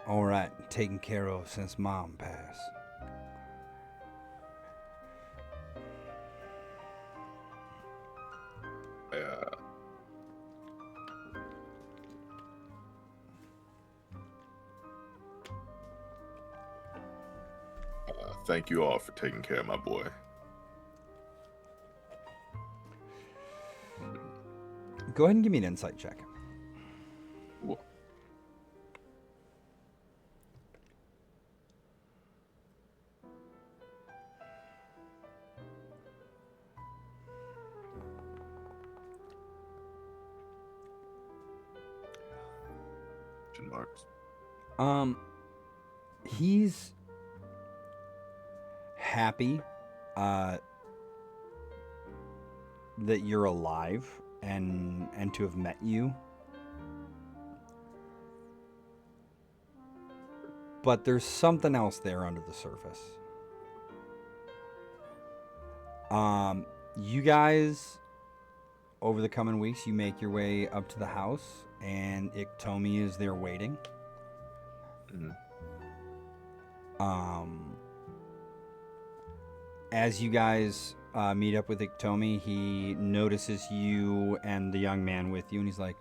all right and taken care of since Mom passed. thank you all for taking care of my boy. Go ahead and give me an insight check. Cool. Marks. He's happy that you're alive and to have met you. But there's something else there under the surface. You guys, over the coming weeks, you make your way up to the house, and Iktomi is there waiting. Mm-hmm. As you guys meet up with Iktomi, he notices you and the young man with you, and he's like,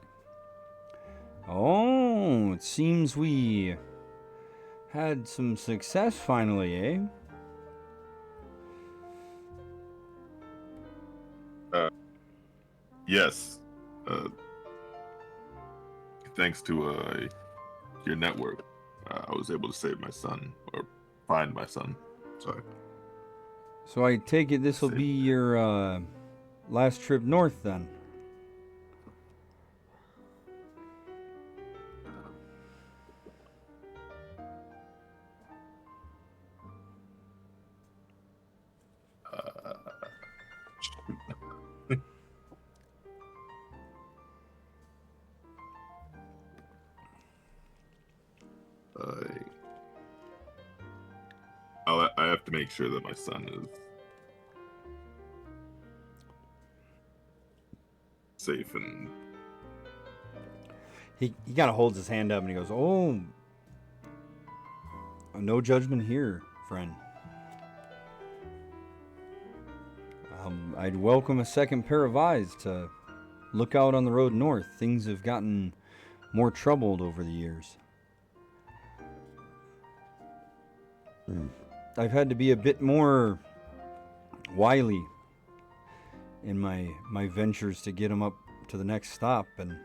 "Oh, it seems we had some success finally, eh?" Yes. Thanks to your network, I was able to save my son, or find my son. Sorry. So I take it this will be your last trip north then? I have to make sure that my son is safe and. He kind of holds his hand up and he goes, "Oh, no judgment here, friend. I'd welcome a second pair of eyes to look out on the road north. Things have gotten more troubled over the years. I've had to be a bit more wily in my ventures to get him up to the next stop, and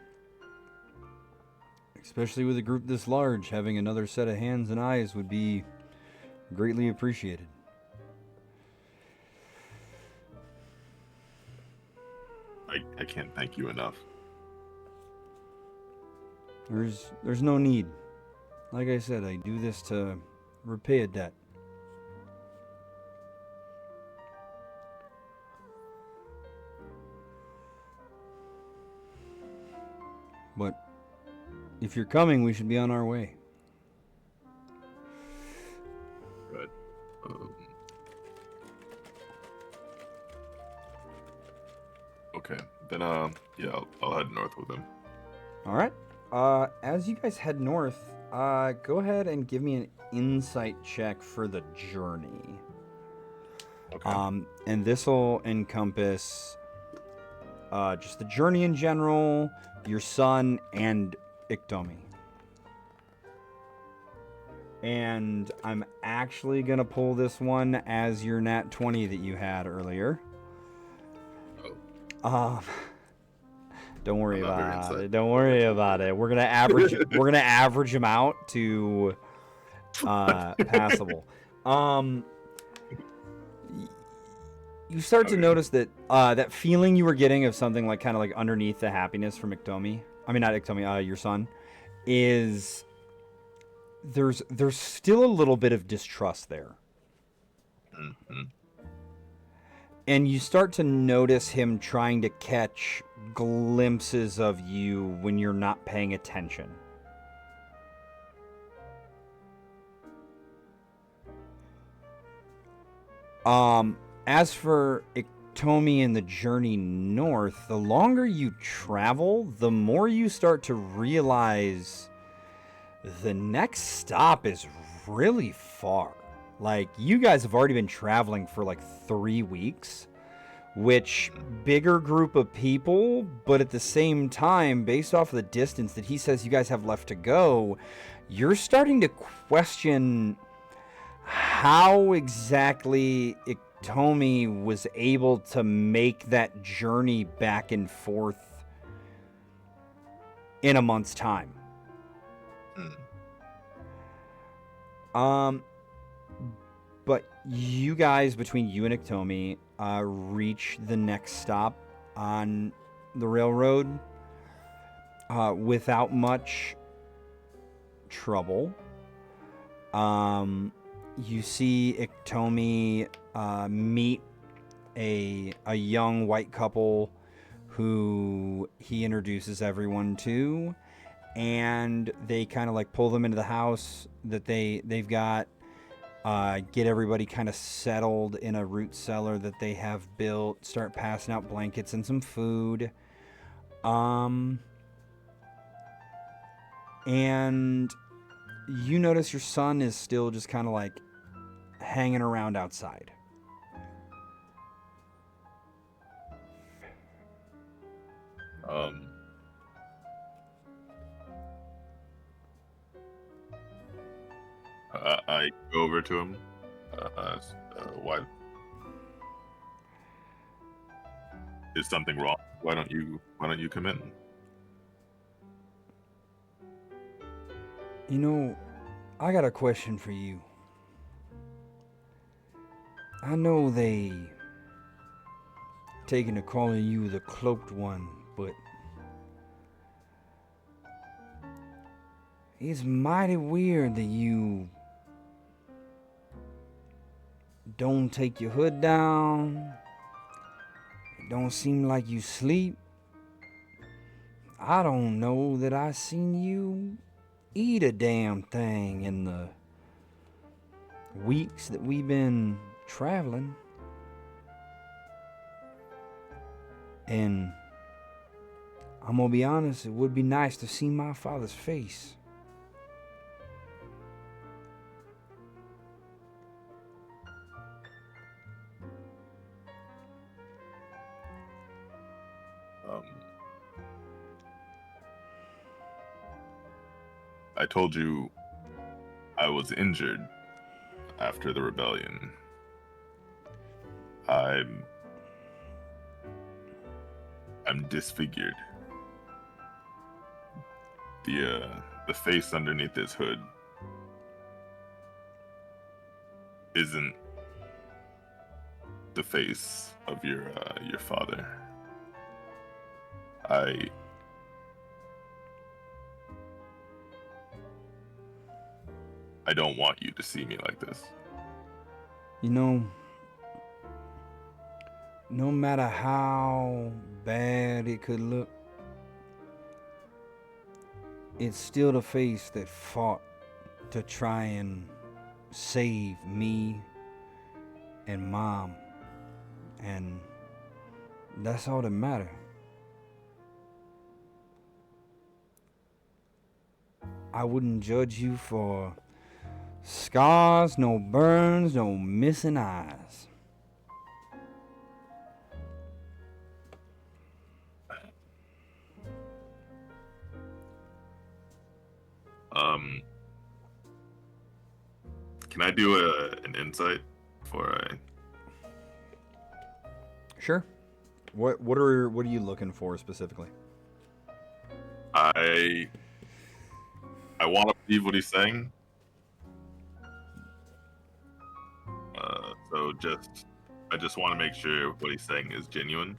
especially with a group this large, having another set of hands and eyes would be greatly appreciated." I can't thank you enough. There's no need. Like I said, I do this to repay a debt. But if you're coming, we should be on our way. Good. Okay. Then yeah, I'll head north with him. All right. As you guys head north, go ahead and give me an insight check for the journey. Okay. And this will encompass just the journey in general, your son, and Iktomi. And I'm actually going to pull this one as your nat 20 that you had earlier. Don't worry about it. Don't worry about it. We're gonna average. We're gonna average them out to passable. You start to notice that that feeling you were getting of something like kind of like underneath the happiness from Iktomi. I mean, not Iktomi. Your son is there's still a little bit of distrust there. Mm-hmm. And you start to notice him trying to catch glimpses of you when you're not paying attention. As for Iktomi and the journey north, the longer you travel, the more you start to realize the next stop is really far. Like, you guys have already been traveling for like 3 weeks, which bigger group of people, but at the same time, based off of the distance that he says you guys have left to go, you're starting to question how exactly Iktomi was able to make that journey back and forth in a month's time. But you guys, between you and Iktomi, reach the next stop on the railroad without much trouble. You see Iktomi meet a young white couple who he introduces everyone to, and they kind of like pull them into the house that they've got. Get everybody kind of settled in a root cellar that they have built, start passing out blankets and some food. And you notice your son is still just kind of like hanging around outside. I go over to him. Why is something wrong? Why don't you come in? You know, I got a question for you. I know they taking to calling you the cloaked one, but it's mighty weird that you don't take your hood down. It don't seem like you sleep. I don't know that I seen you eat a damn thing in the weeks that we've been traveling. And I'm gonna be honest, it would be nice to see my father's face. I told you I was injured after the rebellion. I'm disfigured. The face underneath this hood isn't the face of your father. I don't want you to see me like this. You know, no matter how bad it could look, it's still the face that fought to try and save me and Mom. And that's all that matters. I wouldn't judge you for scars, no burns, no missing eyes. Can I do an insight before I? Sure. What are you looking for specifically? I want to believe what he's saying. So I just want to make sure what he's saying is genuine.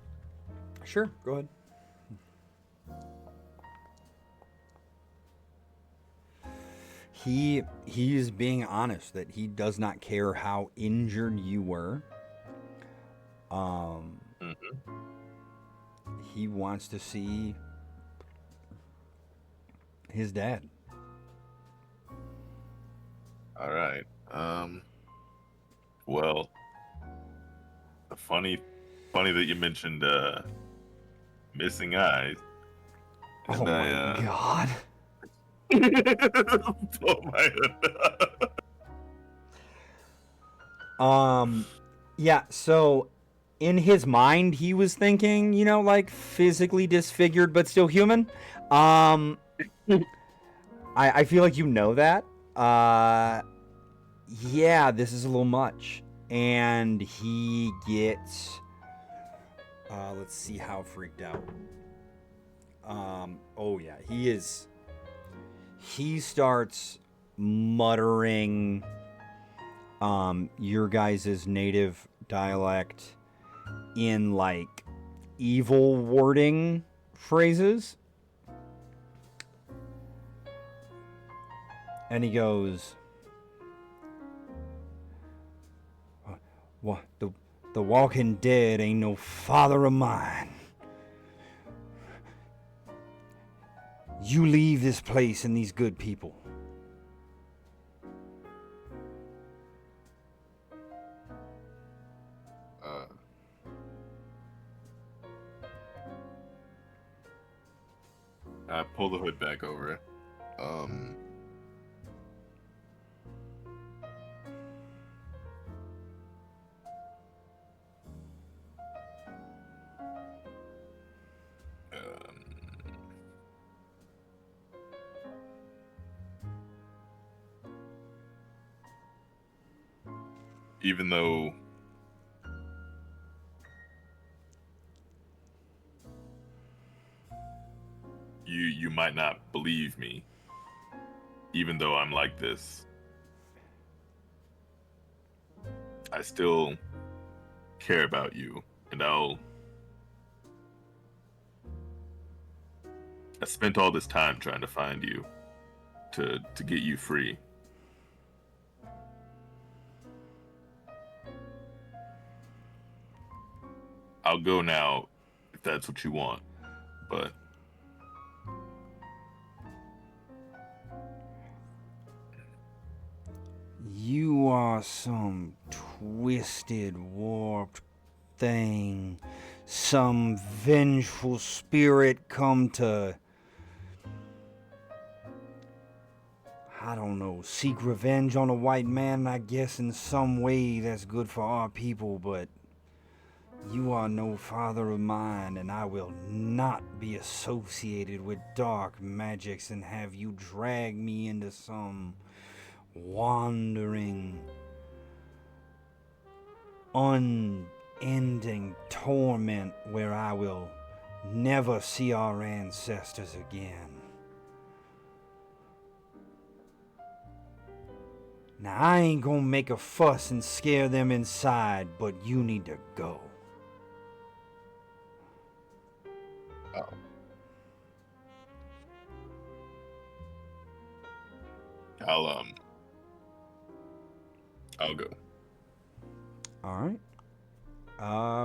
Sure, go ahead. He's being honest that he does not care how injured you were. He wants to see his dad. All right. Well, funny that you mentioned missing eyes. And my God. Blow my head. Yeah, so in his mind he was thinking, like physically disfigured but still human. I feel like you know that. Yeah, this is a little much. And he gets let's see how freaked out. Oh yeah, he starts muttering your guys' native dialect in like evil wording phrases. And he goes, "What? The Walking Dead ain't no father of mine. You leave this place and these good people." I pull the hood back over. even though you might not believe me, even though I'm like this, I still care about you, and I spent all this time trying to find you to get you free. I'll go now if that's what you want, but You are some twisted, warped thing. Some vengeful spirit come to, I don't know, seek revenge on a white man, I guess in some way that's good for our people, but you are no father of mine, and I will not be associated with dark magics and have you drag me into some wandering, unending torment where I will never see our ancestors again. Now, I ain't gonna make a fuss and scare them inside, but you need to go. oh. I'll go. All right.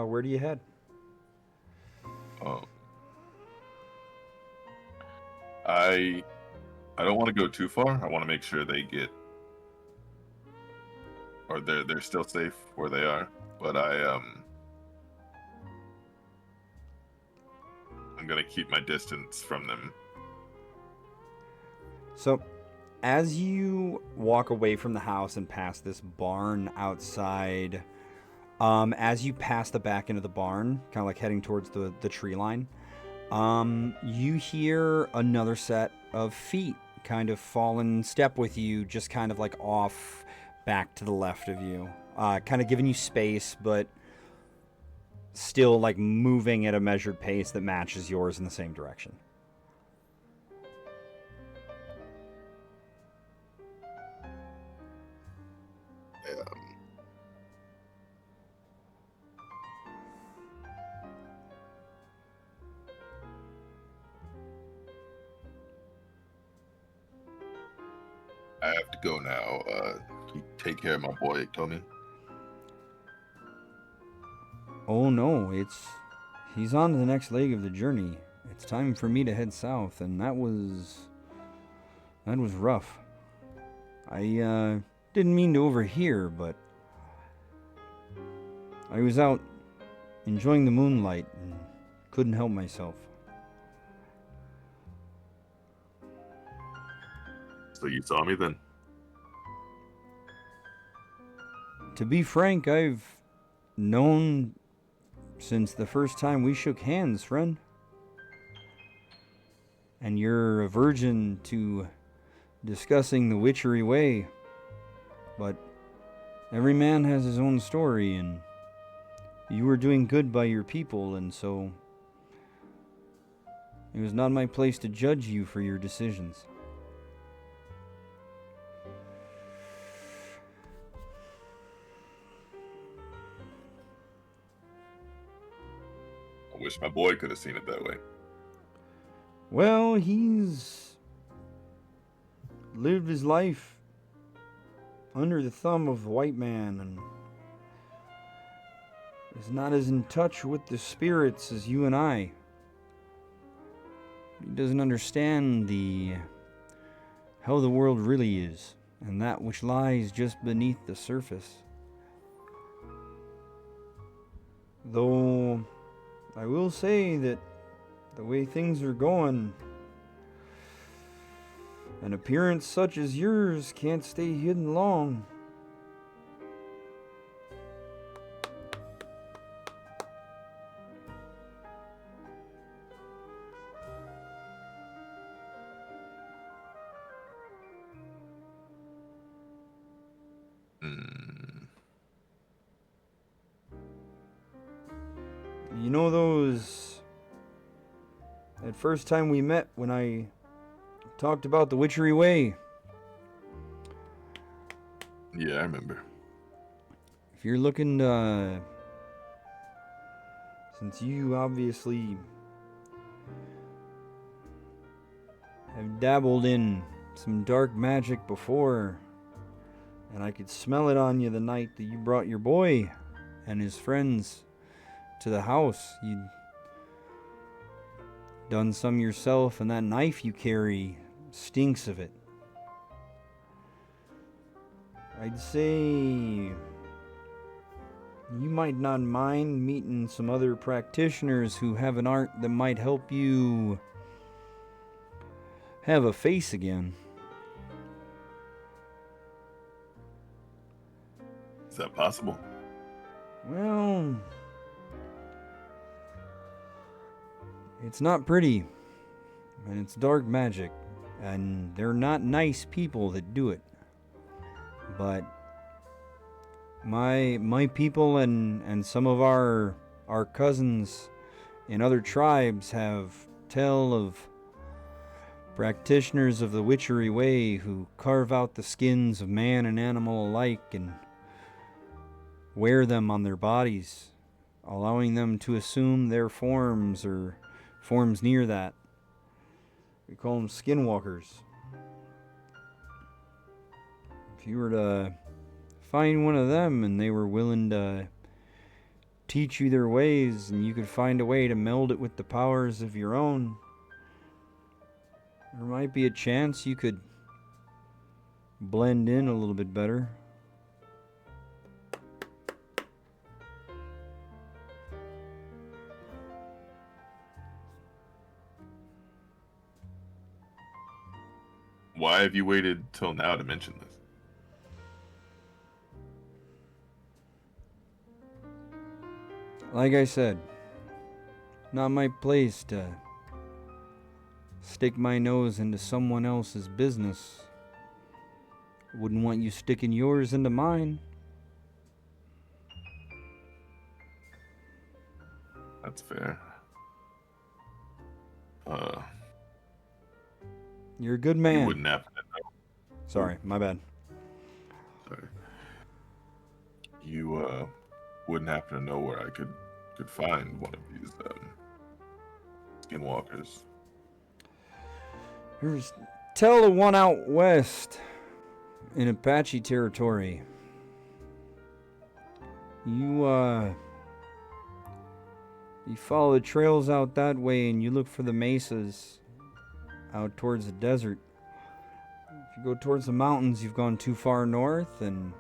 Where do you head? I don't want to go too far. I want to make sure they get, or they're still safe where they are. But I'm gonna keep my distance from them. So, as you walk away from the house and past this barn outside, as you pass the back end of the barn, kind of like heading towards the tree line, you hear another set of feet kind of fall in step with you, just kind of like off back to the left of you, kind of giving you space, but still like moving at a measured pace that matches yours in the same direction. I have to go now. You take care of my boy, Tommy. Oh no, he's on to the next leg of the journey. It's time for me to head south, and that was rough. I didn't mean to overhear, but I was out enjoying the moonlight and couldn't help myself. So you saw me then? To be frank, I've known since the first time we shook hands, friend. And you're a virgin to discussing the witchery way. But every man has his own story, and you were doing good by your people, and so it was not my place to judge you for your decisions. I wish my boy could have seen it that way. Well, he's lived his life under the thumb of the white man and is not as in touch with the spirits as you and I. He doesn't understand how the world really is and that which lies just beneath the surface. Though I will say that the way things are going, an appearance such as yours can't stay hidden long. You know those... That first time we met when I talked about the Witchery Way? Yeah, I remember. If you're looking to... Since you obviously have dabbled in some dark magic before, and I could smell it on you the night that you brought your boy and his friends to the house. You'd done some yourself, and that knife you carry stinks of it. I'd say you might not mind meeting some other practitioners who have an art that might help you have a face again. Is that possible? Well, it's not pretty, and it's dark magic, and they're not nice people that do it. But my people and some of our cousins in other tribes have tell of practitioners of the Witchery Way who carve out the skins of man and animal alike and wear them on their bodies, allowing them to assume their forms or forms near that. We call them skinwalkers. If you were to find one of them and they were willing to teach you their ways and you could find a way to meld it with the powers of your own, there might be a chance you could blend in a little bit better. Why have you waited till now to mention this? Like I said, not my place to stick my nose into someone else's business. Wouldn't want you sticking yours into mine. That's fair. You're a good You man. wouldn't happen to know. Sorry, my bad. Sorry. You wouldn't happen to know where I could find one of these skinwalkers. There's tell the one out west in Apache territory. You follow the trails out that way and you look for the mesas out towards the desert. If you go towards the mountains, you've gone too far north, and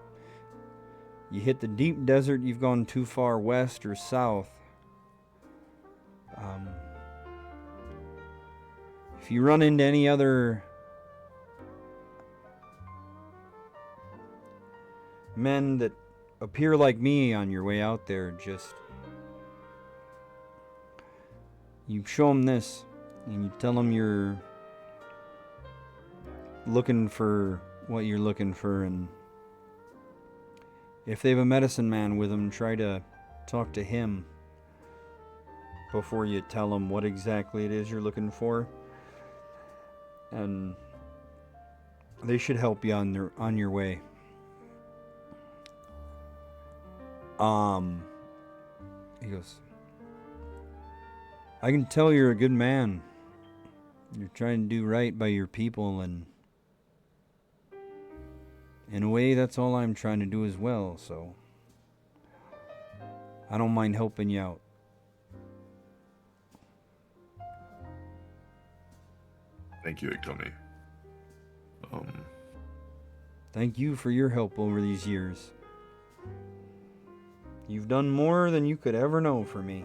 you hit the deep desert, you've gone too far west or south. If you run into any other men that appear like me on your way out there, just you show them this and you tell them you're looking for what you're looking for, and if they have a medicine man with them, try to talk to him before you tell them what exactly it is you're looking for, and they should help you on your way. He goes, I can tell you're a good man. You're trying to do right by your people, and in a way, that's all I'm trying to do as well, so I don't mind helping you out. Thank you, Ikomi. Thank you for your help over these years. You've done more than you could ever know for me.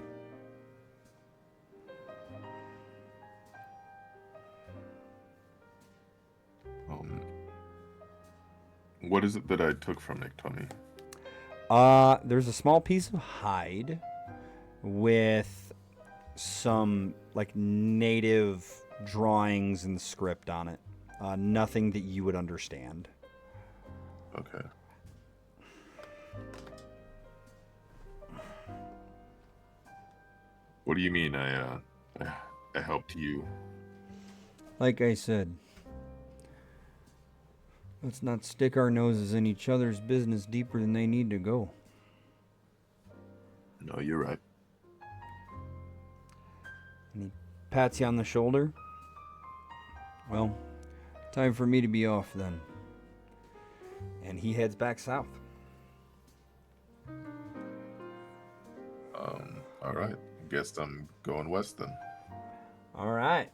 What is it that I took from Ikomi? There's a small piece of hide with some like native drawings and script on it. Nothing that you would understand. Okay. What do you mean I helped you? Like I said, let's not stick our noses in each other's business deeper than they need to go. No, you're right. And he pats you on the shoulder. Well, time for me to be off then. And he heads back south. All right. I guess I'm going west then. All right.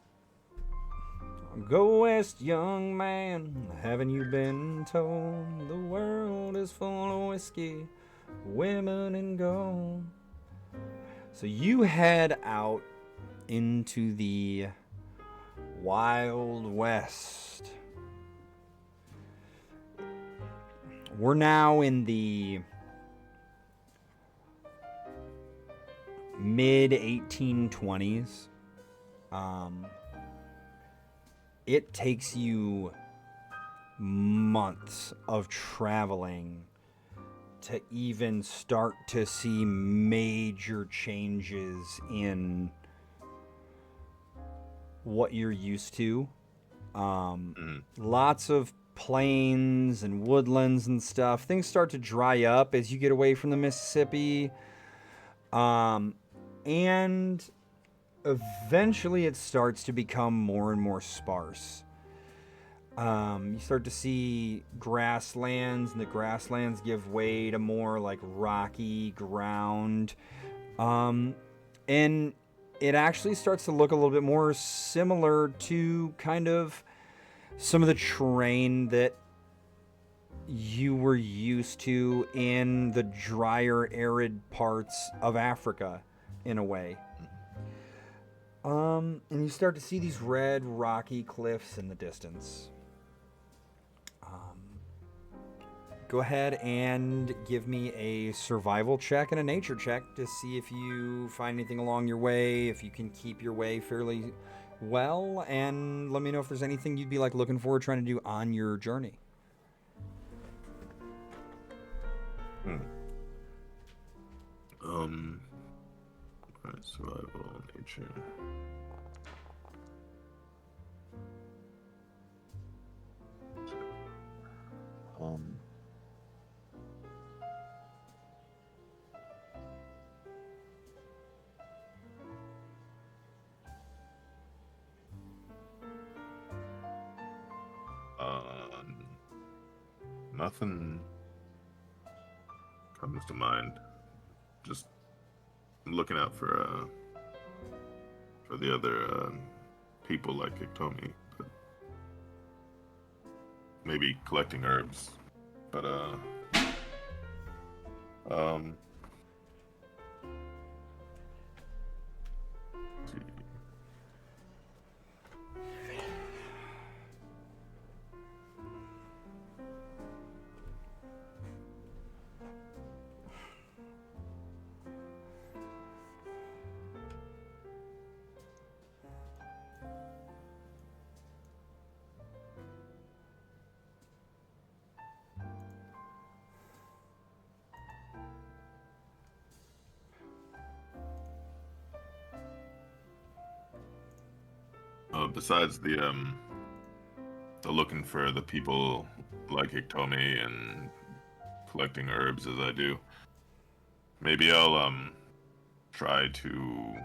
Go west, young man. Haven't you been told the world is full of whiskey, women, and gold? So you head out into the Wild West. We're now in the mid 1820s. It takes you months of traveling to even start to see major changes in what you're used to. Lots of plains and woodlands and stuff. Things start to dry up as you get away from the Mississippi. And eventually it starts to become more and more sparse. You start to see grasslands, and the grasslands give way to more like rocky ground. And it actually starts to look a little bit more similar to kind of some of the terrain that you were used to in the drier, arid parts of Africa, in a way. And you start to see these red, rocky cliffs in the distance. Go ahead and give me a survival check and a nature check to see if you find anything along your way, if you can keep your way fairly well, and let me know if there's anything you'd be like looking forward trying to do on your journey. Alright, survival, nature. Nothing comes to mind. Just looking out for the other people like Iktomi, but maybe collecting herbs. But let's see. Besides the looking for the people like Iktomi and collecting herbs as I do, maybe I'll try to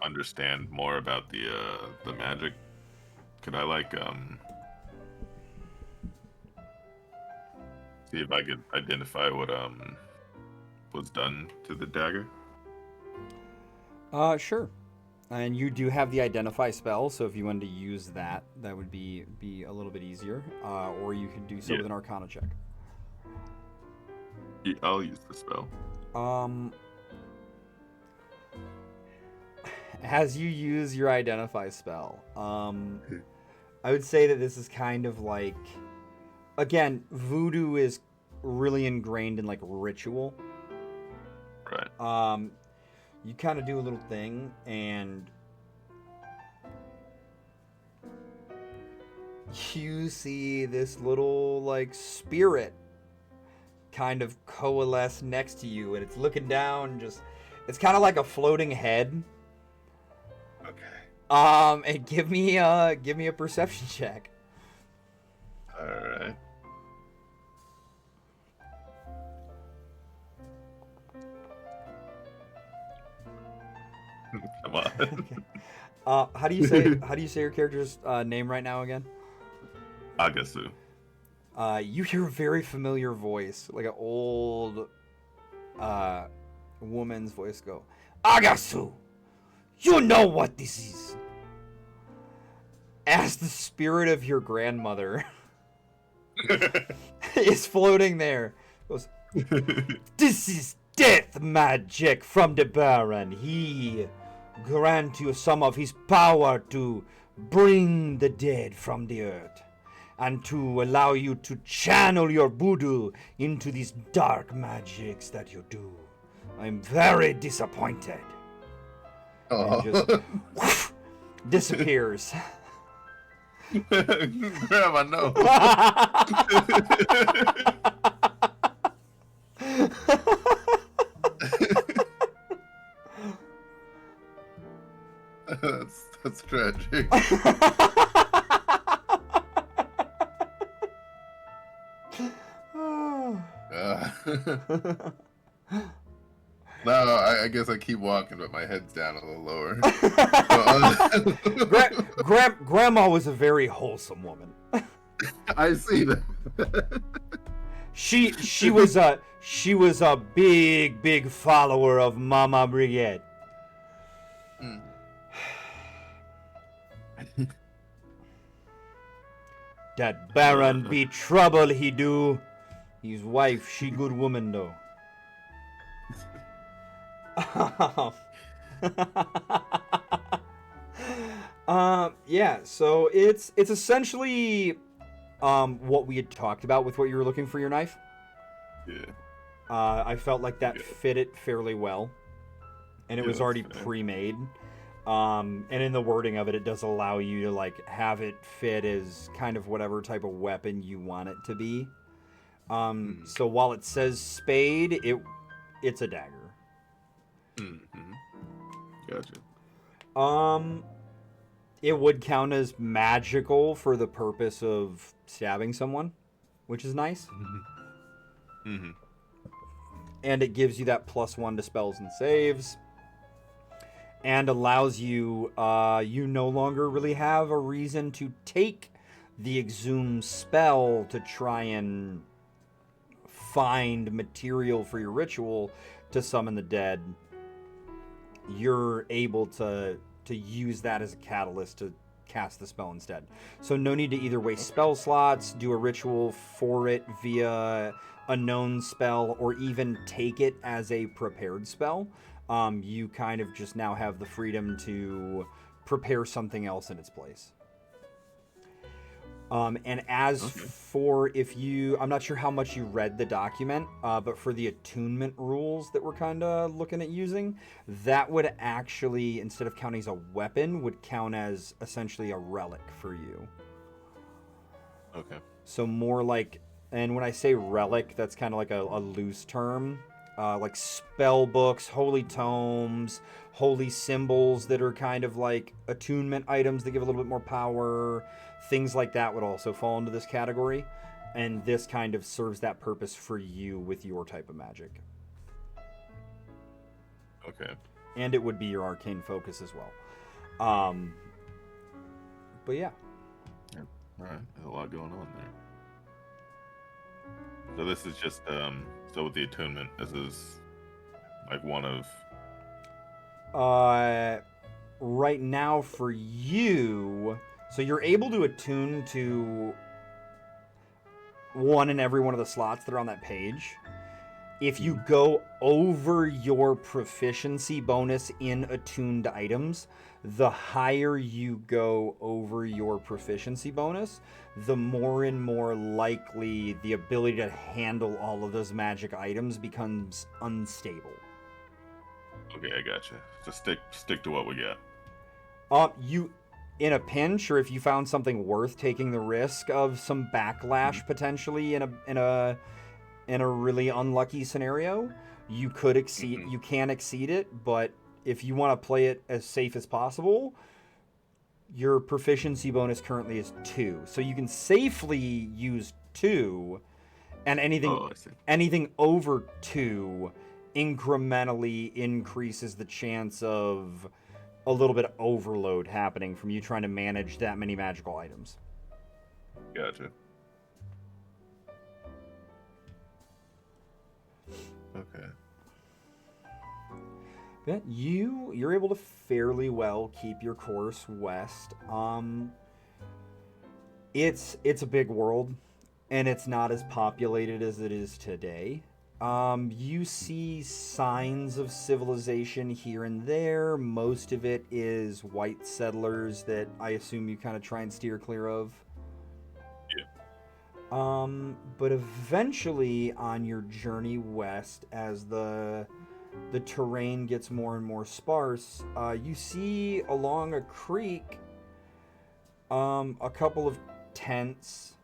understand more about the magic. Could I see if I could identify what was done to the dagger? Sure. And you do have the identify spell, so if you wanted to use that, that would be a little bit easier. Or you could do so with an Arcana check. Yeah, I'll use the spell. As you use your identify spell, I would say that this is kind of like, again, voodoo is really ingrained in like ritual. Right. You kind of do a little thing, and you see this little like spirit kind of coalesce next to you, and it's looking down. It's kind of like a floating head. Okay. And give me a perception check. All right. Come on. How do you say your character's name right now again? Agasu. You hear a very familiar voice, like an old woman's voice go, Agasu, you know what this is. As the spirit of your grandmother is floating there, goes, this is death magic from the Baron. He grant you some of his power to bring the dead from the earth, and to allow you to channel your voodoo into these dark magics that you do. I'm very disappointed. Oh. And just whoosh, disappears. Grandma, no. that's tragic. No, I guess I keep walking, but my head's down a little lower. Grandma was a very wholesome woman. I see that. She was a big follower of Mama Brigette. Mm. That Baron be trouble he do. His wife, she good woman though. Yeah, so it's essentially what we had talked about with what you were looking for your knife. Yeah. I felt like that fit it fairly well, and it was already pre-made. And in the wording of it, it does allow you to like have it fit as kind of whatever type of weapon you want it to be. So while it says spade, it's a dagger. Mm-hmm. Gotcha. It would count as magical for the purpose of stabbing someone, which is nice. Mm-hmm. Mm-hmm. And it gives you that +1 to spells and saves, and allows you, you no longer really have a reason to take the Exhume spell to try and find material for your ritual to summon the dead. You're able to use that as a catalyst to cast the spell instead. So no need to either waste spell slots, do a ritual for it via a known spell, or even take it as a prepared spell. You kind of just now have the freedom to prepare something else in its place. And as for I'm not sure how much you read the document, but for the attunement rules that we're kind of looking at using, that would actually, instead of counting as a weapon, would count as essentially a relic for you. Okay. So more like, and when I say relic, that's kind of like a loose term, like spell books, holy tomes, holy symbols that are kind of like attunement items that give a little bit more power. Things like that would also fall into this category, and this kind of serves that purpose for you with your type of magic. Okay. And it would be your arcane focus as well. But yeah. All right. There's a lot going on there. So this is just so with the attunement, this is like one of. Right now for you. So you're able to attune to one in every one of the slots that are on that page. If you go over your proficiency bonus in attuned items, the higher you go over your proficiency bonus, the more and more likely the ability to handle all of those magic items becomes unstable. Okay, I gotcha. So stick to what we got. You, in a pinch, or if you found something worth taking the risk of some backlash potentially in in a really unlucky scenario. You could exceed, Mhm. you can exceed it, but if you want to play it as safe as possible, your proficiency bonus currently is 2. So you can safely use 2, and Oh, I see. anything over 2 incrementally increases the chance of a little bit of overload happening from you trying to manage that many magical items. Gotcha. Okay. Yeah, you're able to fairly well keep your course west. It's a big world, and it's not as populated as it is today. You see signs of civilization here and there. Most of it is white settlers that I assume you kind of try and steer clear of. Yeah. But eventually on your journey west, as the terrain gets more and more sparse, you see along a creek a couple of tents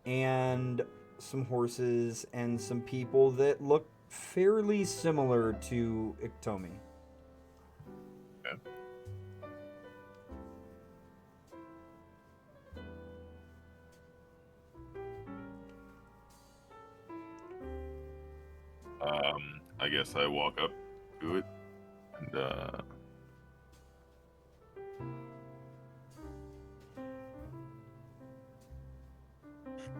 and some horses and some people that look fairly similar to Iktomi. Okay. I guess I walk up to it and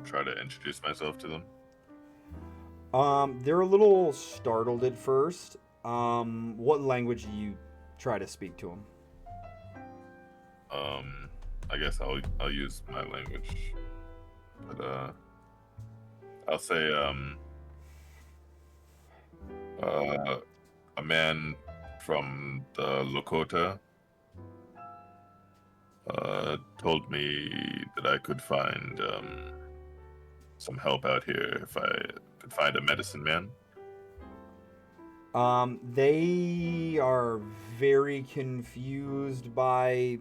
try to introduce myself to them. They're a little startled at first. What language do you try to speak to them? I guess I'll use my language, but I'll say a man from the Lakota told me that I could find some help out here if I could find a medicine man. They are very confused by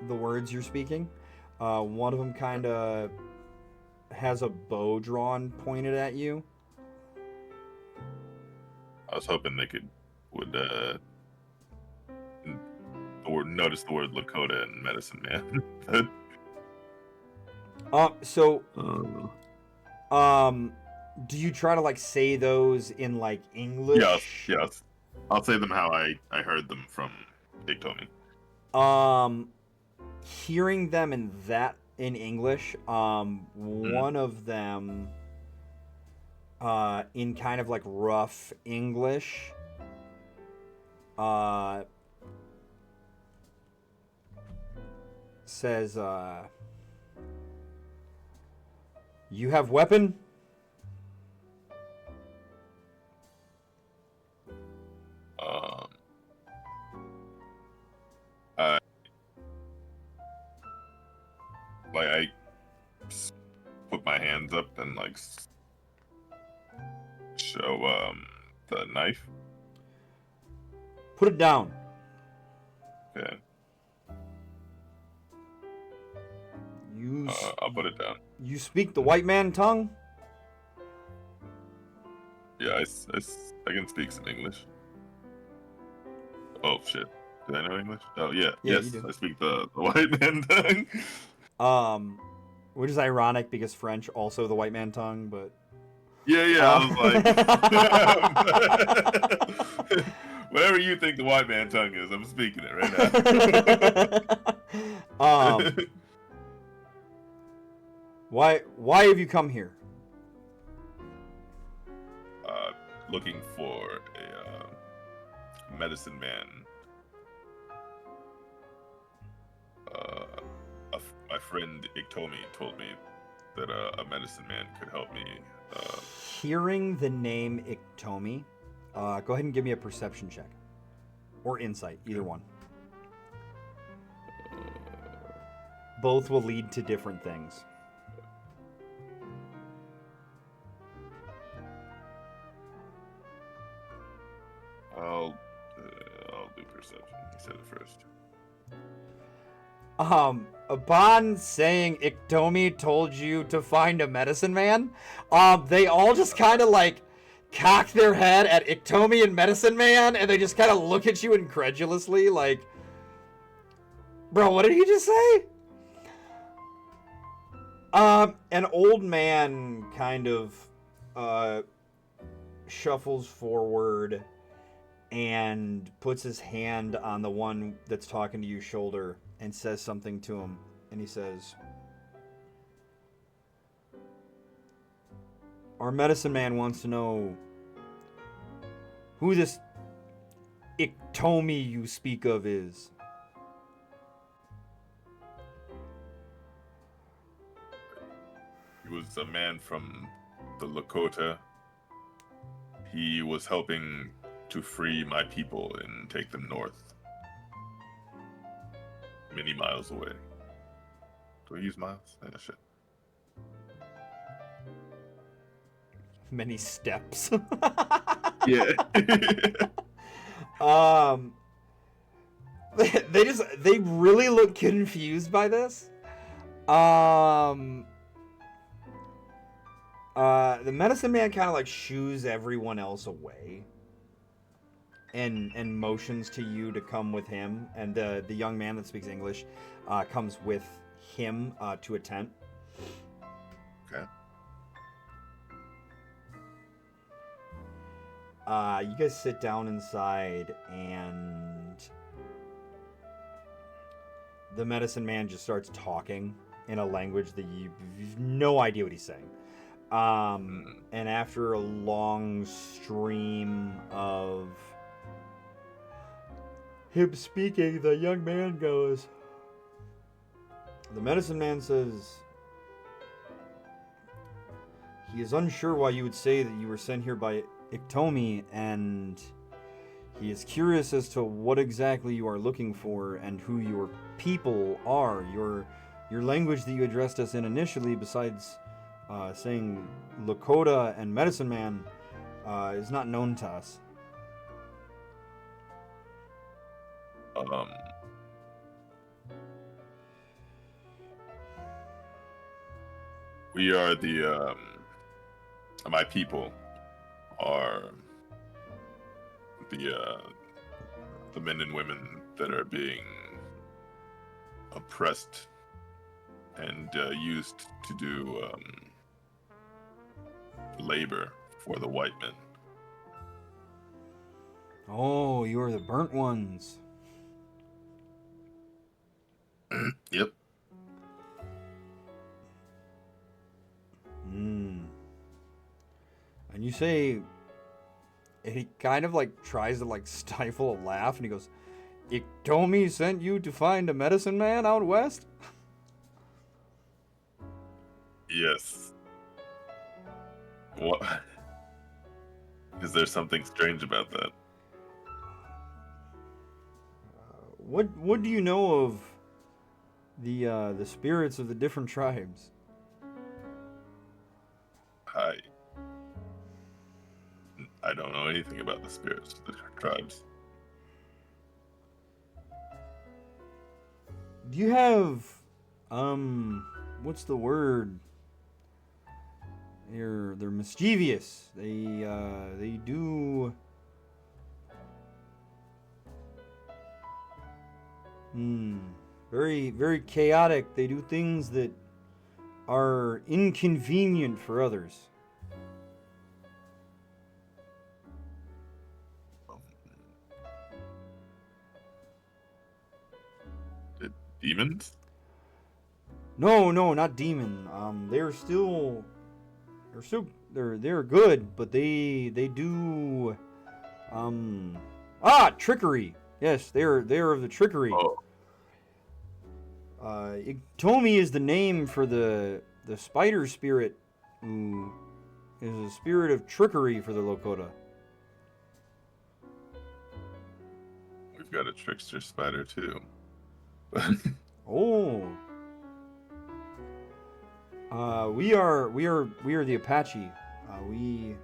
the words you're speaking. One of them kind of has a bow drawn pointed at you. I was hoping they would notice the word Lakota and medicine man. So Uh, do you try to like say those in like English? yes. I'll say them how I heard them from Iktomi. Hearing them in English, one of them in kind of like rough English says you have weapon? I put my hands up and show the knife. Put it down. Okay. You I'll put it down. you speak the white man tongue? Yeah, I can speak some English. Oh shit. Do I know English? Oh yeah. Yeah, Yes, you do. I speak the white man tongue. Which is ironic because French also the white man tongue, but Yeah, I was like whatever you think the white man tongue is, I'm speaking it right now. why have you come here? Looking for a medicine man. My friend Iktomi told me that a medicine man could help me. Hearing the name Iktomi, go ahead and give me a perception check. Or insight, either one. Both will lead to different things. I'll do perception. He said it first. upon saying Iktomi told you to find a medicine man, they all just kind of like cock their head at Iktomi and medicine man, and they just kind of look at you incredulously, like, bro, what did he just say? An old man kind of shuffles forward and puts his hand on the one that's talking to you shoulder and says something to him. And he says, our medicine man wants to know who this Iktomi you speak of is. He was a man from the Lakota. He was helping to free my people and take them north. Many miles away. Do I use miles? Yeah, shit. Many steps. Yeah. They really look confused by this. The medicine man kind of like shoos everyone else away and motions to you to come with him, and the young man that speaks English comes with him to a tent. Okay. You guys sit down inside, and the medicine man just starts talking in a language that you've no idea what he's saying. And after a long stream of him speaking, the young man goes, the medicine man says, he is unsure why you would say that you were sent here by Iktomi, and he is curious as to what exactly you are looking for and who your people are. Your language that you addressed us in initially, besides saying Lakota and Medicine Man, is not known to us. We are my people are the men and women that are being oppressed and used to do labor for the white men. Oh, you are the burnt ones. Yep. And you say, and he kind of like tries to like stifle a laugh, and he goes, Iktomi sent you to find a medicine man out west? Yes. What? Is there something strange about that? What do you know of the spirits of the different tribes? I don't know anything about the spirits of the tribes. Do you have what's the word? They're mischievous. They do very, very chaotic. They do things that are inconvenient for others. Demons? No, not demon. They're good, but they do trickery. Yes, they're of the trickery. Oh. Iktomi is the name for the spider spirit, who is a spirit of trickery for the Lakota. We've got a trickster spider too. Oh. We are the Apache. We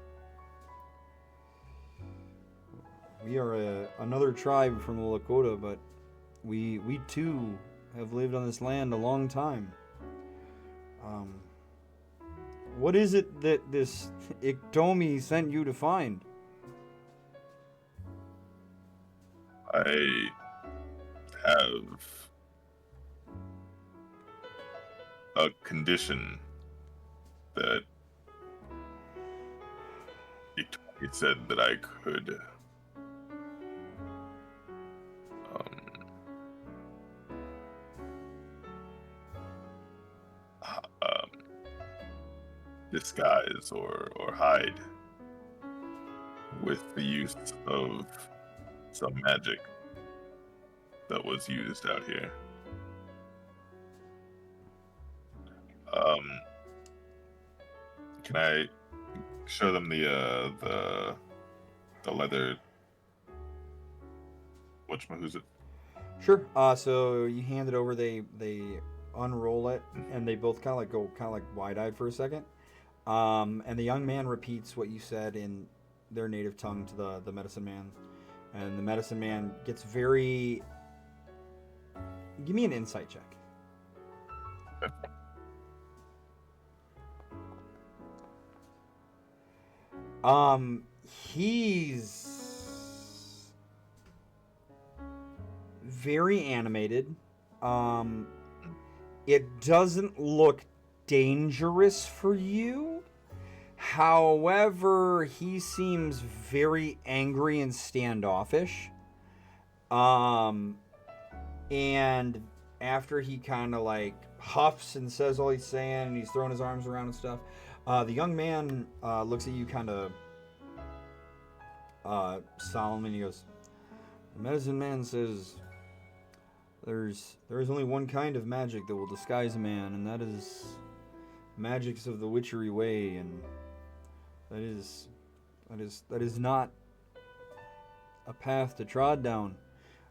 are another tribe from the Lakota, but we too have lived on this land a long time. What is it that this Iktomi sent you to find? I have a condition that it said that I could disguise or hide with the use of some magic that was used out here. Can I show them the leather? Who's it? Sure. So you hand it over. They unroll it, and they both kind of like wide-eyed for a second. And the young man repeats what you said in their native tongue to the medicine man, and the medicine man gets very. Give me an insight check. He's very animated. It doesn't look dangerous for you. However, he seems very angry and standoffish. And after he kind of like huffs and says all he's saying, and he's throwing his arms around and stuff, the young man looks at you kind of solemnly, and he goes, "The medicine man says there is only one kind of magic that will disguise a man, and that is magics of the witchery way, and that is not a path to trod down.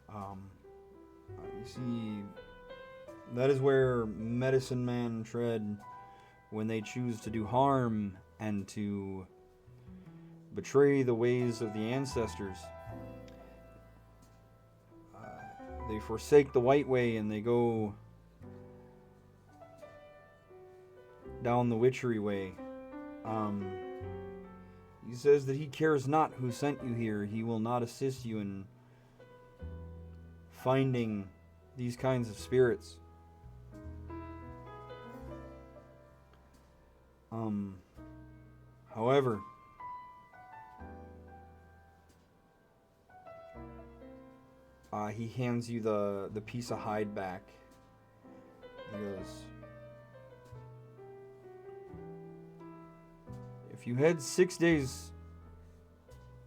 You see, that is where medicine men tread when they choose to do harm and to betray the ways of the ancestors. They forsake the white way and they go down the witchery way. He says that he cares not who sent you here. He will not assist you in finding these kinds of spirits. However, he hands you the piece of hide back. He goes, "If you head 6 days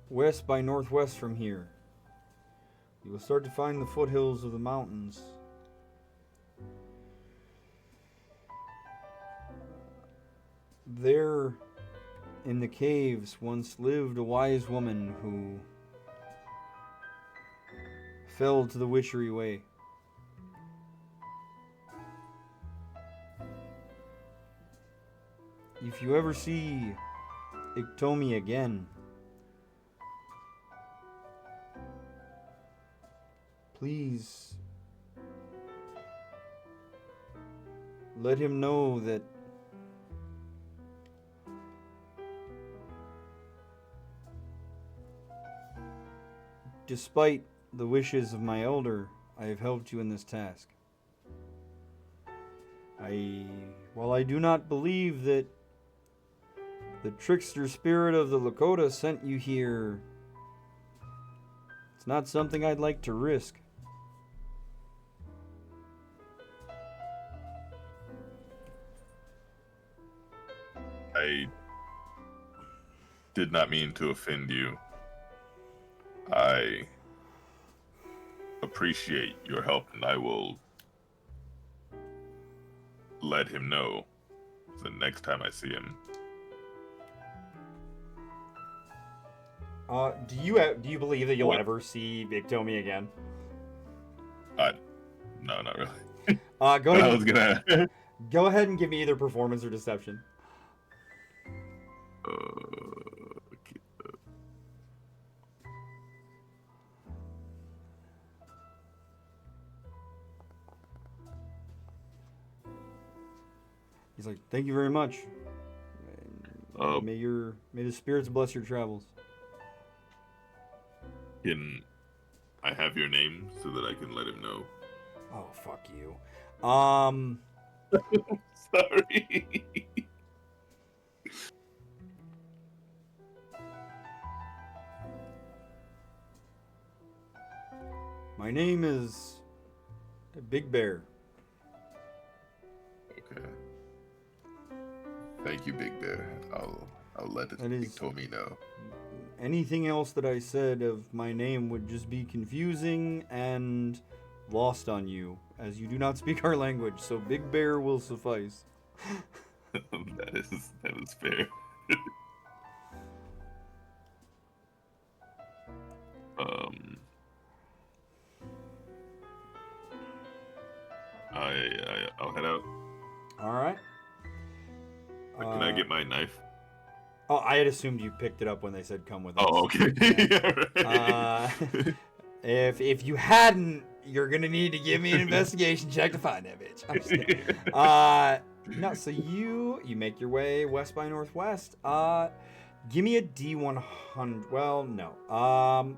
west by northwest from here, you will start to find the foothills of the mountains. There, in the caves, once lived a wise woman who fell to the witchery way. If you ever see Iktomi again, please let him know that despite the wishes of my elder, I have helped you in this task. While I do not believe that the trickster spirit of the Lakota sent you here, it's not something I'd like to risk. I did not mean to offend you. I appreciate your help, and I will let him know the next time I see him." Do you believe that you'll ever see Iktomi again? No, not really. Go ahead. I was gonna. Go ahead and give me either performance or deception. Okay. He's like, thank you very much. Uh, May the spirits bless your travels. Can I have your name so that I can let him know? Oh, fuck you. Sorry. My name is Big Bear. Okay. Thank you, Big Bear. I'll let the That is- Big Tommy know. Anything else that I said of my name would just be confusing and lost on you, as you do not speak our language, so Big Bear will suffice. that is fair. I'll head out. Alright. Can I get my knife? Oh, I had assumed you picked it up when they said come with us. Oh, okay. Yeah. If you hadn't, you're gonna need to give me an investigation check to find that bitch. I'm just kidding. No, so you make your way west by northwest. Give me a D100. Well, no.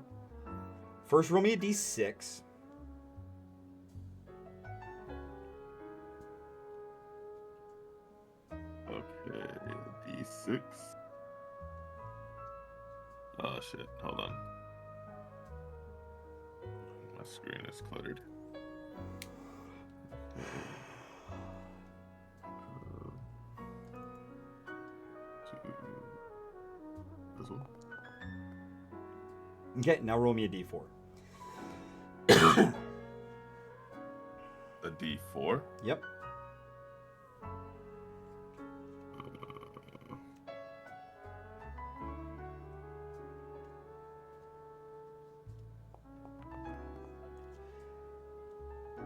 First roll me a D6. Okay, D6. Oh shit! Hold on. My screen is cluttered. This one. Okay, now roll me a D4. A D4. Yep.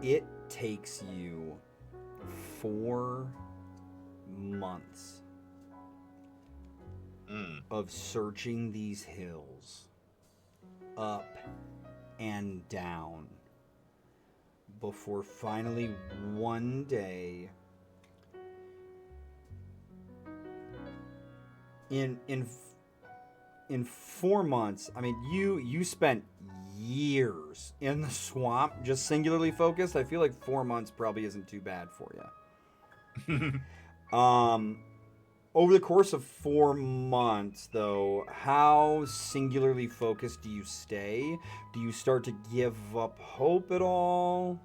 It takes you 4 months of searching these hills up and down before finally one day in 4 months, I mean, you spent years in the swamp just singularly focused. I feel like 4 months probably isn't too bad for you. Over the course of 4 months, though, how singularly focused do you stay? Do you start to give up hope at all?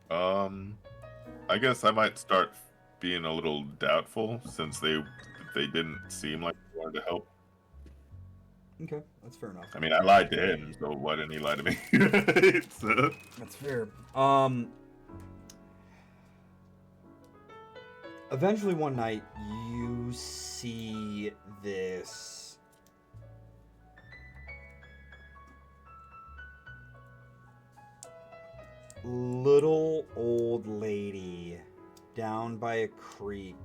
I guess I might start being a little doubtful since they didn't seem like they wanted to help. Okay, that's fair enough. I mean, I lied to him, so why didn't he lie to me? So... That's fair. Eventually one night you see this little old lady down by a creek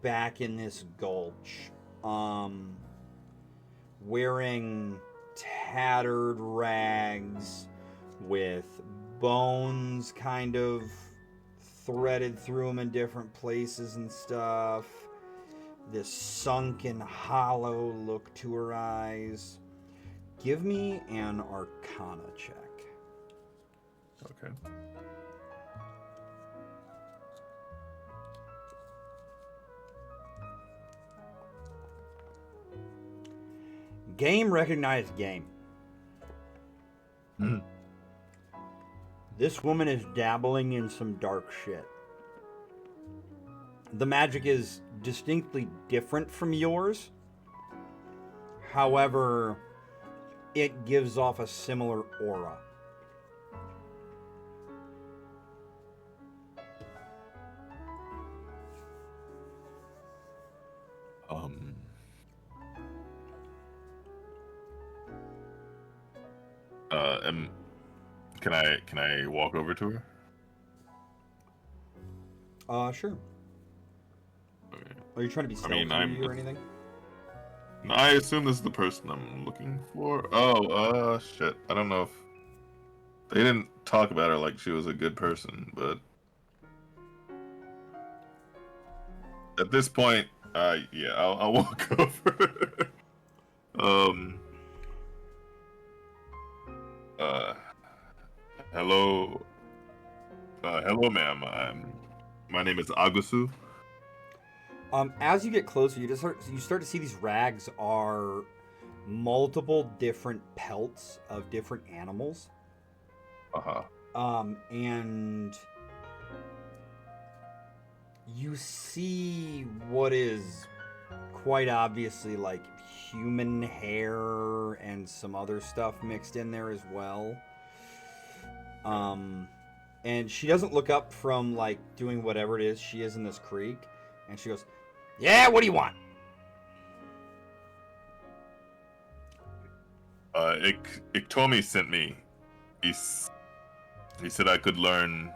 back in this gulch, wearing tattered rags with bones kind of threaded through them in different places and stuff. This sunken, hollow look to her eyes. Give me an Arcana check. Okay. Game recognized game. This woman is dabbling in some dark shit. The magic is distinctly different from yours. However, it gives off a similar aura. Can I walk over to her? Sure. Okay. Are you trying to be stealthy or anything? No, I assume this is the person I'm looking for. Oh, shit. I don't know if they didn't talk about her like she was a good person, but At this point, yeah, I'll walk over. um. Hello. Hello, ma'am. My name is Agusu. As you get closer, you start to see these rags are multiple different pelts of different animals. And you see what is quite obviously like human hair and some other stuff mixed in there as well. And she doesn't look up from like doing whatever it is she is in this creek, and she goes, "Yeah, what do you want?" Iktomi sent me. He said I could learn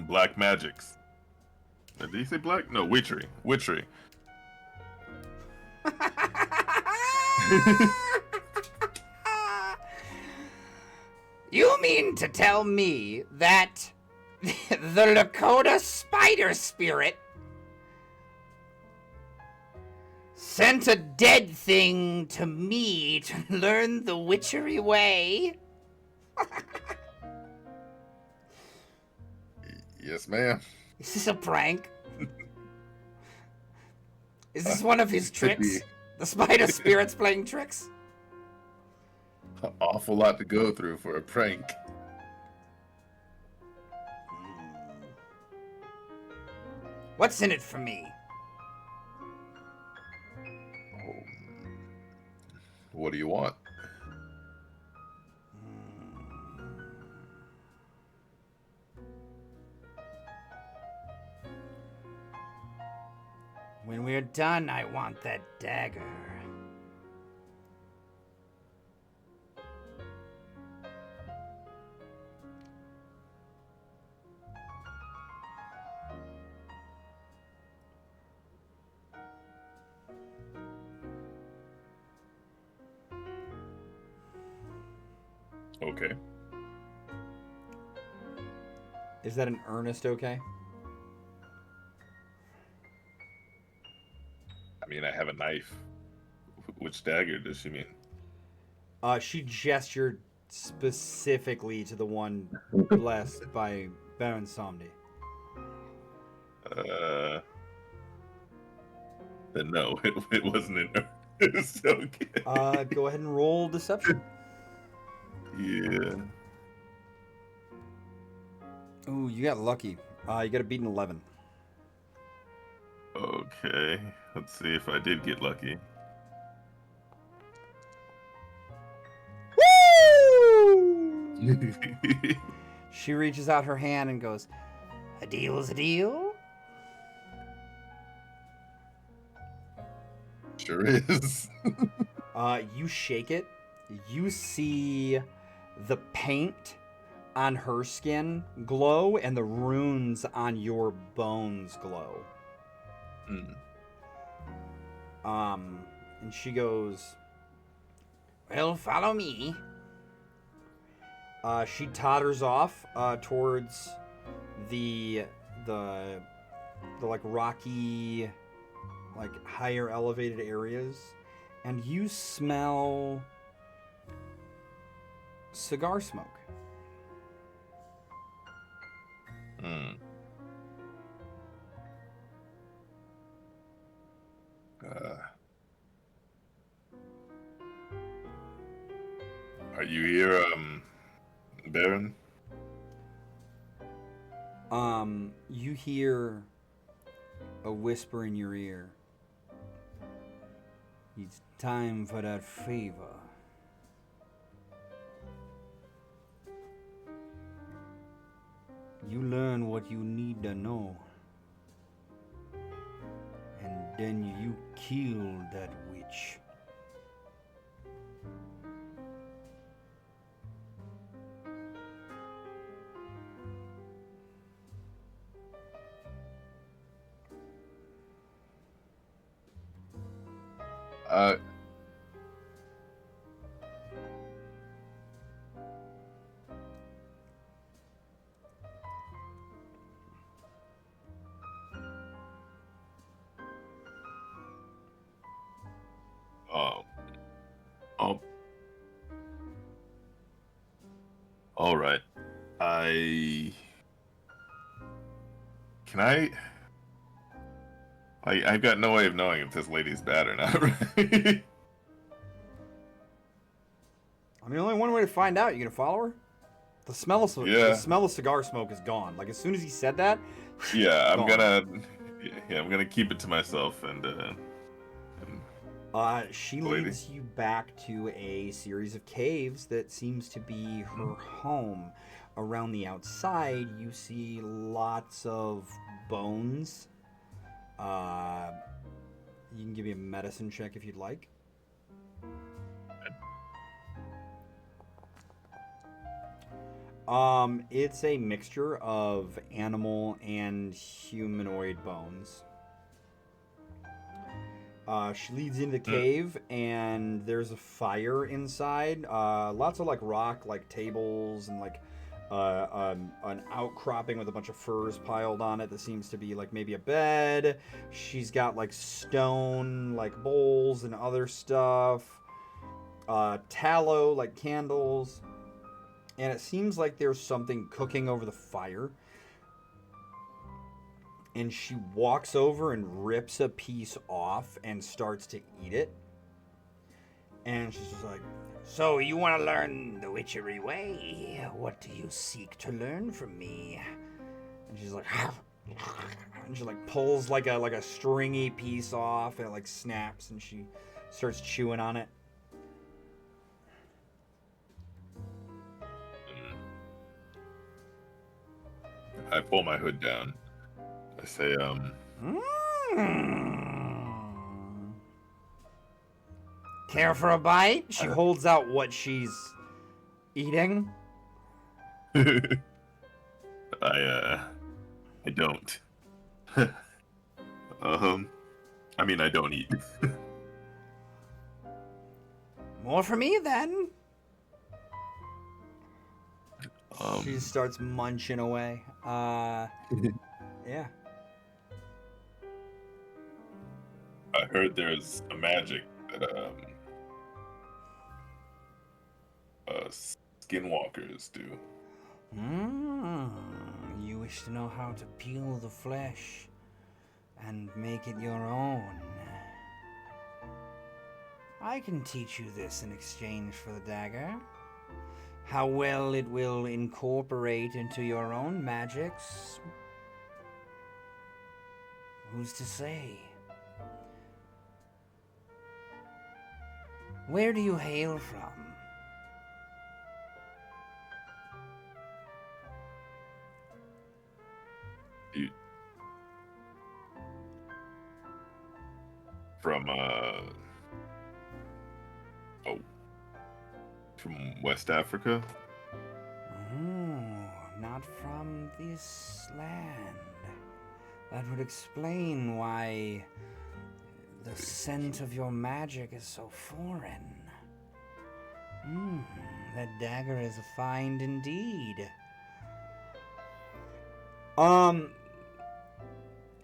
black magics. Did he say black? No, witchery. Witchery. You mean to tell me that the Lakota spider spirit sent a dead thing to me to learn the witchery way? Yes, ma'am. Is this a prank? Is this one of his tricks? The spider spirit's playing tricks? An awful lot to go through for a prank. What's in it for me? What do you want? When we're done, I want that dagger. Okay. Is that an earnest okay? I mean, I have a knife. Which dagger does she mean? She gestured specifically to the one blessed by Baron Somni. Then no, it wasn't an earnest. Okay. Go ahead and roll deception. Yeah. Ooh, you got lucky. You got to beat an 11. Okay. Let's see if I did get lucky. Woo! She reaches out her hand and goes, A deal's a deal? Sure is. You shake it. You see the paint on her skin glow and the runes on your bones glow. And she goes, Well, follow me. She totters off towards the like rocky, like higher elevated areas, and you smell cigar smoke. Are you here, Baron? You hear a whisper in your ear. It's time for that favor. You learn what you need to know. And then you kill that witch. All right. I can I. I've got no way of knowing if this lady's bad or not. Right? I mean, only one way to find out. You gonna follow her? The smell of Yeah. the smell of cigar smoke is gone. Like as soon as he said that, Yeah, I'm gone. gonna. Yeah, I'm gonna keep it to myself and She lady. leads you back to a series of caves that seems to be her home. Around the outside, you see lots of bones. You can give me a medicine check if you'd like. It's a mixture of animal and humanoid bones. She leads into the cave, and there's a fire inside. Lots of like rock, like tables, and like an outcropping with a bunch of furs piled on it that seems to be like maybe a bed. She's got like stone, like bowls and other stuff. Tallow, like candles. And it seems like there's something cooking over the fire. And she walks over and rips a piece off and starts to eat it. And she's just like, So you want to learn the witchery way? What do you seek to learn from me? and she's like, and she like pulls like a stringy piece off, and it like snaps, and she starts chewing on it. I pull my hood down. I say, Care for a bite? She holds out what she's eating. I don't. I mean, I don't eat. More for me then. She starts munching away. Yeah. I heard there's a magic that skinwalkers do. You wish to know how to peel the flesh and make it your own. I can teach you this in exchange for the dagger. How well it will incorporate into your own magics, who's to say? Where do you hail from? From West Africa. Oh, not from this land. That would explain why the scent of your magic is so foreign. That dagger is a find indeed.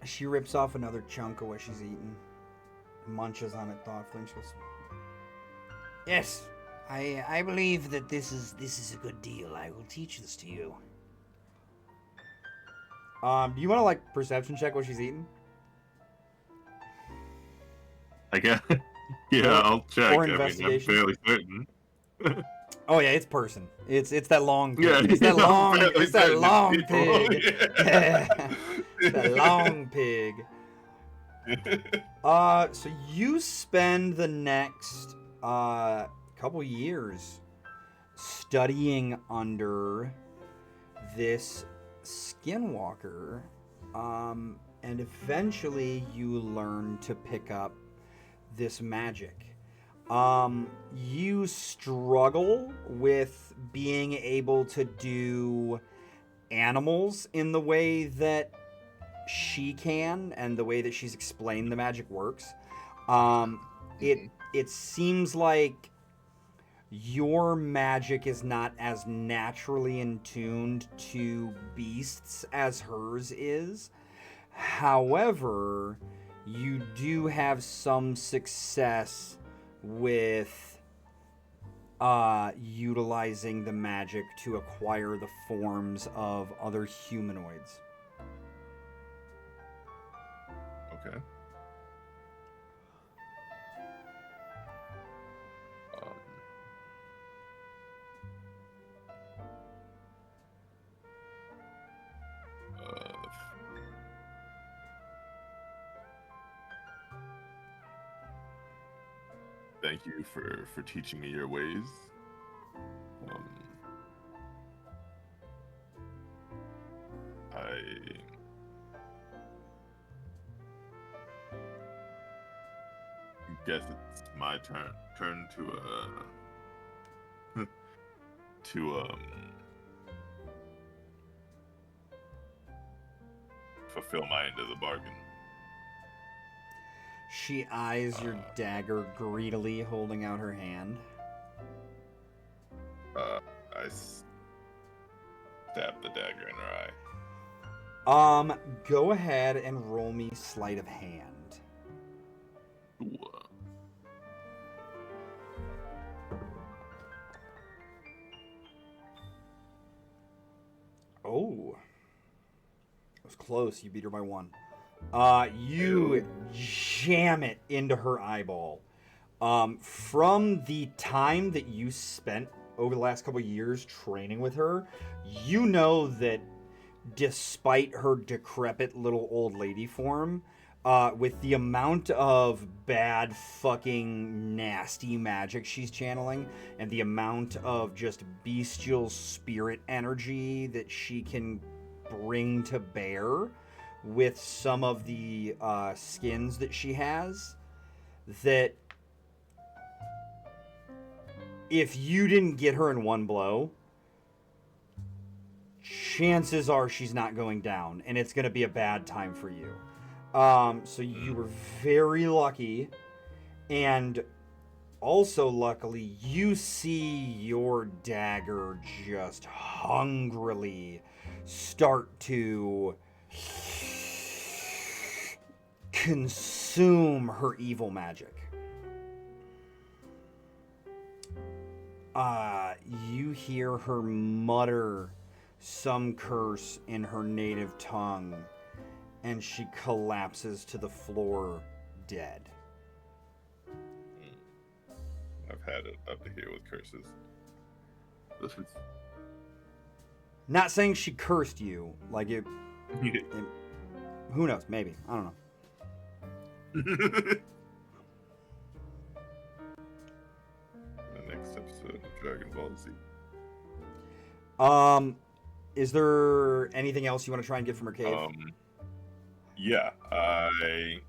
She rips off another chunk of what she's eaten, munches on it thoughtfully, and she goes, Yes, I believe that this is a good deal. I will teach this to you. do you want to like perception check what she's eating? I guess. Yeah, I'll check. Or I mean, I'm investigation. fairly certain. Oh yeah, it's person. It's that long pig. Yeah, It's that yeah, long. I'm fairly It's that certain long it's people. pig. Yeah. It's that long pig. So you spend the next couple years studying under this skinwalker, and eventually you learn to pick up this magic. You struggle with being able to do animals in the way that she can, and the way that she's explained the magic works. It seems like your magic is not as naturally in tuned to beasts as hers is. However, you do have some success with utilizing the magic to acquire the forms of other humanoids. Okay. Thank you for teaching me your ways. I guess it's my turn to fulfill my end of the bargain. She eyes your dagger greedily, holding out her hand. I stab the dagger in her eye. Go ahead and roll me sleight of hand. Ooh. Oh. It was close. You beat her by 1. You jam it into her eyeball. From the time that you spent over the last couple of years training with her, you know that despite her decrepit little old lady form, with the amount of bad fucking nasty magic she's channeling and the amount of just bestial spirit energy that she can bring to bear with some of the skins that she has, that if you didn't get her in one blow, chances are she's not going down, and it's going to be a bad time for you. So you were very lucky, and also luckily, you see your dagger just hungrily start to consume her evil magic. You hear her mutter some curse in her native tongue, and she collapses to the floor dead. I've had it up to here with curses. This was... Not saying she cursed you, like it, who knows, maybe, I don't know. The next episode of Dragon Ball Z. Is there anything else you want to try and get from her cave? Yeah, I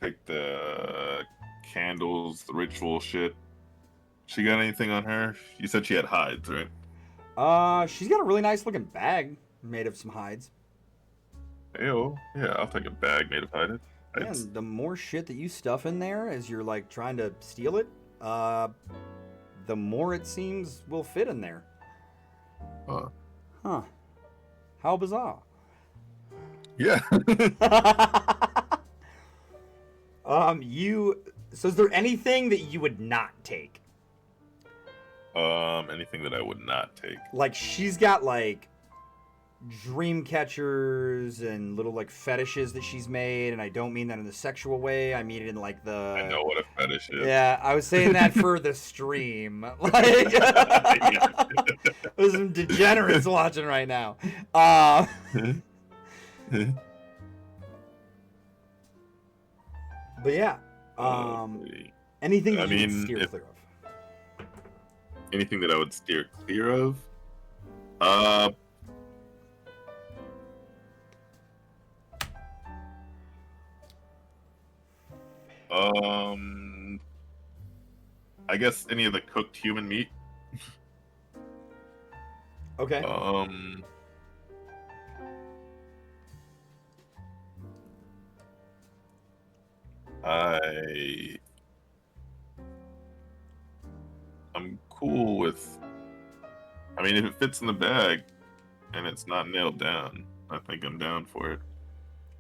take the candles, the ritual shit. She got anything on her? You said she had hides, right? She's got a really nice looking bag made of some hides. Ayo, yeah, I'll take a bag made of hides. And the more shit that you stuff in there as you're like trying to steal it, the more it seems will fit in there. Huh. How bizarre. Yeah. So is there anything that you would not take? Anything that I would not take. Like, she's got like dream catchers and little like fetishes that she's made, and I don't mean that in the sexual way. I mean it in like the... I know what a fetish is. Yeah, I was saying that for the stream. Like, there's some degenerates watching right now. But yeah, anything that you would steer clear of. Anything that I would steer clear of? I guess any of the cooked human meat. Okay. I'm cool with... I mean, if it fits in the bag and it's not nailed down, I think I'm down for it.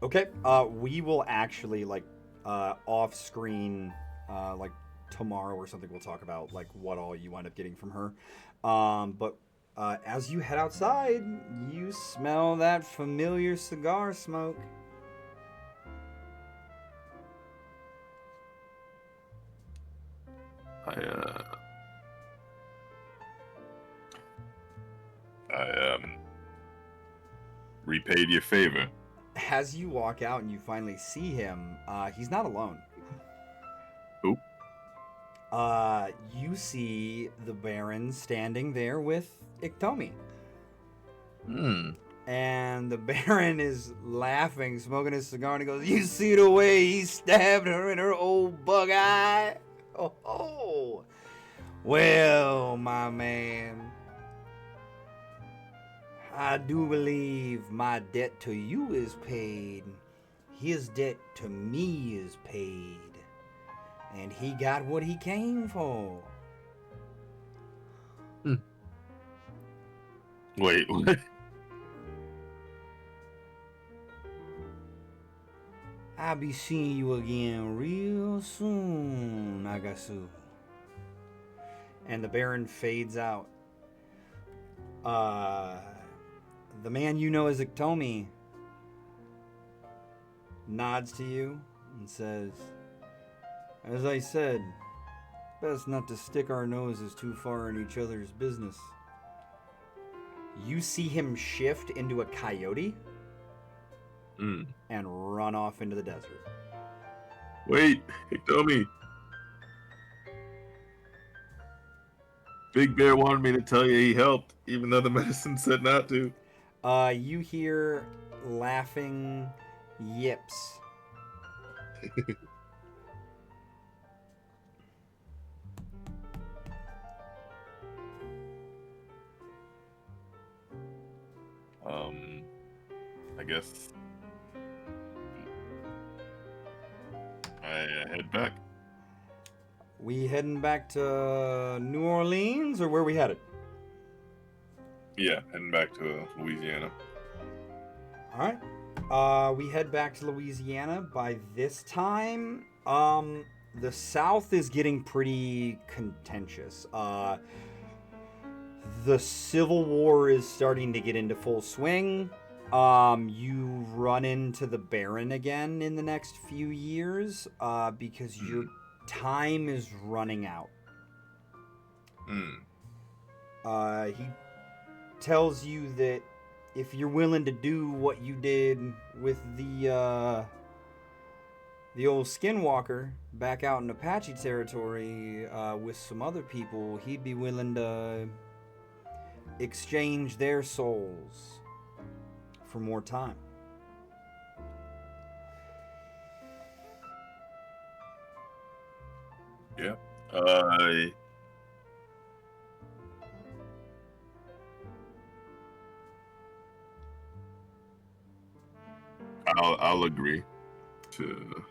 Okay. We will actually, like, off-screen, like, tomorrow or something, we'll talk about like what all you wind up getting from her. But as you head outside, you smell that familiar cigar smoke. I repaid your favor. As you walk out and you finally see him, he's not alone. Who? You see the Baron standing there with Iktomi. And the Baron is laughing, smoking his cigar, and he goes, "You see the way he stabbed her in her old bug eye? Oh. Well, my man, I do believe my debt to you is paid. His debt to me is paid. And he got what he came for." Wait, what? I'll be seeing you again real soon, Nagasu. And the Baron fades out. The man you know as Iktomi nods to you and says, "As I said, best not to stick our noses too far in each other's business." You see him shift into a coyote and run off into the desert. Wait, tell me. Big Bear wanted me to tell you he helped, even though the medicine said not to. You hear laughing yips. I guess I head back. We heading back to New Orleans, or where we headed? Yeah, heading back to Louisiana. All right. We head back to Louisiana. By this time, the South is getting pretty contentious. The Civil War is starting to get into full swing. You run into the Baron again in the next few years because your time is running out. He tells you that if you're willing to do what you did with the old Skinwalker back out in Apache territory with some other people, he'd be willing to exchange their souls for more time. Yeah. I'll agree to.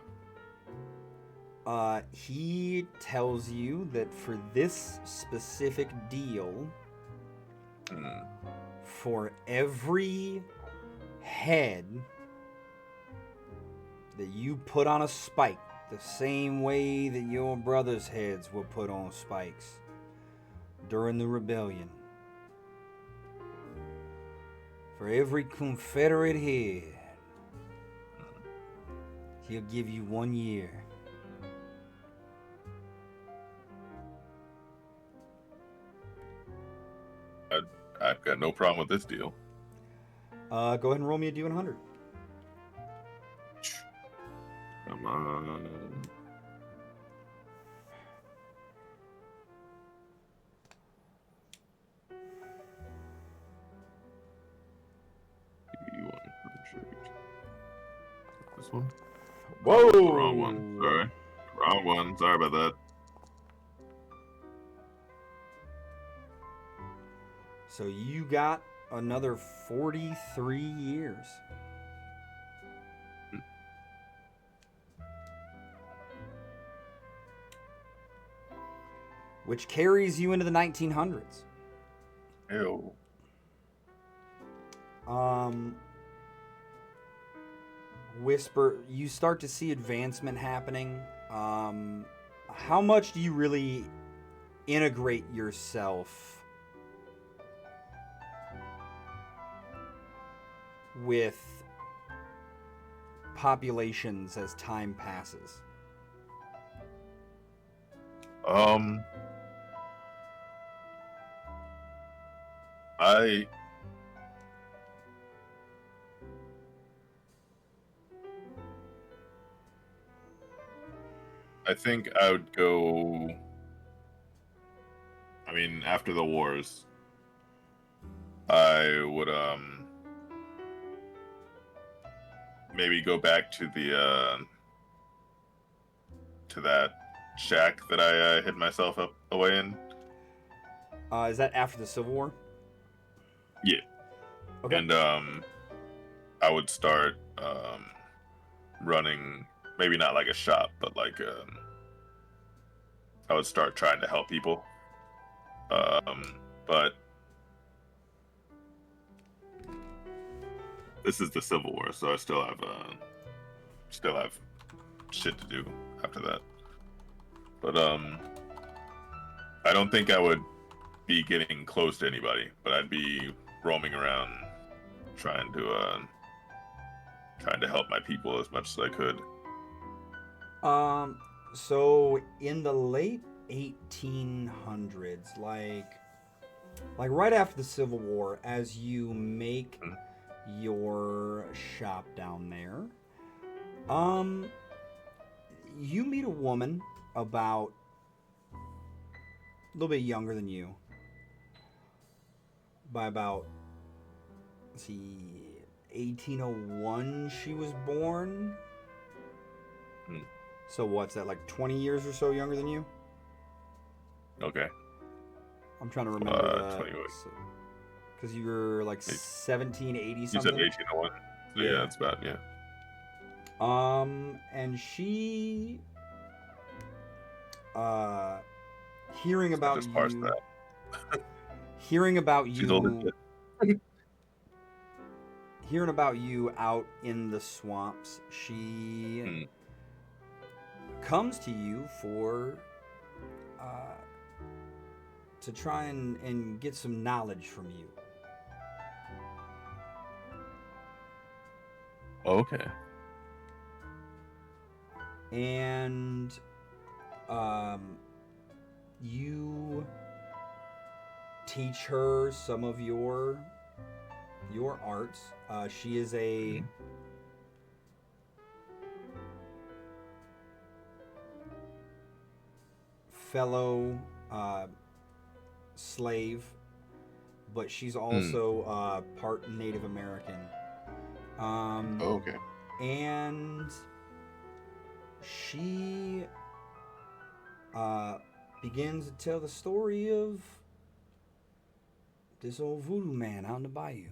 He tells you that for this specific deal, for every head that you put on a spike, the same way that your brother's heads were put on spikes during the rebellion, for every Confederate head, he'll give you 1 year. I've got no problem with this deal. Go ahead and roll me a D100. Come on. This one? Whoa! Wrong one. Sorry. Wrong one. Sorry about that. So you got another 43 years. Which carries you into the 1900s. Ew. Whisper, you start to see advancement happening. how much do you really integrate yourself with populations as time passes? I think I would go. I mean, after the wars, I would maybe go back to the to that shack that I hid myself up away in. Is that after the Civil War? Yeah. Okay. And I would start running, maybe not like a shop, but like I would start trying to help people. But this is the Civil War, so I still have shit to do after that. But I don't think I would be getting close to anybody, but I'd be roaming around trying to help my people as much as I could. So in the late 1800s, like right after the Civil War, as you make your shop down there, you meet a woman about a little bit younger than you, by about, let's see, 1801 she was born. So what's that, like 20 years or so younger than you? Okay. I'm trying to remember that. 28. Because you were like 1780 You something. said 1801. So yeah, that's about, yeah. And she, hearing about Just parse you, that. hearing about She's older you, than hearing about you out in the swamps, she comes to you for, to try and get some knowledge from you. Okay. And you teach her some of your arts. She is a fellow slave, but she's also part Native American. Okay. And she begins to tell the story of this old voodoo man out in the bayou.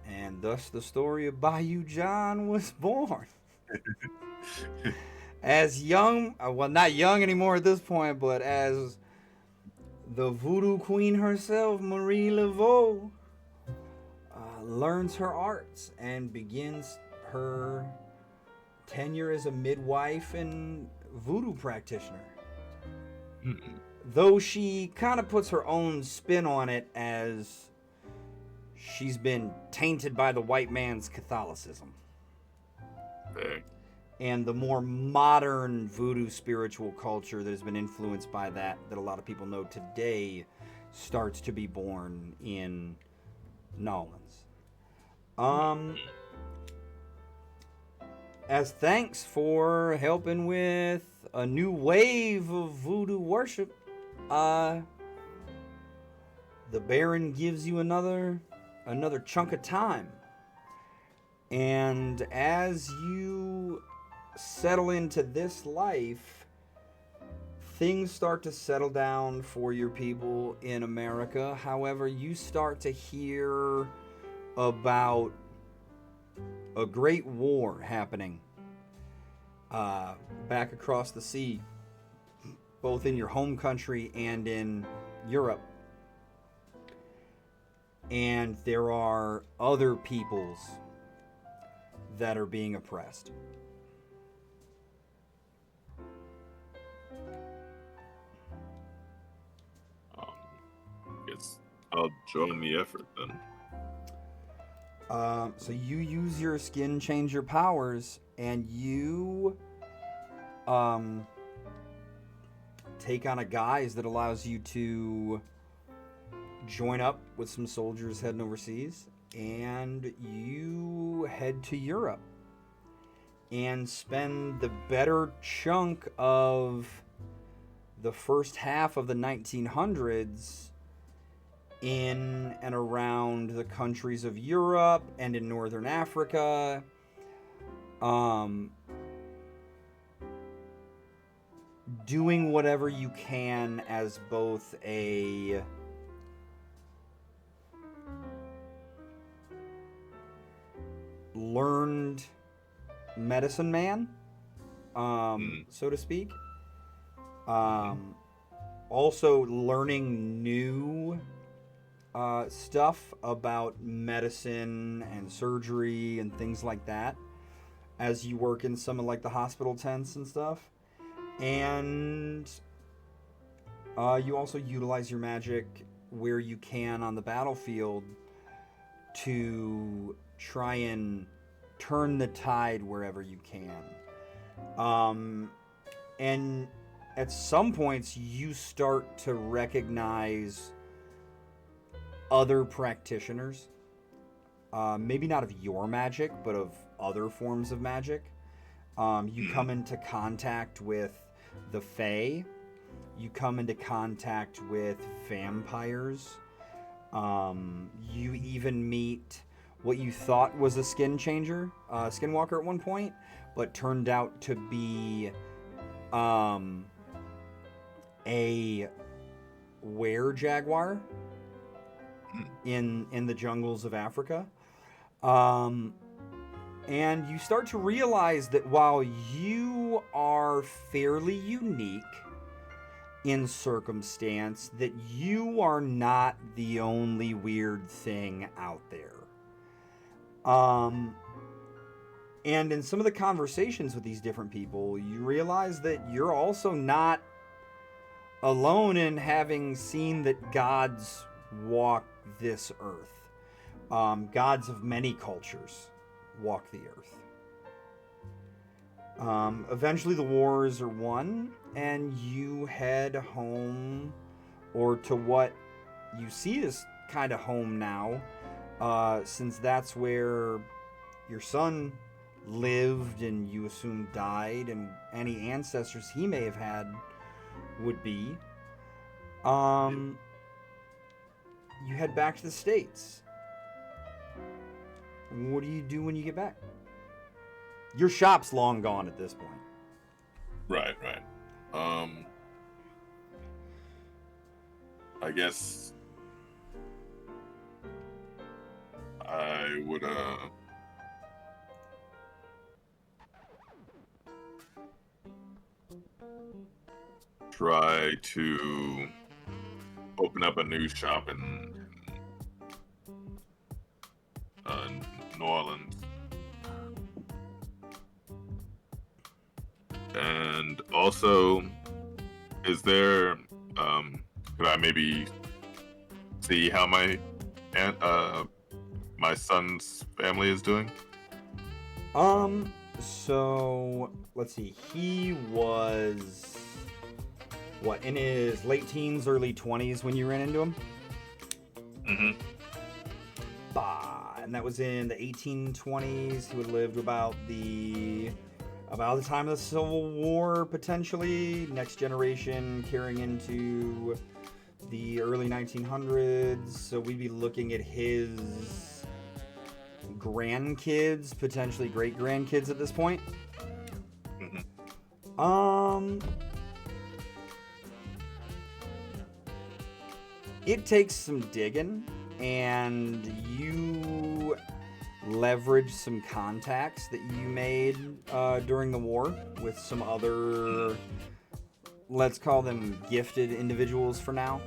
And thus the story of Bayou John was born. As young, well, not young anymore at this point, but as the voodoo queen herself, Marie Laveau, learns her arts and begins her tenure as a midwife and voodoo practitioner. Though she kind of puts her own spin on it, as she's been tainted by the white man's Catholicism. And the more modern voodoo spiritual culture that has been influenced by that a lot of people know today, starts to be born in Nolans. As thanks for helping with a new wave of voodoo worship, the Baron gives you another chunk of time. And as you settle into this life, things start to settle down for your people in America. However, you start to hear about a great war happening back across the sea, both in your home country and in Europe. And there are other peoples that are being oppressed. I'll join the effort then. So you use your skin changer powers, and you take on a guise that allows you to join up with some soldiers heading overseas, and you head to Europe and spend the better chunk of the first half of the 1900s in and around the countries of Europe and in Northern Africa. Doing whatever you can as both a learned medicine man, so to speak. Also learning new stuff about medicine and surgery and things like that as you work in some of like the hospital tents and stuff. And you also utilize your magic where you can on the battlefield to try and turn the tide wherever you can. And at some points you start to recognize other practitioners, maybe not of your magic, but of other forms of magic. You come into contact with the Fae. You come into contact with vampires. You even meet what you thought was a skin changer, skinwalker at one point, but turned out to be a were-jaguar in the jungles of Africa. And you start to realize that while you are fairly unique in circumstance, that you are not the only weird thing out there. And in some of the conversations with these different people, you realize that you're also not alone in having seen that gods walk this earth. Gods of many cultures walk the earth. Eventually the wars are won, and you head home, or to what you see as kind of home now, since that's where your son lived and you assume died, and any ancestors he may have had would be. You head back to the States. What do you do when you get back? Your shop's long gone at this point. Right. I guess I would try to open up a new shop in New Orleans. And also, is there, could I maybe see how my my son's family is doing? So, let's see, he was, what, in his late teens, early 20s when you ran into him? Mm-hmm. And that was in the 1820s. He would have lived about the time of the Civil War, potentially. Next generation carrying into the early 1900s. So we'd be looking at his grandkids, potentially great-grandkids at this point. Mm-hmm. It takes some digging, and you leverage some contacts that you made during the war with some other, let's call them gifted individuals for now.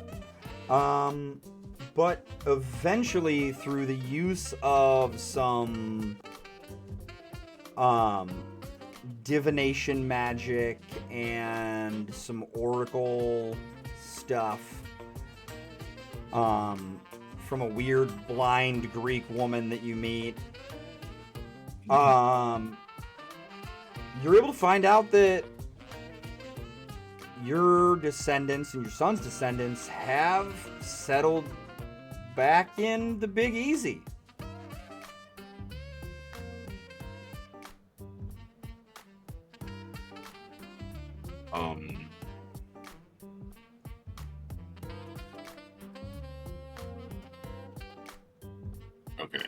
But eventually, through the use of some divination magic and some oracle stuff, from a weird blind Greek woman that you meet. You're able to find out that your descendants and your son's descendants have settled back in the Big Easy. Okay.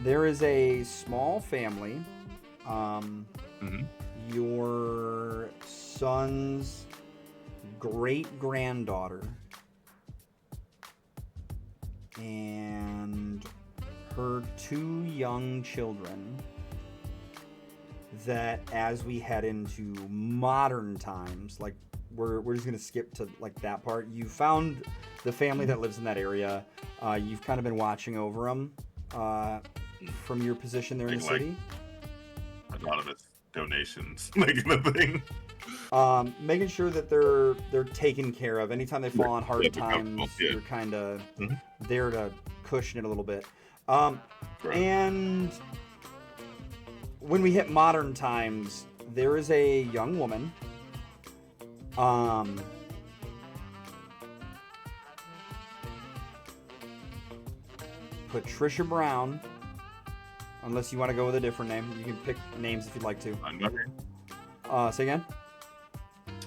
There is a small family. Mm-hmm. Your son's great-granddaughter and her 2 young children that, as we head into modern times, like we're just gonna skip to like that part. You found the family that lives in that area. You've kind of been watching over them from your position there in the city. Anonymous donations, like a thing. Making sure that they're taken care of. Anytime they fall on hard times, you're kind of there to cushion it a little bit. And when we hit modern times, there is a young woman. Patricia Brown. Unless you want to go with a different name, you can pick names if you'd like to. Fine by me. Say again.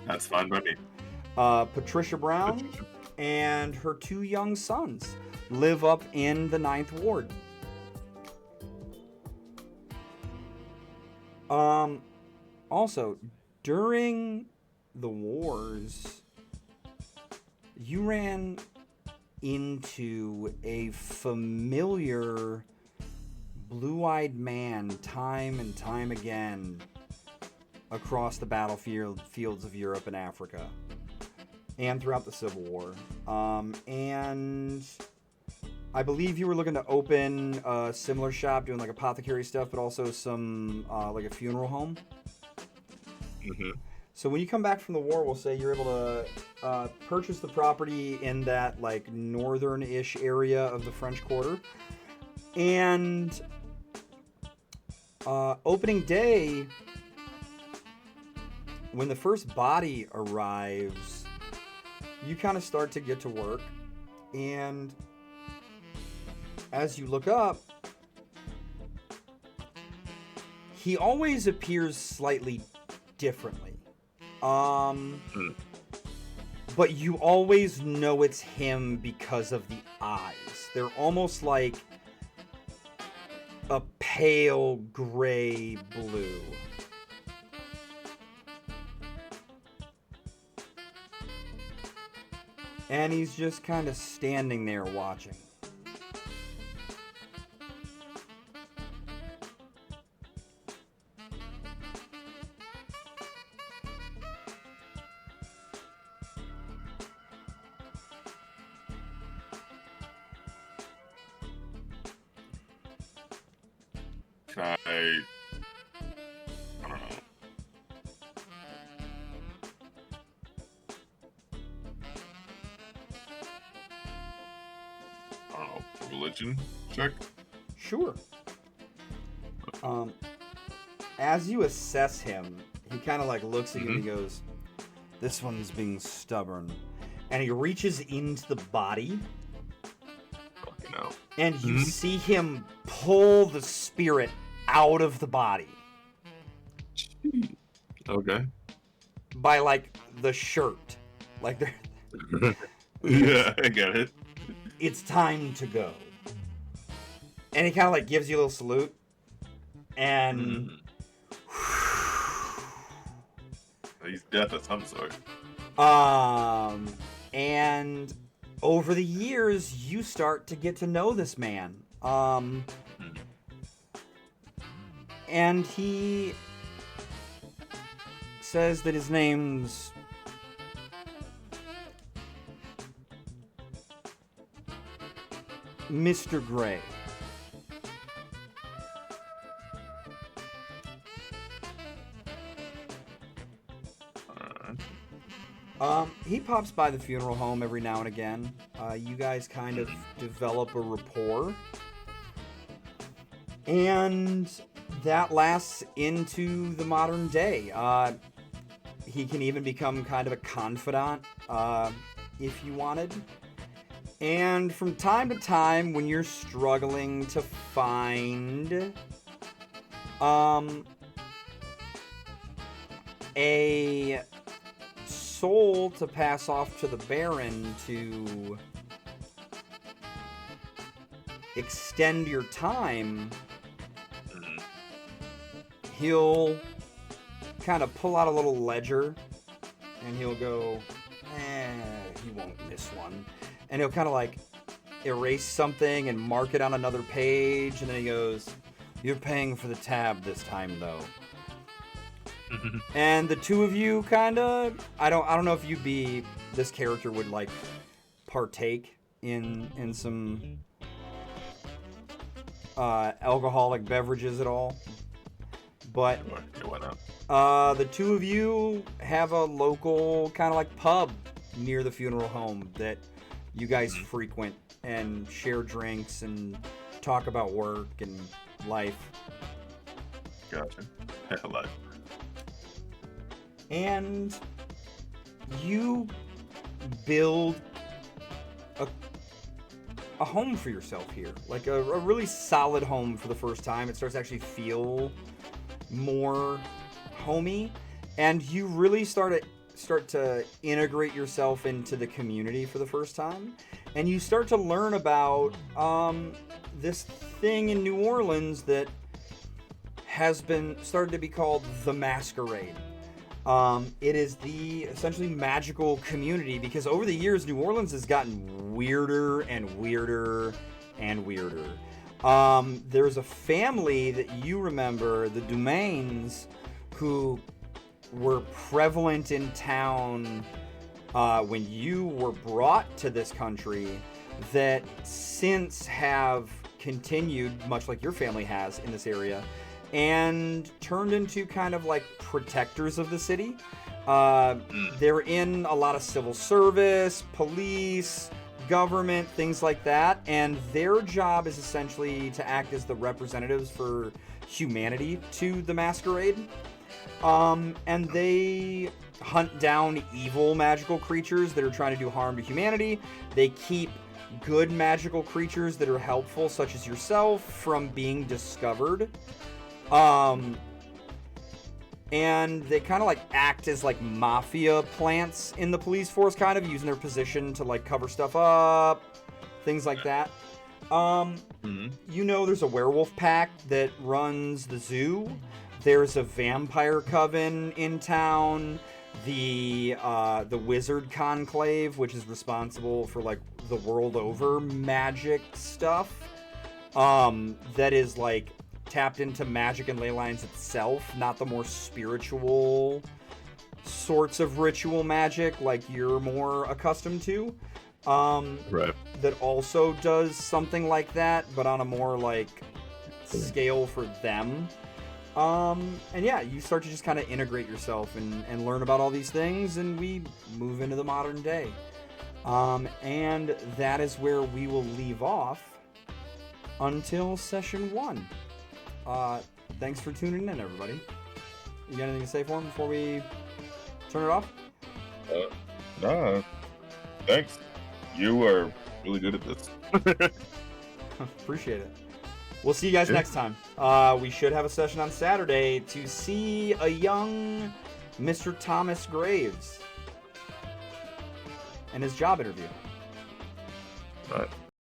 That's fine by me. Patricia Brown and her 2 young sons live up in the 9th Ward. Also, during the wars, you ran into a familiar blue-eyed man time and time again across the battlefields of Europe and Africa and throughout the Civil War. And I believe you were looking to open a similar shop doing like apothecary stuff, but also some like a funeral home. Mm-hmm. So when you come back from the war, we'll say you're able to purchase the property in that like northern-ish area of the French Quarter. And opening day, when the first body arrives, you kind of start to get to work. And as you look up, he always appears slightly differently. But you always know it's him because of the eyes. They're almost like a pale gray blue. And he's just kind of standing there watching. Can I don't know. Religion check? Sure. As you assess him, he kind of like looks at you and he goes, "This one's being stubborn." And he reaches into the body. Fucking hell. And you see him pull the spirit out of the body. Okay. By like the shirt. Like they're Yeah, I get it. it's time to go. And he kind of like gives you a little salute. And He's death of some sort. And over the years, you start to get to know this man. And he says that his name's Mr. Gray. He pops by the funeral home every now and again. You guys kind of develop a rapport. And that lasts into the modern day. He can even become kind of a confidant if you wanted. And from time to time, when you're struggling to find a soul to pass off to the Baron to extend your time, he'll kind of pull out a little ledger and he'll go, he won't miss one. And he'll kind of like erase something and mark it on another page, and then he goes, "You're paying for the tab this time, though." And the two of you kind of, I don't know if this character would like partake in some alcoholic beverages at all, but Why not? the two of you have a local kind of like pub near the funeral home that you guys frequent and share drinks and talk about work and life. Gotcha. Life. And you build a home for yourself here, like a really solid home for the first time. It starts to actually feel more homey, and you really start to integrate yourself into the community for the first time, and you start to learn about this thing in New Orleans that has been started to be called the Masquerade. It is the essentially magical community, because over the years New Orleans has gotten weirder and weirder and weirder. There's a family that you remember, the Dumains, who were prevalent in town when you were brought to this country, that since have continued, much like your family has in this area, and turned into kind of like protectors of the city. They're in a lot of civil service, police, government, things like that, and their job is essentially to act as the representatives for humanity to the Masquerade. And they hunt down evil magical creatures that are trying to do harm to humanity. They keep good magical creatures that are helpful, such as yourself, from being discovered. And they kind of like act as like mafia plants in the police force, kind of using their position to like cover stuff up, things like that. You know, there's a werewolf pack that runs the zoo. There's a vampire coven in town. The wizard conclave, which is responsible for like the world over magic stuff. That is like tapped into magic and ley lines itself, not the more spiritual sorts of ritual magic like you're more accustomed to. Right. That also does something like that, but on a more like scale for them. And yeah, you start to just kind of integrate yourself and learn about all these things, and we move into the modern day. And that is where we will leave off until session 1. Thanks for tuning in, everybody. You got anything to say for him before we turn it off? Nah. Thanks. You are really good at this. Appreciate it. We'll see you guys next time. We should have a session on Saturday to see a young Mr. Thomas Graves and his job interview. All right.